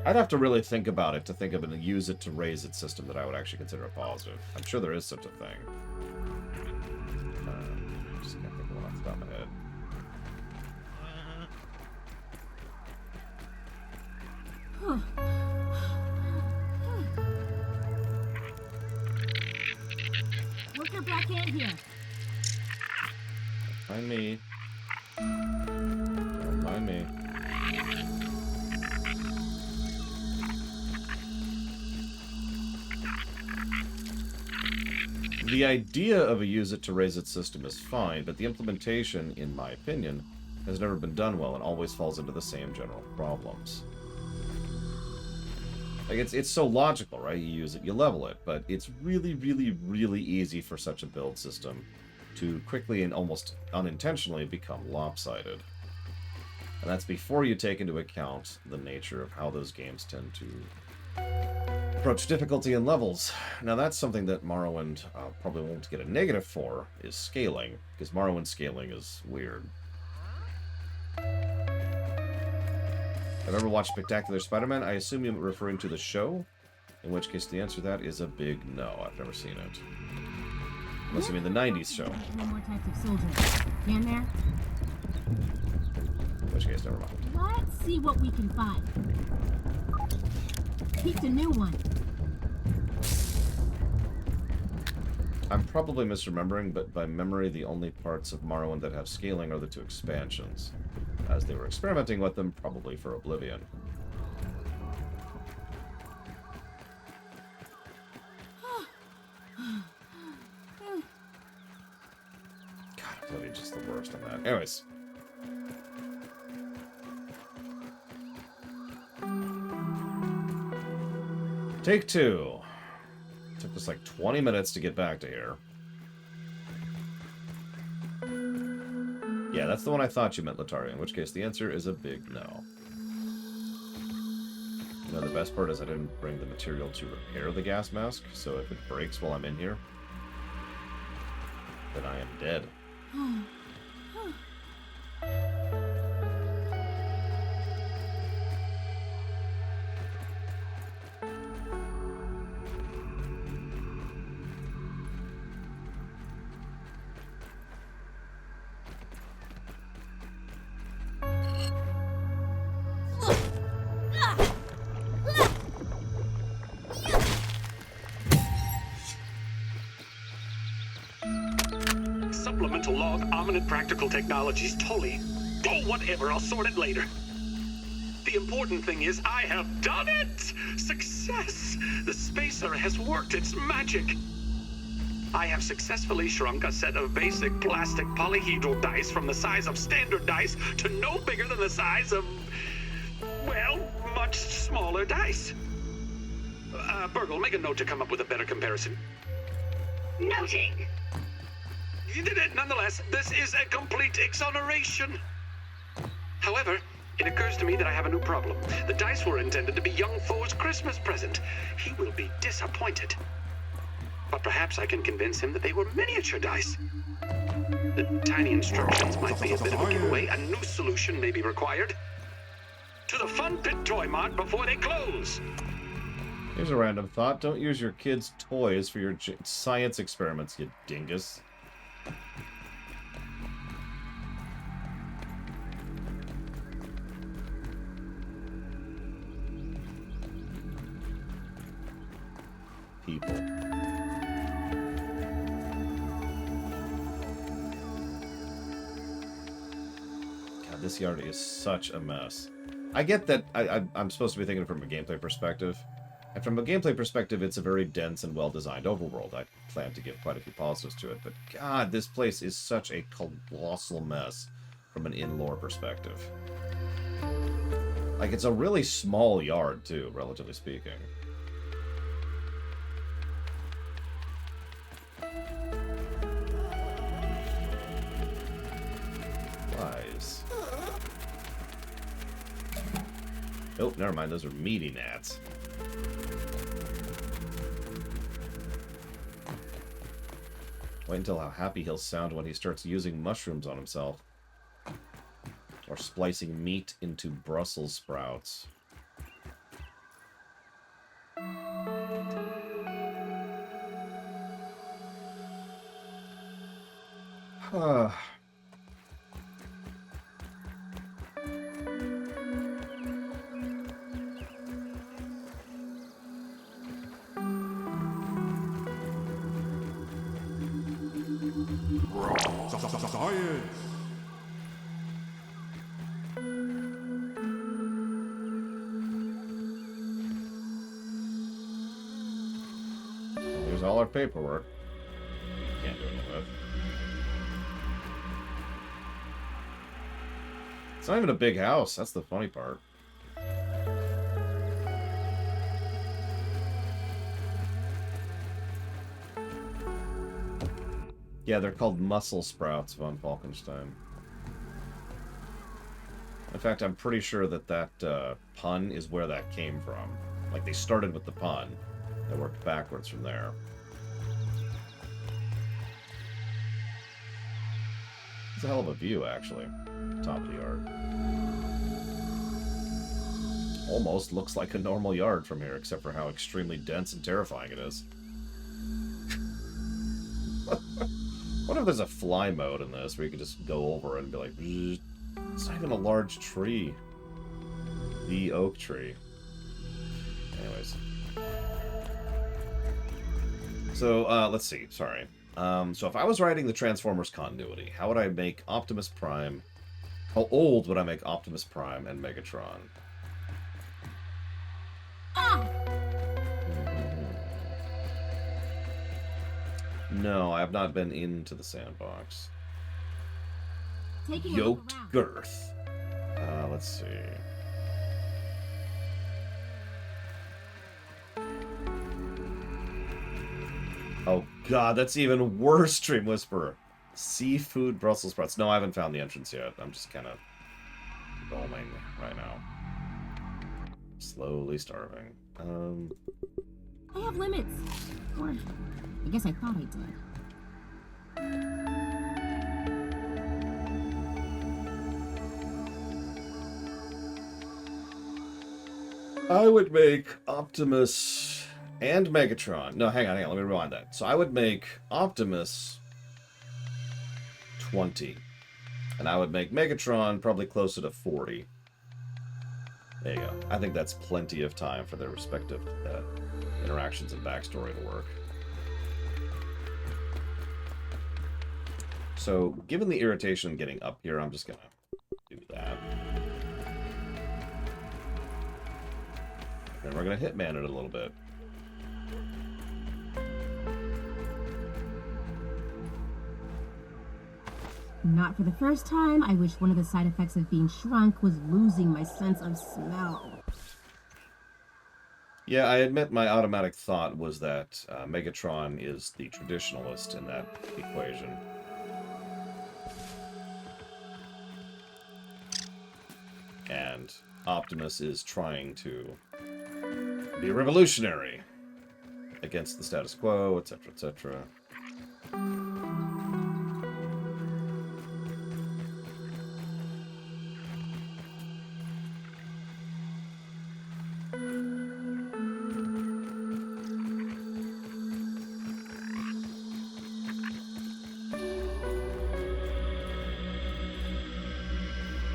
A: have to really think about it to think of it and use it to raise its system that I would actually consider a positive. I'm sure there is such a thing. Just can't think of one off the top of my head.
B: What's your black hand here?
A: Mind me. Don't mind me. The idea of a use it to raise its system is fine, but the implementation, in my opinion, has never been done well and always falls into the same general problems. Like, it's so logical, right? You use it, you level it, but it's really, really, really easy for such a build system to quickly and almost unintentionally become lopsided. And that's before you take into account the nature of how those games tend to approach difficulty and levels. Now, that's something that Morrowind probably won't get a negative for, is scaling, because Morrowind scaling is weird. I've ever watched Spectacular Spider-Man. I assume you're referring to the show, in which case the answer to that is a big no. I've never seen it. Unless you mean the 90s show.
B: No more types of soldiers. Can there?
A: In which case, never mind.
B: Let's see what we can find. Picked a new one.
A: I'm probably misremembering, but by memory, the only parts of Morrowind that have scaling are the 2 expansions, as they were experimenting with them, probably for Oblivion. God, Oblivion's just the worst on that. Anyways. Take 2. Took us like 20 minutes to get back to here. Yeah, that's the one I thought you meant, Lataria, in which case the answer is a big no. You know, the best part is I didn't bring the material to repair the gas mask, so if it breaks while I'm in here, then I am dead.
F: Supplemental log, Ominent Practical Technologies, Tully. Oh, whatever, I'll sort it later. The important thing is I have done it! Success! The spacer has worked its magic. I have successfully shrunk a set of basic plastic polyhedral dice from the size of standard dice to no bigger than the size of, well, much smaller dice. Burgle, make a note to come up with a better comparison.
D: Noting.
F: You did it nonetheless. This is a complete exoneration. However, it occurs to me that I have a new problem. The dice were intended to be young Foe's Christmas present. He will be disappointed. But perhaps I can convince him that they were miniature dice. The tiny instructions might be a bit of a giveaway. A new solution may be required. To the Fun Pit Toy Mart before they close.
A: Here's a random thought. Don't use your kids' toys for your science experiments, you dingus. People. God, this yard is such a mess. I get that I'm supposed to be thinking from a gameplay perspective. And from a gameplay perspective, it's a very dense and well-designed overworld. I plan to give quite a few positives to it. But God, this place is such a colossal mess from an in-lore perspective. Like, it's a really small yard, too, relatively speaking. Flies. Oh, never mind. Those are meaty gnats. Wait until how happy he'll sound when he starts using mushrooms on himself. Or splicing meat into Brussels sprouts.
E: Science!
A: Here's all our paperwork. Can't do anything with. It's not even a big house. That's the funny part. Yeah, they're called mussel sprouts, von Falkenstein. In fact, I'm pretty sure that that pun is where that came from. Like, they started with the pun. They worked backwards from there. It's a hell of a view, actually. Top of the yard. Almost looks like a normal yard from here, except for how extremely dense and terrifying it is. What if there's a fly mode in this, where you can just go over it and be like, Zzz. It's not even a large tree. The oak tree. Anyways. So, let's see. Sorry. So if I was writing the Transformers continuity, how would I make Optimus Prime... How old would I make Optimus Prime and Megatron? No, I have not been into the sandbox.
B: Taking a look
A: Yoked
B: around.
A: girth. Let's see. Oh god, that's even worse, Stream Whisperer. Seafood Brussels sprouts. No, I haven't found the entrance yet. I'm just kind of roaming right now. Slowly starving.
B: I have limits. Or, I guess I thought I did.
A: I would make Optimus and Megatron. No, hang on, let me rewind that. So I would make Optimus 20. And I would make Megatron probably closer to 40. There you go. I think that's plenty of time for their respective interactions and backstory to work. So, given the irritation getting up here, I'm just gonna do that. And we're gonna Hitman it a little bit.
B: Not for the first time, I wish one of the side effects of being shrunk was losing my sense of smell.
A: Yeah, I admit my automatic thought was that Megatron is the traditionalist in that equation. And Optimus is trying to be revolutionary against the status quo, etc., etc.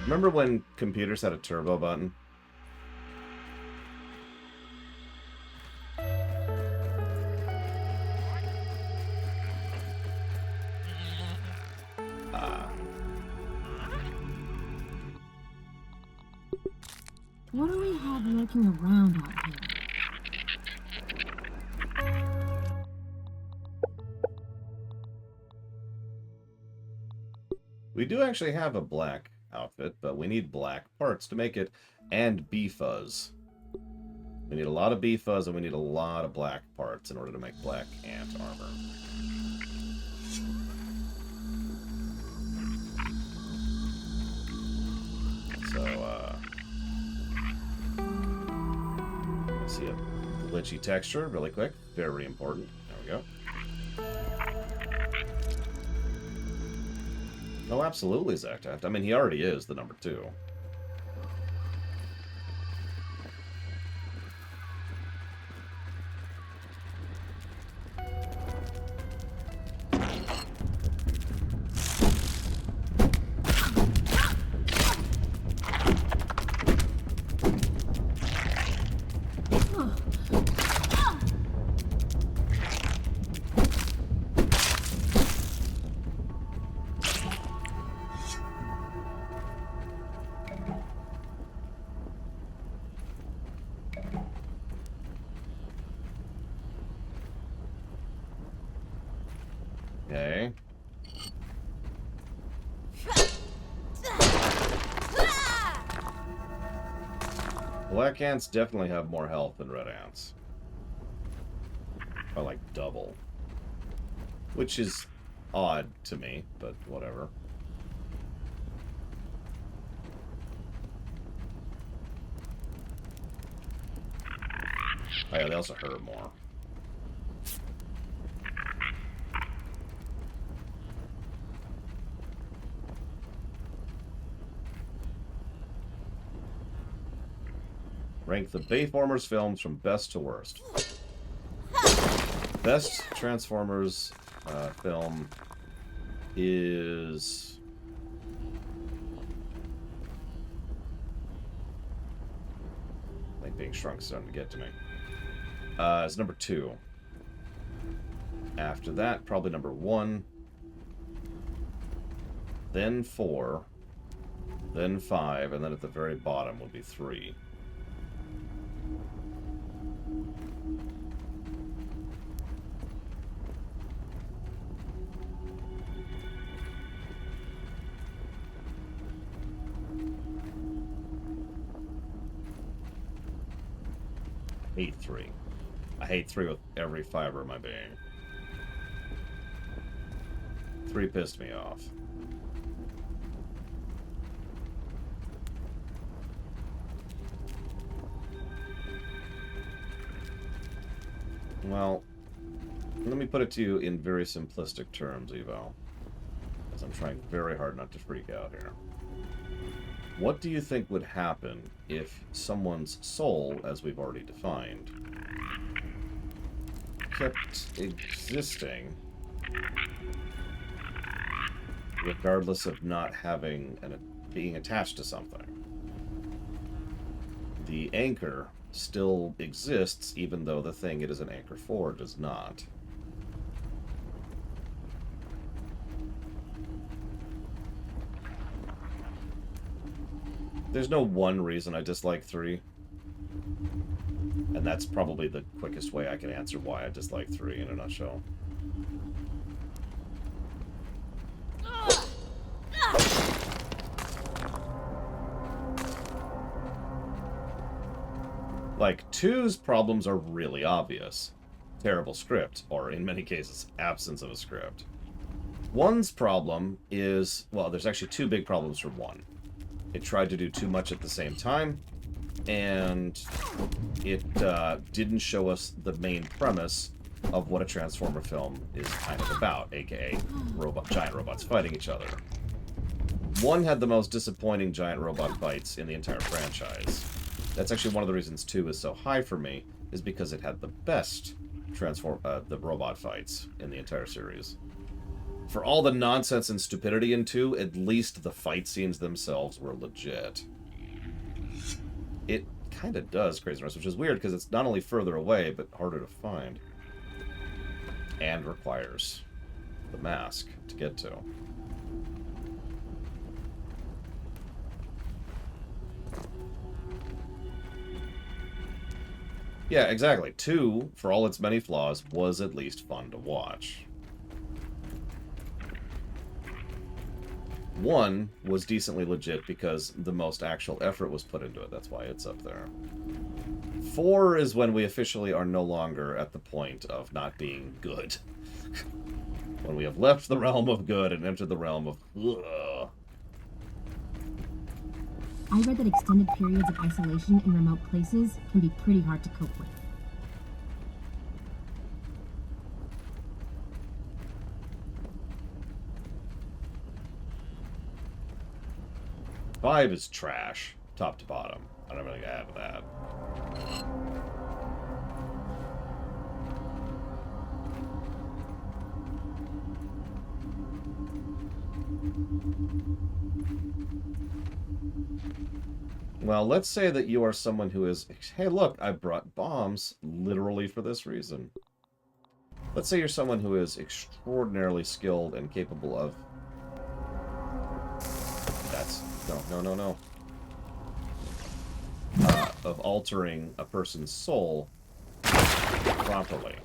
A: Remember when computers had a turbo button?
B: What do we have lurking around out here?
A: We do actually have a black outfit, but we need black parts to make it, and B-Fuzz. We need a lot of B-Fuzz, and we need a lot of black parts in order to make black ant armor. So, see a glitchy texture really quick. Very important. There we go. Oh, absolutely, Zactaft. I mean, he already is the number 2. Okay. Black ants definitely have more health than red ants. Or like double. Which is odd to me, but whatever. Oh yeah, they also hurt more. Rank the Bayformers films from best to worst. Best Transformers film is... I think Being Shrunk's starting to get to me. It's number 2. After that, probably number 1. Then 4. Then 5. And then at the very bottom would be 3. Hate 3. I hate 3 with every fiber of my being. 3 pissed me off. Well, let me put it to you in very simplistic terms, Evo. Because I'm trying very hard not to freak out here. What do you think would happen if someone's soul, as we've already defined, kept existing regardless of not having being attached to something? The anchor still exists, even though the thing it is an anchor for does not. There's no one reason I dislike 3. And that's probably the quickest way I can answer why I dislike 3 in a nutshell. Like, 2's problems are really obvious. Terrible script, or in many cases, absence of a script. 1's problem is, well, there's actually 2 big problems for 1. It tried to do too much at the same time, and it didn't show us the main premise of what a Transformer film is kind of about, aka giant robots fighting each other. 1 had the most disappointing giant robot fights in the entire franchise. That's actually one of the reasons 2 is so high for me, is because it had the best the robot fights in the entire series. For all the nonsense and stupidity in 2, at least the fight scenes themselves were legit. It kind of does Crazy Rest, which is weird because it's not only further away, but harder to find. And requires the mask to get to. Yeah, exactly. 2, for all its many flaws, was at least fun to watch. 1 was decently legit because the most actual effort was put into it. That's why it's up there. 4 is when we officially are no longer at the point of not being good. When we have left the realm of good and entered the realm of ugh.
B: I read that extended periods of isolation in remote places can be pretty hard to cope with.
A: Five is trash, top to bottom. I don't really add to that. Well, let's say that you are someone who is, hey, look, I brought bombs literally for this reason. Let's say you're someone who is extraordinarily skilled and capable of... No. Of altering a person's soul properly.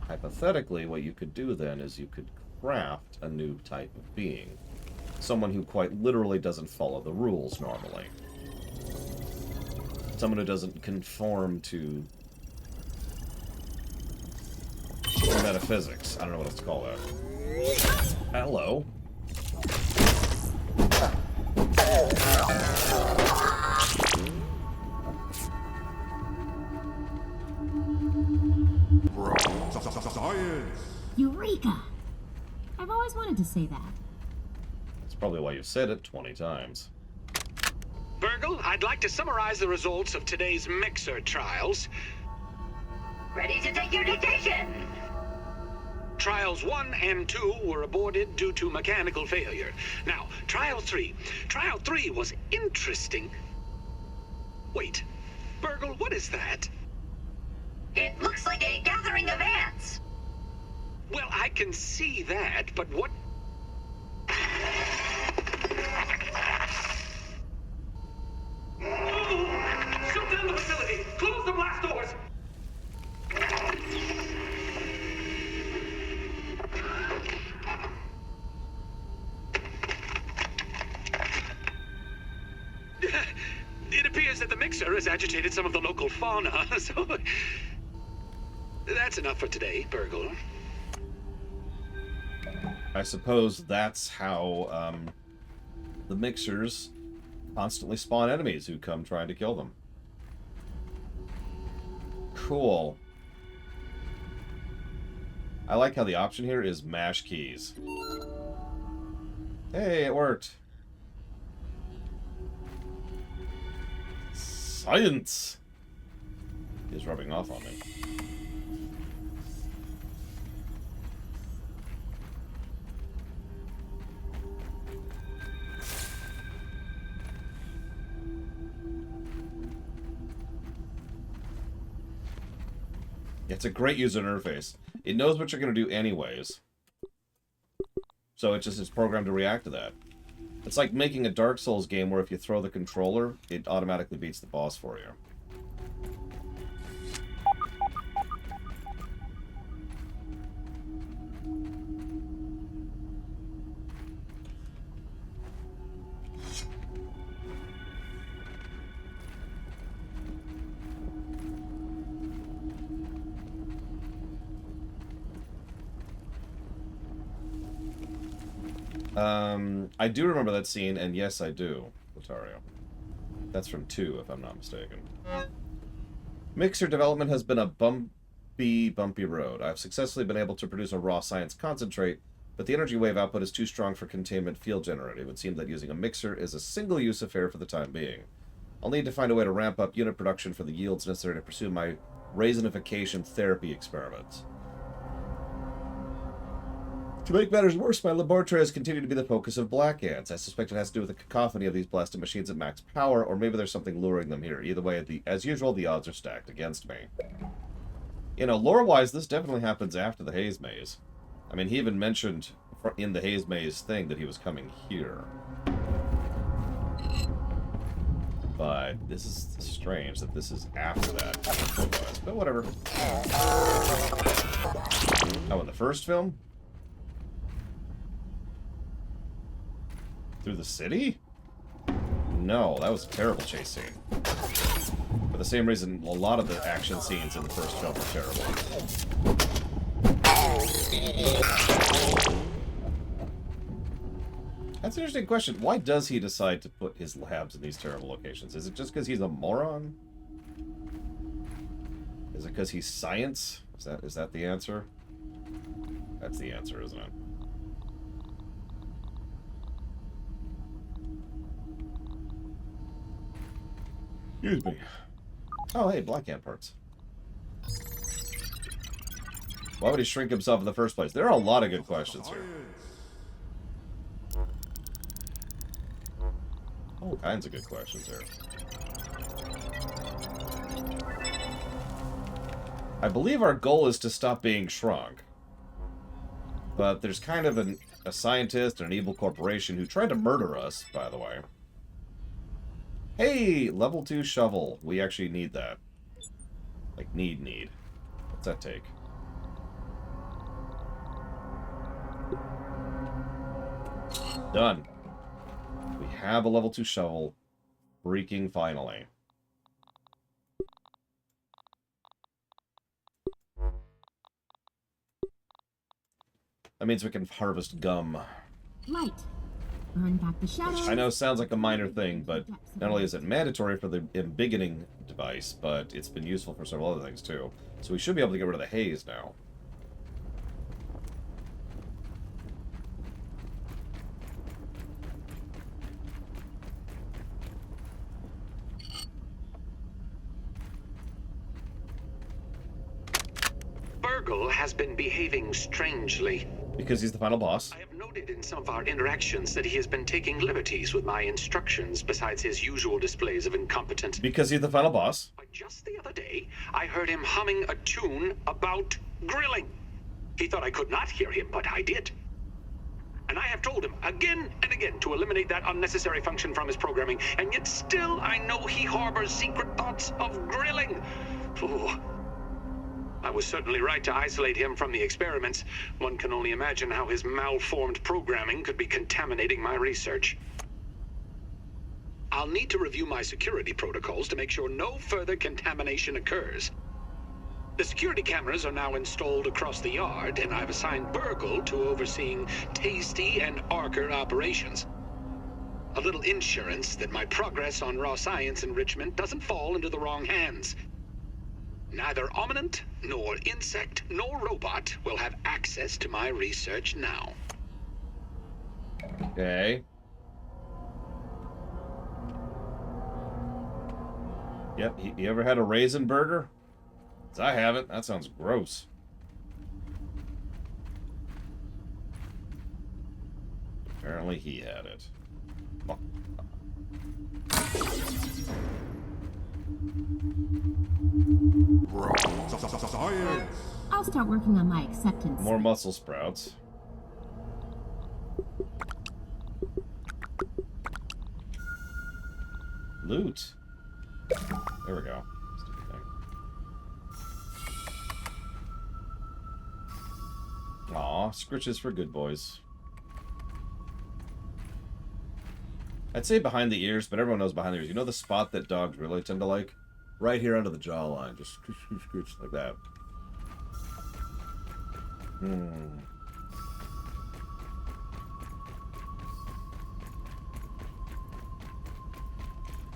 A: Hypothetically, what you could do then is you could craft a new type of being. Someone who quite literally doesn't follow the rules normally. Someone who doesn't conform to metaphysics. I don't know what else to call that. Hello.
E: Science!
B: Eureka! I've always wanted to say that.
A: That's probably why you've said it 20 times.
F: Virgil, I'd like to summarize the results of today's mixer trials.
D: Ready to take your dictation.
F: Trials 1 and 2 were aborted due to mechanical failure. Now, Trial 3. Trial 3 was interesting. Wait, Virgil, what is that?
D: It looks like a gathering of ants.
F: Well, I can see that, but what... Shut down the facility! Close the blast doors! It appears that the mixer has agitated some of the local fauna, so... That's enough for today, Burgle.
A: I suppose that's how the mixers constantly spawn enemies who come trying to kill them. Cool. I like how the option here is mash keys. Hey, it worked. Science is rubbing off on me. It's a great user interface. It knows what you're going to do anyways. So it just is programmed to react to that. It's like making a Dark Souls game where if you throw the controller, it automatically beats the boss for you. I do remember that scene, and yes, I do, Lothario. That's from 2, if I'm not mistaken. Mixer development has been a bumpy road. I've successfully been able to produce a raw science concentrate, but the energy wave output is too strong for containment field generator. It would seem that using a mixer is a single-use affair for the time being. I'll need to find a way to ramp up unit production for the yields necessary to pursue my raisinification therapy experiments. To make matters worse, my laboratory has continued to be the focus of black ants. I suspect it has to do with the cacophony of these blasted machines at max power, or maybe there's something luring them here. Either way, as usual, the odds are stacked against me. You know, lore-wise, this definitely happens after the Haze Maze. I mean, he even mentioned in the Haze Maze thing that he was coming here. But this is strange that this is after that. But whatever. Oh, in the first film? Through the city? No, that was a terrible chase scene. For the same reason, a lot of the action scenes in the first film were terrible. That's an interesting question. Why does he decide to put his labs in these terrible locations? Is it just because he's a moron? Is it because he's science? Is that the answer? That's the answer, isn't it? Excuse me. Oh, hey, black ant parts. Why would he shrink himself in the first place? There are a lot of good questions here. All kinds of good questions here. I believe our goal is to stop being shrunk. But there's kind of a scientist and an evil corporation who tried to murder us, by the way. Hey, level 2 shovel. We actually need that. Like, need. What's that take? Done. We have a level 2 shovel. Freaking finally. That means we can harvest gum.
B: Light. Burn back the shadows.
A: Which I know sounds like a minor thing, but not only is it mandatory for the embiggening device, but it's been useful for several other things too. So we should be able to get rid of the haze now.
F: Burgle has been behaving strangely.
A: Because he's the final boss.
F: I have noted in some of our interactions that he has been taking liberties with my instructions besides his usual displays of incompetence.
A: Because he's the final boss.
F: But just the other day, I heard him humming a tune about grilling. He thought I could not hear him, but I did. And I have told him again and again to eliminate that unnecessary function from his programming, and yet still I know he harbors secret thoughts of grilling. Oh. I was certainly right to isolate him from the experiments. One can only imagine how his malformed programming could be contaminating my research. I'll need to review my security protocols to make sure no further contamination occurs. The security cameras are now installed across the yard, and I've assigned Burgle to overseeing Tasty and Archer operations. A little insurance that my progress on raw science enrichment doesn't fall into the wrong hands. Neither Ominent, nor insect, nor robot will have access to my research now.
A: Okay. Yep, you ever had a raisin burger? 'Cause I haven't. That sounds gross. Apparently he had it. Oh.
E: Science!
B: I'll start working on my acceptance.
A: More muscle sprouts. Loot. There we go. Stupid thing. Aw, scritches for good boys. I'd say behind the ears, but everyone knows behind the ears. You know the spot that dogs really tend to like? Right here under the jawline. Just scritch, scritch, scritch, like that.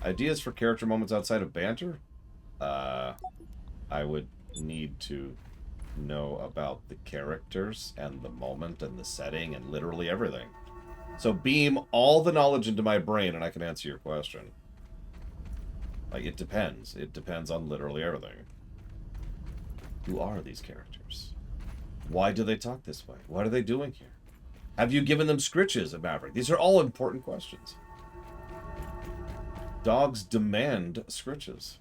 A: Ideas for character moments outside of banter? I would need to know about the characters and the moment and the setting and literally everything. So beam all the knowledge into my brain and I can answer your question. Like, it depends. It depends on literally everything. Who are these characters? Why do they talk this way? What are they doing here? Have you given them scritches at Maverick? These are all important questions. Dogs demand scritches.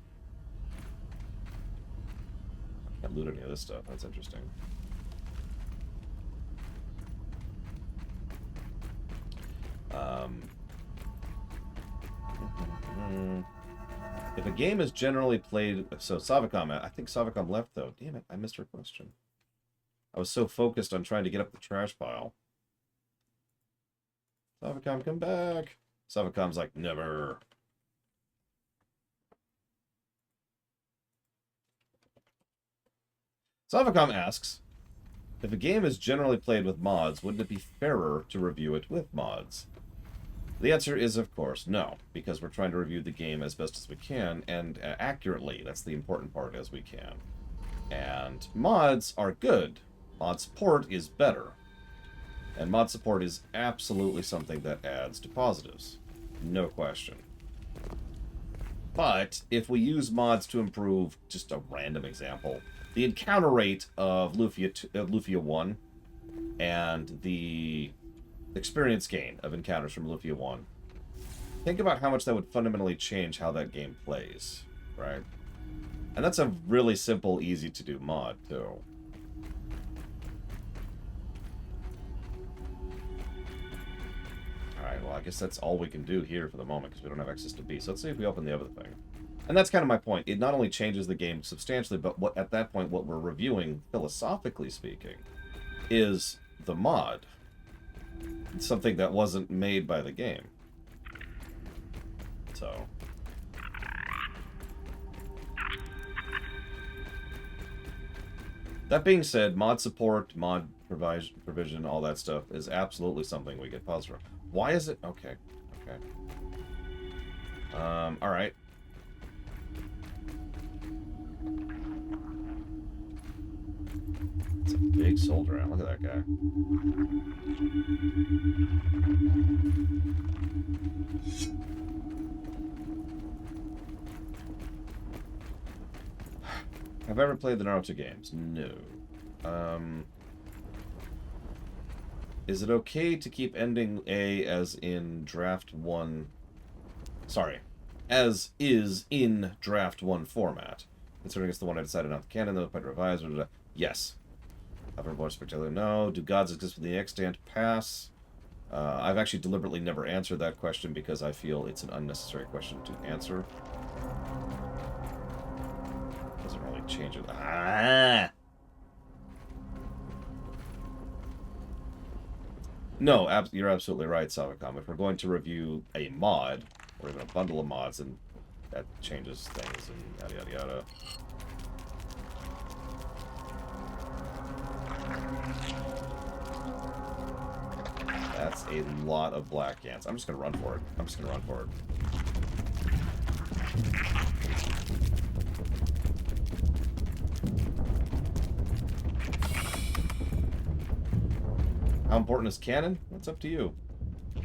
A: Can't loot any of this stuff. That's interesting. If a game is generally played... So, Savicom, I think Savicom left, though. Damn it, I missed her question. I was so focused on trying to get up the trash pile. Savicom, come back. Savicom's like, never. Savicom asks, if a game is generally played with mods, wouldn't it be fairer to review it with mods? The answer is, of course, no, because we're trying to review the game as best as we can, and accurately. That's the important part, as we can. And mods are good. Mod support is better. And mod support is absolutely something that adds to positives. No question. But if we use mods to improve, just a random example, the encounter rate of Lufia 1 and the experience gain of encounters from Lufia 1, think about how much that would fundamentally change how that game plays, right? And that's a really simple, easy to do mod, too. Alright, well, I guess that's all we can do here for the moment, because we don't have access to B. So let's see if we open the other thing. And that's kind of my point. It not only changes the game substantially, but what at that point, what we're reviewing, philosophically speaking, is the mod. It's something that wasn't made by the game. So... that being said, mod support, mod provision, all that stuff is absolutely something we get positive. Why is it? Okay. Okay. Alright. It's a big soldier out. Look at that guy. Have I ever played the Naruto games? No. Is it okay to keep ending A as in Draft 1... Sorry. As is in Draft 1 format? Considering it's the one I decided not to canon, though, quite revised. Yes. Hoverboard Spectacular, no. Do gods exist with the extant? Pass. I've actually deliberately never answered that question because I feel it's an unnecessary question to answer. Doesn't really change it. Ah! No, you're absolutely right, Savicom. If we're going to review a mod, or even a bundle of mods, and that changes things, and yada yada yada. That's a lot of black ants. I'm just gonna run for it. I'm just gonna run for it. How important is cannon? That's up to you.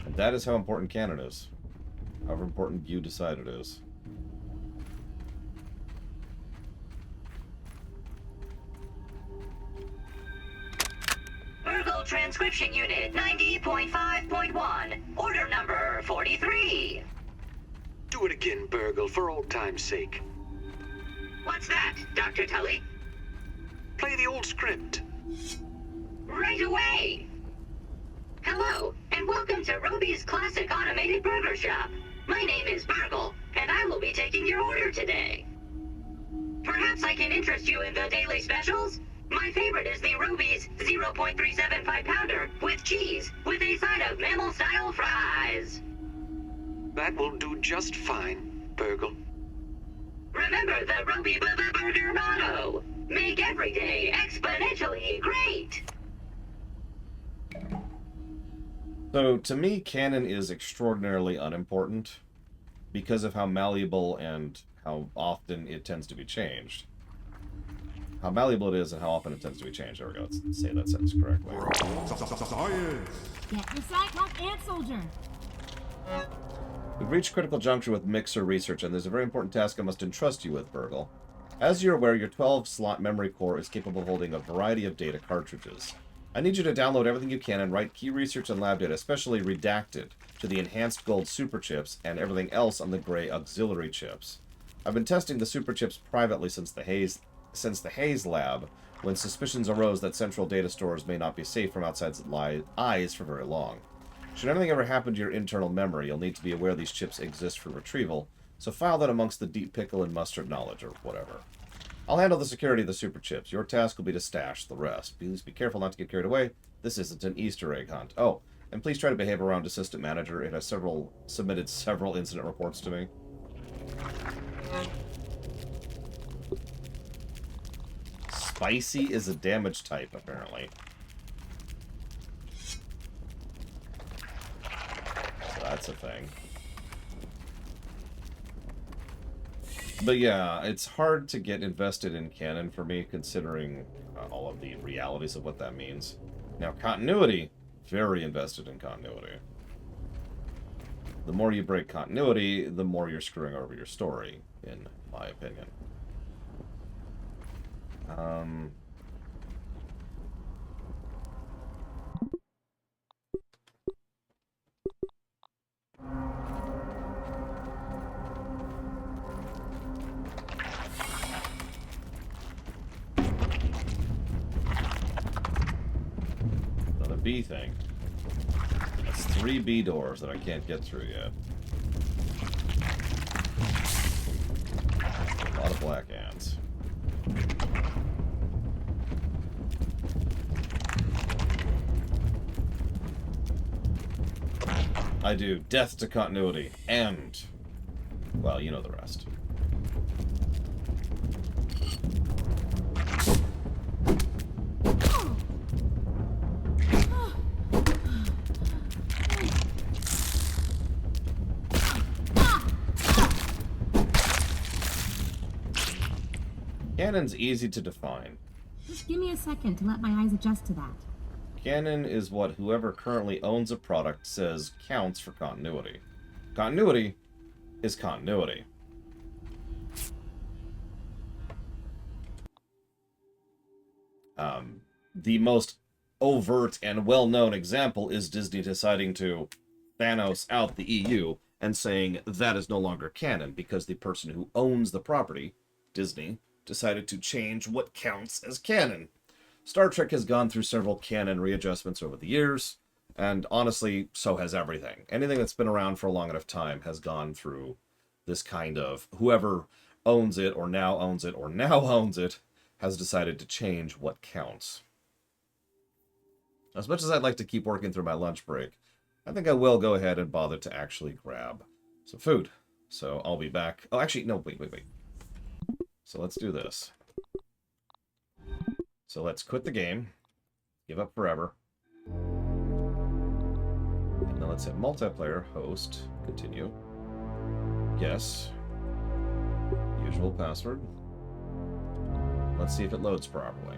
A: And that is how important cannon is. However important you decide it is.
D: Virgo Transcription Unit 90.5.1. Order number 43.
F: Do it again, Burgle, for old time's sake.
D: What's that, Dr. Tully?
F: Play the old script.
D: Right away! Hello, and welcome to Roby's Classic Automated Burger Shop. My name is Burgle, and I will be taking your order today. Perhaps I can interest you in the daily specials? My favorite is the Roby's 0.375 pounder with cheese, with a side of mammal-style fries.
F: That will do just fine, Burgle.
D: Remember the Roby Burger motto. Make every day exponentially great.
A: So, to me, canon is extraordinarily unimportant because of how malleable and how often it tends to be changed. How malleable it is and how often it tends to be changed. There we go. Let's say that sentence correctly.
E: Science.
B: Get your side like ant soldier.
A: We've reached critical juncture with Mixer research, and there's a very important task I must entrust you with, Burgle. As you're aware, your 12-slot memory core is capable of holding a variety of data cartridges. I need you to download everything you can and write key research and lab data, especially redacted, to the enhanced gold super chips and everything else on the gray auxiliary chips. I've been testing the super chips privately since the Hayes lab, when suspicions arose that central data stores may not be safe from outside eyes for very long. Should anything ever happen to your internal memory, you'll need to be aware these chips exist for retrieval, so file that amongst the deep pickle and mustard knowledge, or whatever. I'll handle the security of the super chips. Your task will be to stash the rest. Please be careful not to get carried away. This isn't an Easter egg hunt. Oh, and please try to behave around Assistant Manager. It has submitted several incident reports to me. Spicy is a damage type, apparently. So that's a thing. But yeah, it's hard to get invested in canon for me, considering all of the realities of what that means. Now, continuity, very invested in continuity. The more you break continuity, the more you're screwing over your story, in my opinion. Another B thing. That's 3 B doors that I can't get through yet. A lot of black ants. I do death to continuity and, well, you know the rest. Canon's easy to define.
B: Just give me a second to let my eyes adjust to that.
A: Canon is what whoever currently owns a product says counts for continuity. Continuity is continuity. The most overt and well-known example is Disney deciding to Thanos out the EU and saying that is no longer canon because the person who owns the property, Disney, decided to change what counts as canon. Star Trek has gone through several canon readjustments over the years, and honestly, so has everything. Anything that's been around for a long enough time has gone through this kind of whoever owns it or now owns it or now owns it has decided to change what counts. As much as I'd like to keep working through my lunch break, I think I will go ahead and bother to actually grab some food. So I'll be back. Oh, actually, no, wait. So let's do this. So let's quit the game. Give up forever. And then let's hit multiplayer, host, continue. Yes. Usual password. Let's see if it loads properly.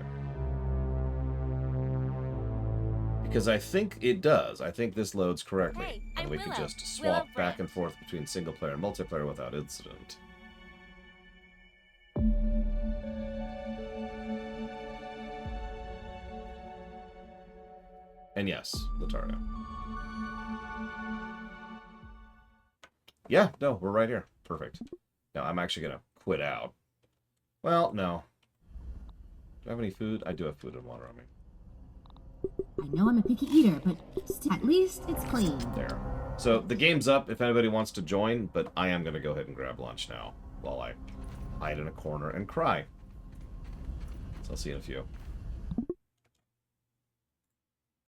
A: Because I think it does. I think this loads correctly.
C: Hey,
A: and
C: I'm
A: we can
C: Willow.
A: just
C: Willow
A: swap back
C: Brand.
A: and forth between single player and multiplayer without incident. And yes, Lataria. Yeah, no, we're right here. Perfect. Now I'm actually going to quit out. Well, no. Do I have any food? I do have food and water on me.
B: I know I'm a picky eater, but at least it's clean.
A: There. So the game's up if anybody wants to join, but I am going to go ahead and grab lunch now while I hide in a corner and cry. So I'll see you in a few.